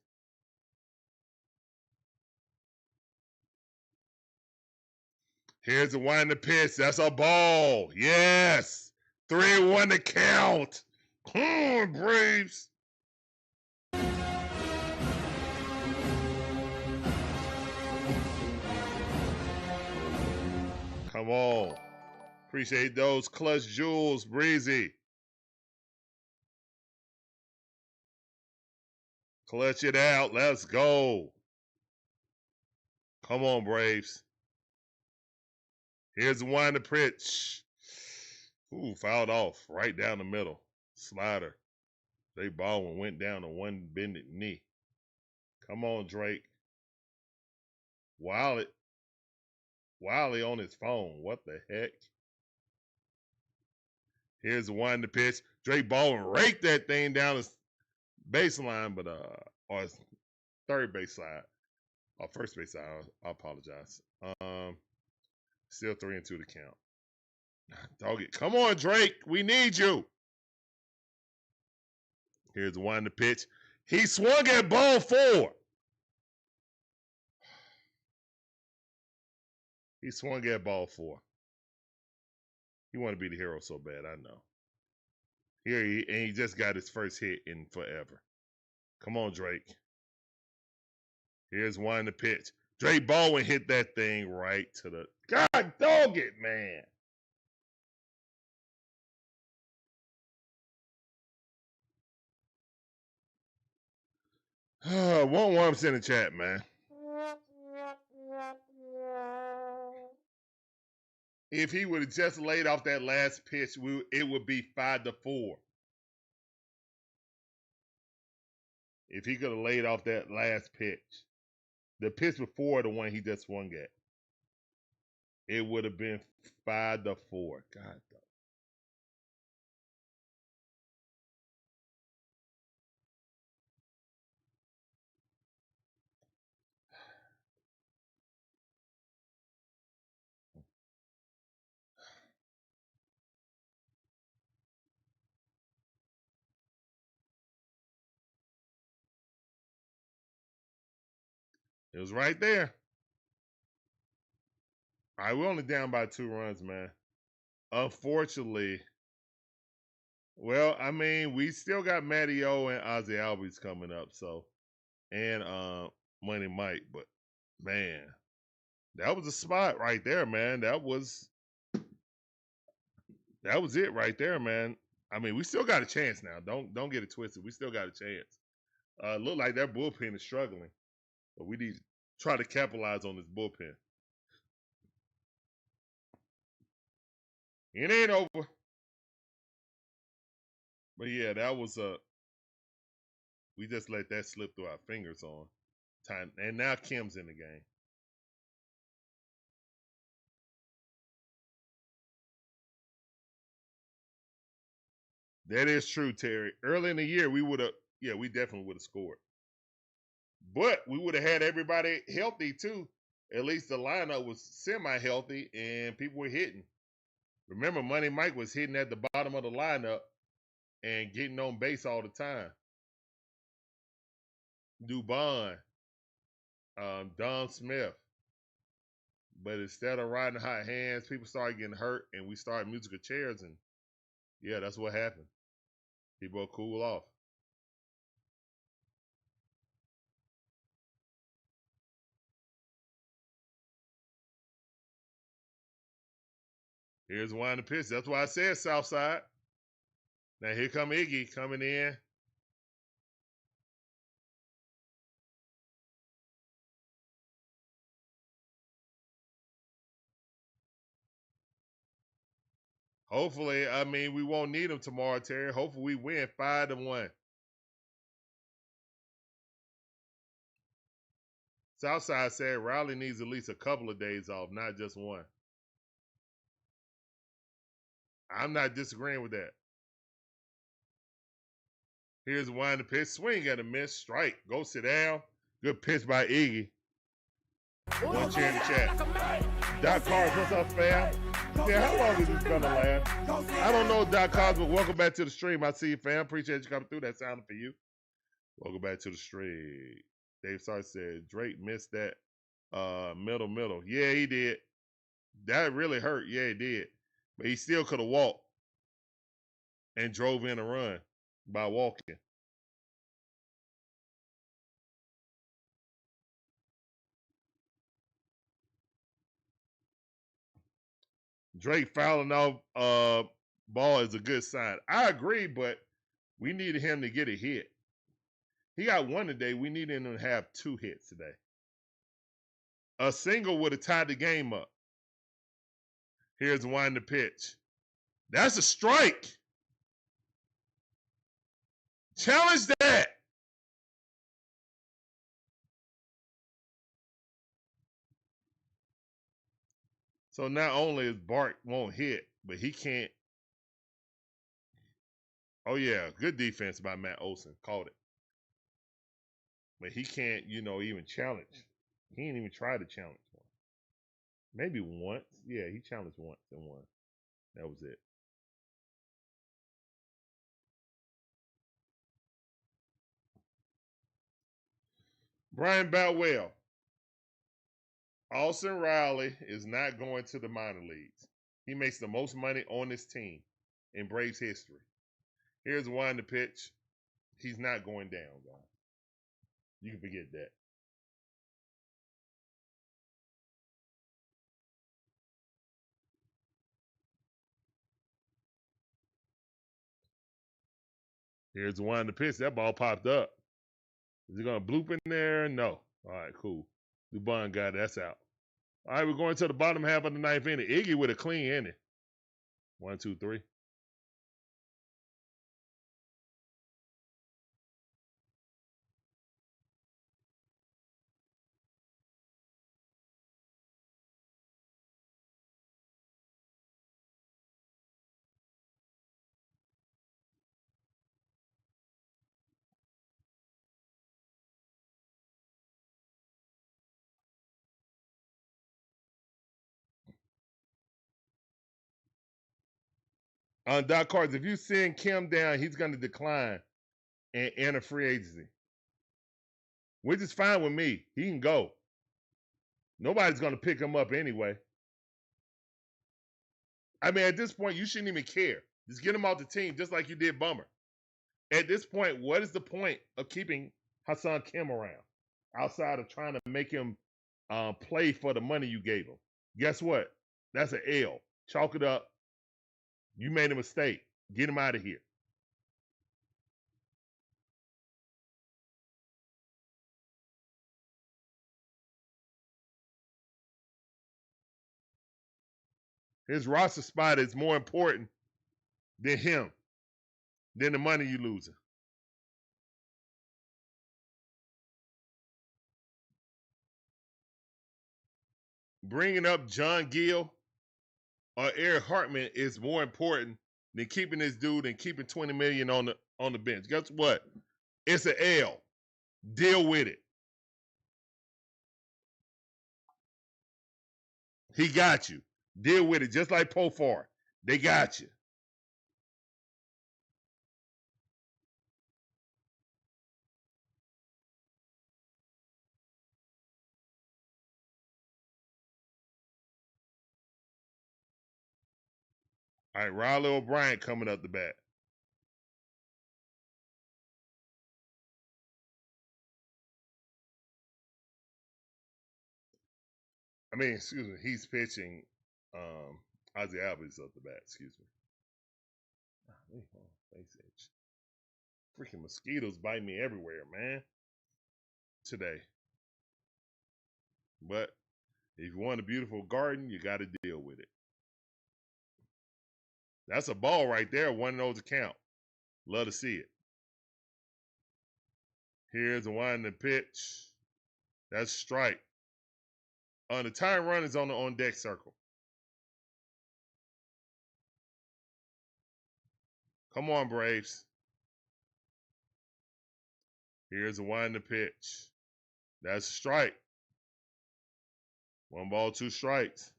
Here's the one to pitch. That's a ball. Yes. 3-1 to count. Come on, Braves. Come on. Appreciate those clutch jewels, Breezy. Clutch it out. Let's go. Come on, Braves. Here's the one to pitch. Ooh, fouled off right down the middle. Slider. Drake Baldwin went down on one bended knee. Come on, Drake. Wiley on his phone. What the heck? Here's the one to pitch. Drake Baldwin raked that thing down the baseline, but or third base side. Or first base side. I apologize. Still 3-2 to count. Dog it. Come on, Drake. We need you. Here's the one to pitch. He swung at ball 4. He swung at ball 4. He want to be the hero so bad, I know. He just got his first hit in forever. Come on, Drake. Here's one to pitch. Drake Baldwin hit that thing right to the... God dog it, man. One worms in the chat, man. If he would have just laid off that last pitch, it would be 5-4. If he could have laid off that last pitch, the pitch before the one he just swung at, it would have been 5-4. God. It was right there. All right, we're only down by 2 runs, man. Unfortunately, well, I mean, we still got Matty O and Ozzie Albies coming up, so, and Money Mike, but man, that was a spot right there, man. That was it right there, man. I mean, we still got a chance now. Don't get it twisted. We still got a chance. Look like that bullpen is struggling, but we need to try to capitalize on this bullpen. It ain't over. But yeah, that was we just let that slip through our fingers on time. And now Kim's in the game. That is true, Terry. Early in the year, we definitely would have scored. But we would have had everybody healthy too. At least the lineup was semi-healthy and people were hitting. Remember, Money Mike was hitting at the bottom of the lineup and getting on base all the time. Dubon, Don Smith. But instead of riding hot hands, people started getting hurt and we started musical chairs, and yeah, that's what happened. People cool off. Here's one to pitch. That's why I said South Side. Now here come Iggy coming in. Hopefully, I mean, we won't need him tomorrow, Terry. Hopefully we win 5-1. Southside said Riley needs at least a couple of days off, not just one. I'm not disagreeing with that. Here's one to pitch. Swing and a miss. Strike. Go sit down. Good pitch by Iggy. One chair in the chat. Doc Cars, what's up, fam? Yeah, how long is this gonna last? I don't know, Doc Cars, but welcome back to the stream. I see you, fam. Appreciate you coming through. That sounded for you. Welcome back to the stream. Dave Sarge said Drake missed that middle. Yeah, he did. That really hurt. Yeah, he did. But he still could have walked and drove in a run by walking. Drake fouling off ball is a good sign. I agree, but we needed him to get a hit. He got one today. We needed him to have 2 hits today. A single would have tied the game up. Here's one to pitch. That's a strike. Challenge that. So not only is Bart won't hit, but he can't. Oh yeah, good defense by Matt Olson. Called it. But he can't, even challenge. He ain't even try to challenge one. Maybe once. Yeah, he challenged once and won. That was it. Brian Boutwell. Austin Riley is not going to the minor leagues. He makes the most money on this team in Braves history. Here's one to pitch. He's not going down, guys. You can forget that. Here's one to pitch. That ball popped up. Is it going to bloop in there? No. All right, cool. Dubon got it. That's out. All right, we're going to the bottom half of the ninth inning. Iggy with a clean inning. 1, 2, 3. On Doc Cards, if you send Kim down, he's going to decline and enter free agency. Which is fine with me. He can go. Nobody's going to pick him up anyway. I mean, at this point, you shouldn't even care. Just get him off the team, just like you did Bummer. At this point, what is the point of keeping Hassan Kim around outside of trying to make him play for the money you gave him? Guess what? That's an L. Chalk it up. You made a mistake. Get him out of here. His roster spot is more important than him, than the money you losing. Bringing up John Gill or Eric Hartman is more important than keeping this dude and keeping $20 million on the bench. Guess what? It's an L. Deal with it. He got you. Deal with it, just like Pofar. They got you. All right, Riley O'Brien coming up the bat. I mean, excuse me, he's pitching Ozzie Albies up the bat, excuse me. Face itch. Freaking mosquitoes bite me everywhere, man. Today. But if you want a beautiful garden, you got to deal with it. That's a ball right there, one of those account. Love to see it. Here's the one to pitch. That's strike. The time run is on the on deck circle. Come on, Braves. Here's the one to pitch. That's a strike. 1 ball, 2 strikes.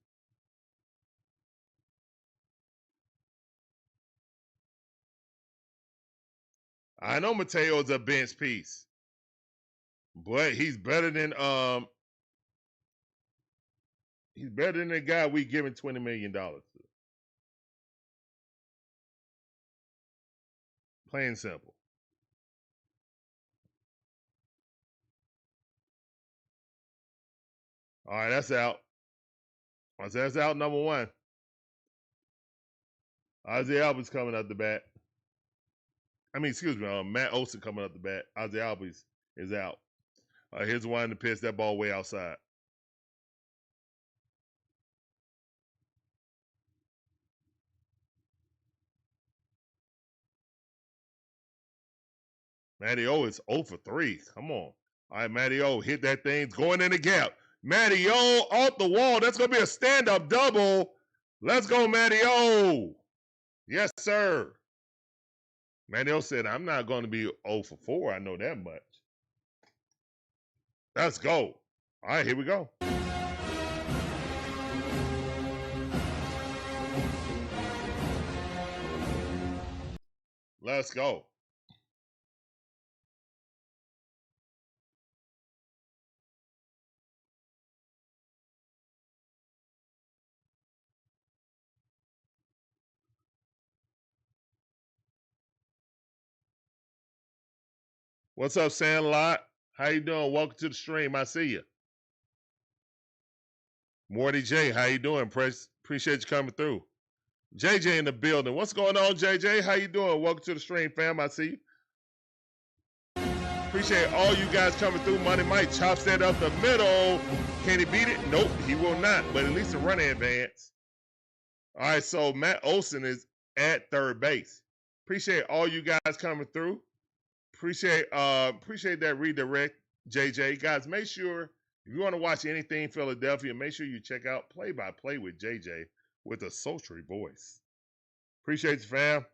I know Mateo's a bench piece, but he's better than the guy we giving $20 million to. Plain and simple. All right, that's out. That's out, number 1. Ozzie Albies coming up the bat. I mean, excuse me, Matt Olson coming up the bat. Ozzie Albies is out. Here's one to pitch. That ball way outside. Matty O is 0 for 3. Come on. All right, Matty O, hit that thing. It's going in the gap. Matty O off the wall. That's going to be a stand-up double. Let's go, Matty O. Yes, sir. Matty O said, I'm not going to be 0 for 4. I know that much. Let's go. All right, here we go. Let's go. What's up, Sandlot? How you doing? Welcome to the stream. I see you. Morty J, how you doing? Appreciate you coming through. JJ in the building. What's going on, JJ? How you doing? Welcome to the stream, fam. I see you. Appreciate all you guys coming through. Money Mike chops that up the middle. Can he beat it? Nope, he will not. But at least a running advance. All right, so Matt Olson is at third base. Appreciate all you guys coming through. Appreciate that redirect, JJ. Guys, make sure if you want to watch anything Philadelphia, make sure you check out Play by Play with JJ with a sultry voice. Appreciate you, fam.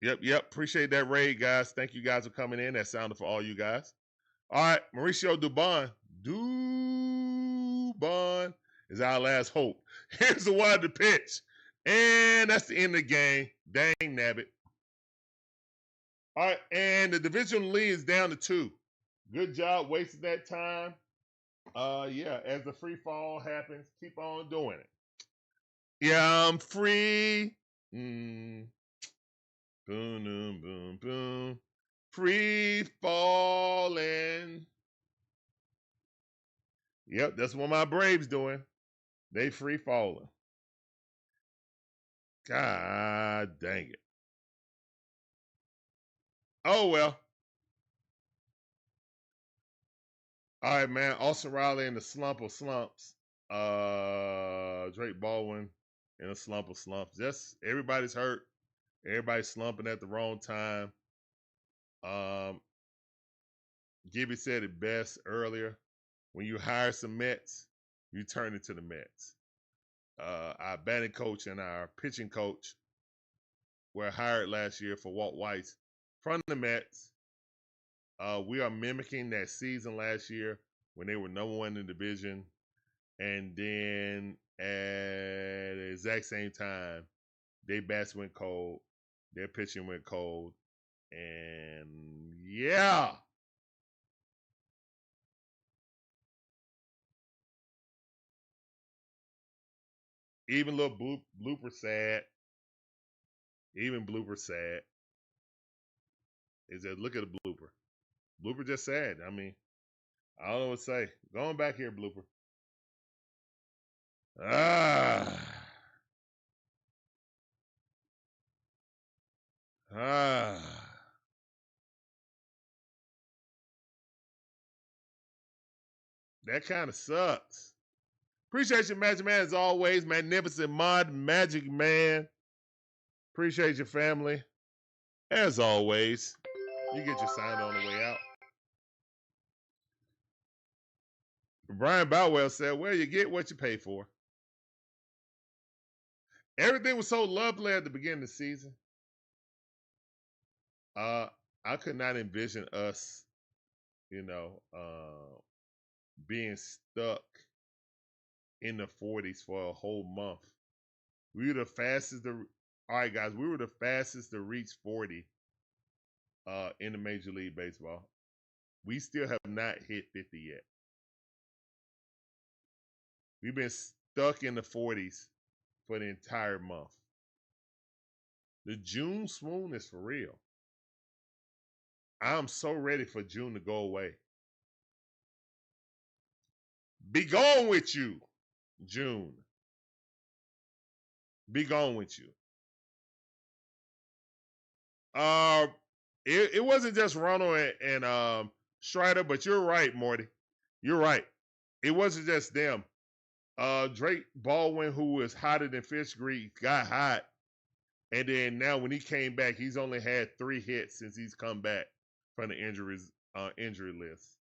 Yep. Appreciate that raid, guys. Thank you guys for coming in. That sounded for all you guys. All right, Mauricio Dubon. Dubon is our last hope. Here's the one to pitch. And that's the end of the game. Dang nabbit. All right, and the division lead is down to 2. Good job wasting that time. Yeah, as the free fall happens, keep on doing it. Yeah, I'm free. Boom, boom, boom, boom. Free falling. Yep, that's what my Braves doing. They free falling. God dang it. Oh, well. All right, man. Austin Riley in the slump of slumps. Drake Baldwin in a slump of slumps. Just everybody's hurt. Everybody's slumping at the wrong time. Gibby said it best earlier. When you hire some Mets, you turn into the Mets. Our batting coach and our pitching coach were hired last year for Walt Weiss from the Mets. We are mimicking that season last year when they were number 1 in the division. And then at the exact same time, their bats went cold. Their pitching went cold. And yeah. Even little blooper sad. Even blooper sad. Is that look at the blooper. Blooper just sad. I mean, I don't know what to say. Going back here, blooper. That kind of sucks. Appreciate you, Magic Man, as always. Magnificent Mod Magic Man. Appreciate your family. As always, you get your sign on the way out. Brian Bowell said, well, you get what you pay for. Everything was so lovely at the beginning of the season. I could not envision us, being stuck in the 40s for a whole month. We were the fastest to, all right, guys, we were the fastest to reach 40 in the Major League Baseball. We still have not hit 50 yet. We've been stuck in the 40s for the entire month. The June swoon is for real. I'm so ready for June to go away. Be gone with you, June. Be gone with you. It wasn't just Ronald and Strider, but you're right, Morty. You're right. It wasn't just them. Drake Baldwin, who was hotter than fish grease, got hot. And then now when he came back, he's only had 3 hits since he's come back from the injury list.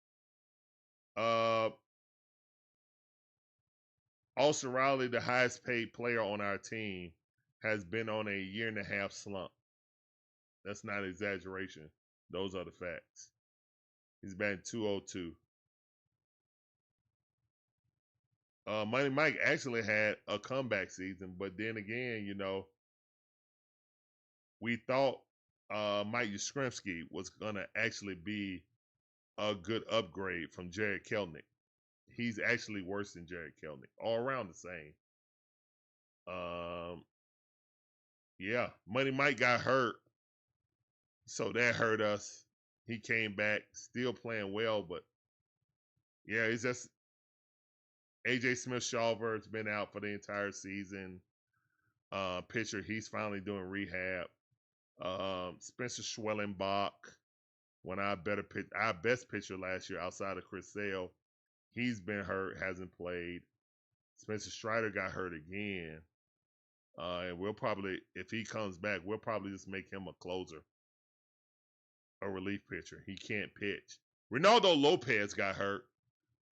Austin Riley, the highest paid player on our team, has been on a 1.5-year slump. That's not an exaggeration. Those are the facts. He's batting .202. Money Mike actually had a comeback season, but then again, we thought Mike Yastrzemski was going to actually be a good upgrade from Jared Kelenic. He's actually worse than Jared Kelenic. All around the same. Yeah, Money Mike got hurt So that hurt us. He came back, still playing well, but yeah, it's just AJ Smith-Shawver's been out for the entire season. Pitcher, he's finally doing rehab. Spencer Schwellenbach, our best pitcher last year outside of Chris Sale, he's been hurt, hasn't played. Spencer Strider got hurt again. And we'll probably, if he comes back, we'll probably just make him a closer, a relief pitcher. He can't pitch. Ronaldo Lopez got hurt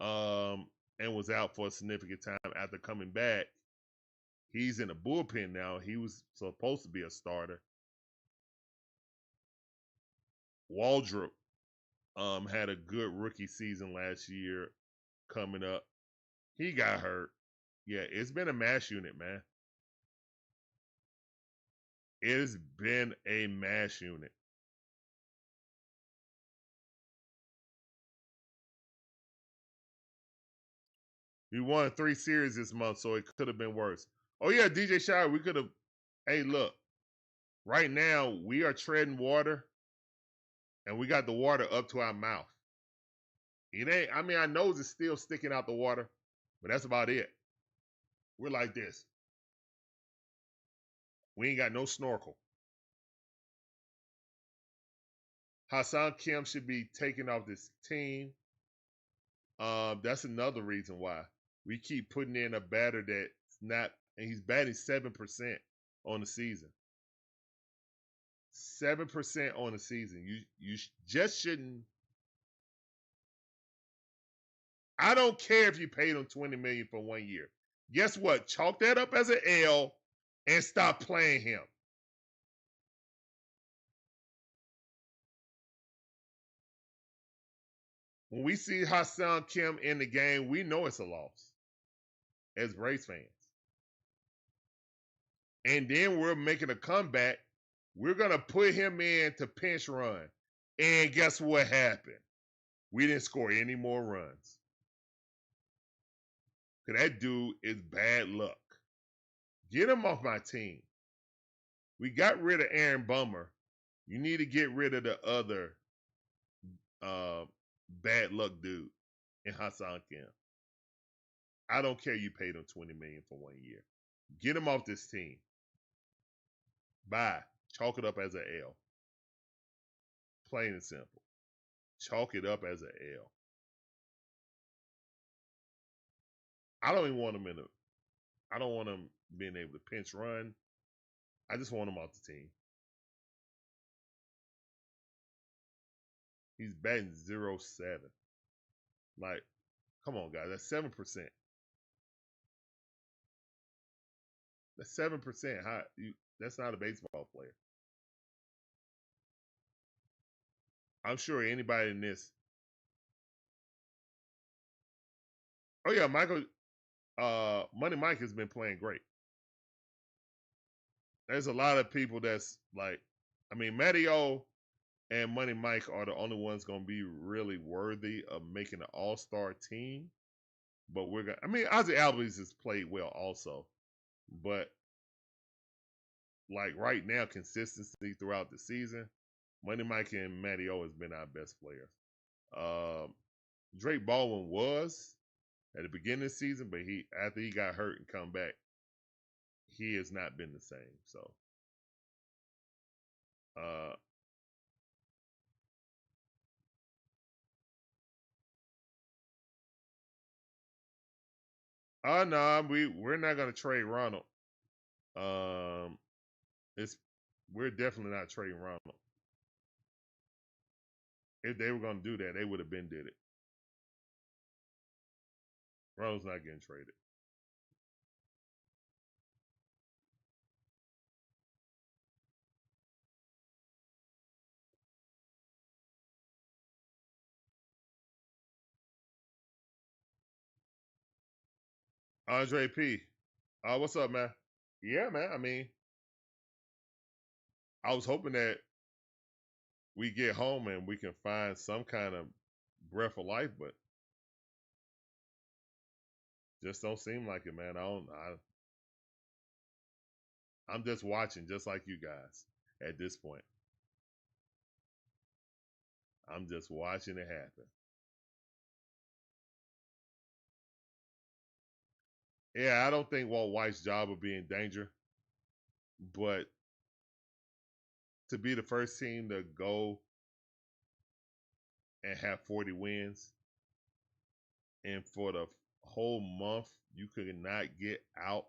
and was out for a significant time after coming back. He's in the bullpen now. He was supposed to be a starter. Waldrop had a good rookie season last year coming up. He got hurt. Yeah, it's been a mash unit, man. It's been a mash unit. We won 3 series this month, so it could have been worse. Oh, yeah, DJ Shire, we could have. Hey, look. Right now, we are treading water, and we got the water up to our mouth. It ain't, I mean, our nose is still sticking out the water, but that's about it. We're like this. We ain't got no snorkel. Hassan Kim should be taken off this team. That's another reason why we keep putting in a batter that's not, and he's batting 7% on the season. 7% on the season. You just shouldn't. I don't care if you paid him $20 million for 1 year. Guess what? Chalk that up as an L and stop playing him. When we see Hassan Kim in the game, we know it's a loss as Braves fans. And then we're making a comeback. We're going to put him in to pinch run. And guess what happened? We didn't score any more runs. Because that dude is bad luck. Get him off my team. We got rid of Aaron Bummer. You need to get rid of the other bad luck dude in Hassan Kim. I don't care you paid him $20 million for 1 year. Get him off this team. Bye. Chalk it up as an L. Plain and simple. Chalk it up as an L. I don't even want him I don't want him being able to pinch run. I just want him off the team. He's batting 0.7. Like, come on, guys. That's 7%. That's 7%. That's not a baseball player. I'm sure anybody in this. Oh yeah, Money Mike has been playing great. There's a lot of people that's like, I mean, Matteo and Money Mike are the only ones going to be really worthy of making an all-star team. But I mean, Ozzie Albies has played well also. But like right now, consistency throughout the season, Money Mike and Matteo has been our best players. Drake Baldwin was at the beginning of the season, but after he got hurt and come back, he has not been the same. So no, we're not gonna trade Ronald. We're definitely not trading Ronald. If they were gonna do that, they would have been did it. Ronald's not getting traded. Andre P. What's up, man? Yeah, man. I mean, I was hoping that we get home and we can find some kind of breath of life, but just don't seem like it, man. I'm just watching, just like you guys at this point. I'm just watching it happen. Yeah, I don't think Walt White's job will be in danger, but to be the first team to go and have 40 wins, and for the whole month you could not get out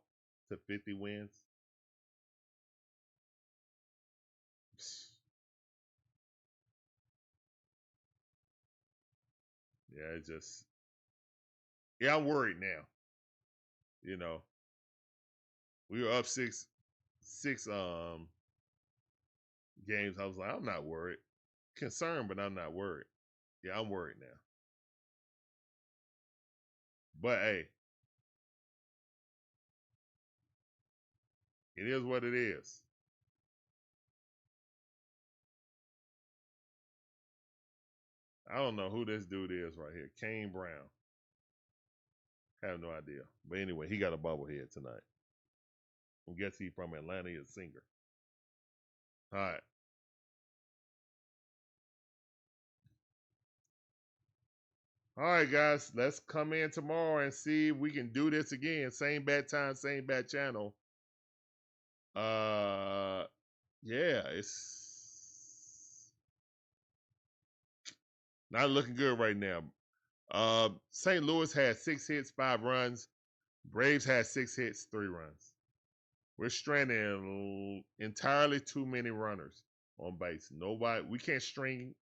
to 50 wins. Yeah, it just, yeah, I'm worried now. You know, we were up six games. I was like, I'm not worried. Concerned, but I'm not worried. Yeah, I'm worried now. But hey, it is what it is. I don't know who this dude is right here. Kane Brown. Have no idea. But anyway, he got a bobblehead tonight. I guess he's from Atlanta. He's a singer. All right. All right, guys. Let's come in tomorrow and see if we can do this again. Same bad time, same bad channel. Yeah, it's not looking good right now. St. Louis had 6 hits, 5 runs. Braves had 6 hits, 3 runs. We're stranding entirely too many runners on base. Nobody, we can't string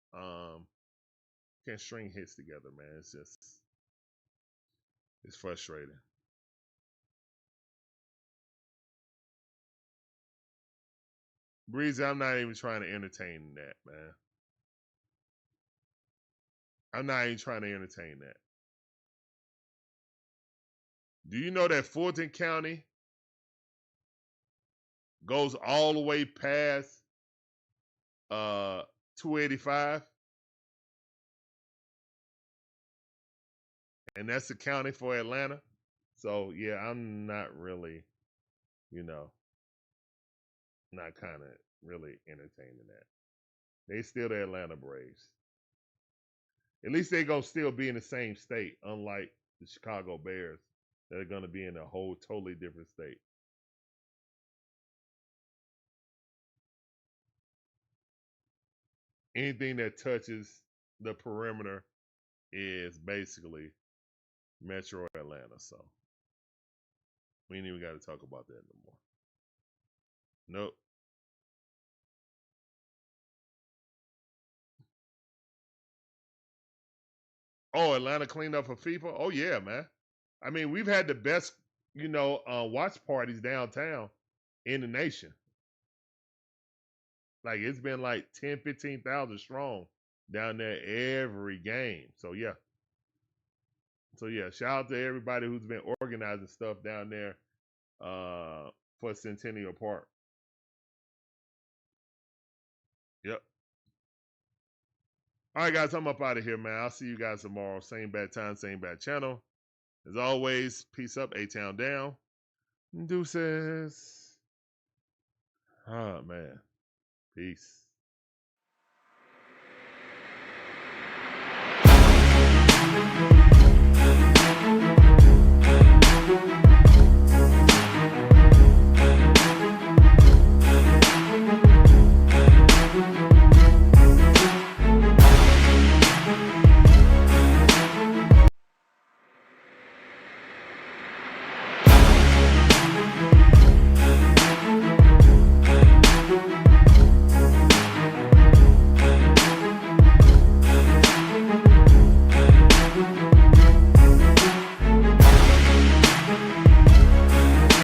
hits together, man. It's frustrating. Breezy, I'm not even trying to entertain that, man. I'm not even trying to entertain that. Do you know that Fulton County goes all the way past 285? And that's the county for Atlanta. So yeah, I'm not really, not kind of really entertaining that. They still the Atlanta Braves. At least they gonna still be in the same state, unlike the Chicago Bears that are gonna be in a whole totally different state. Anything that touches the perimeter is basically Metro Atlanta. So we ain't even got to talk about that no more. Nope. Oh, Atlanta cleaned up for FIFA? Oh, yeah, man. I mean, we've had the best, watch parties downtown in the nation. Like, it's been like 10, 15,000 strong down there every game. So, yeah. Shout out to everybody who's been organizing stuff down there for Centennial Park. Yep. All right, guys, I'm up out of here, man. I'll see you guys tomorrow. Same bad time, same bad channel. As always, peace up, A-Town down. Deuces. Oh, man. Peace.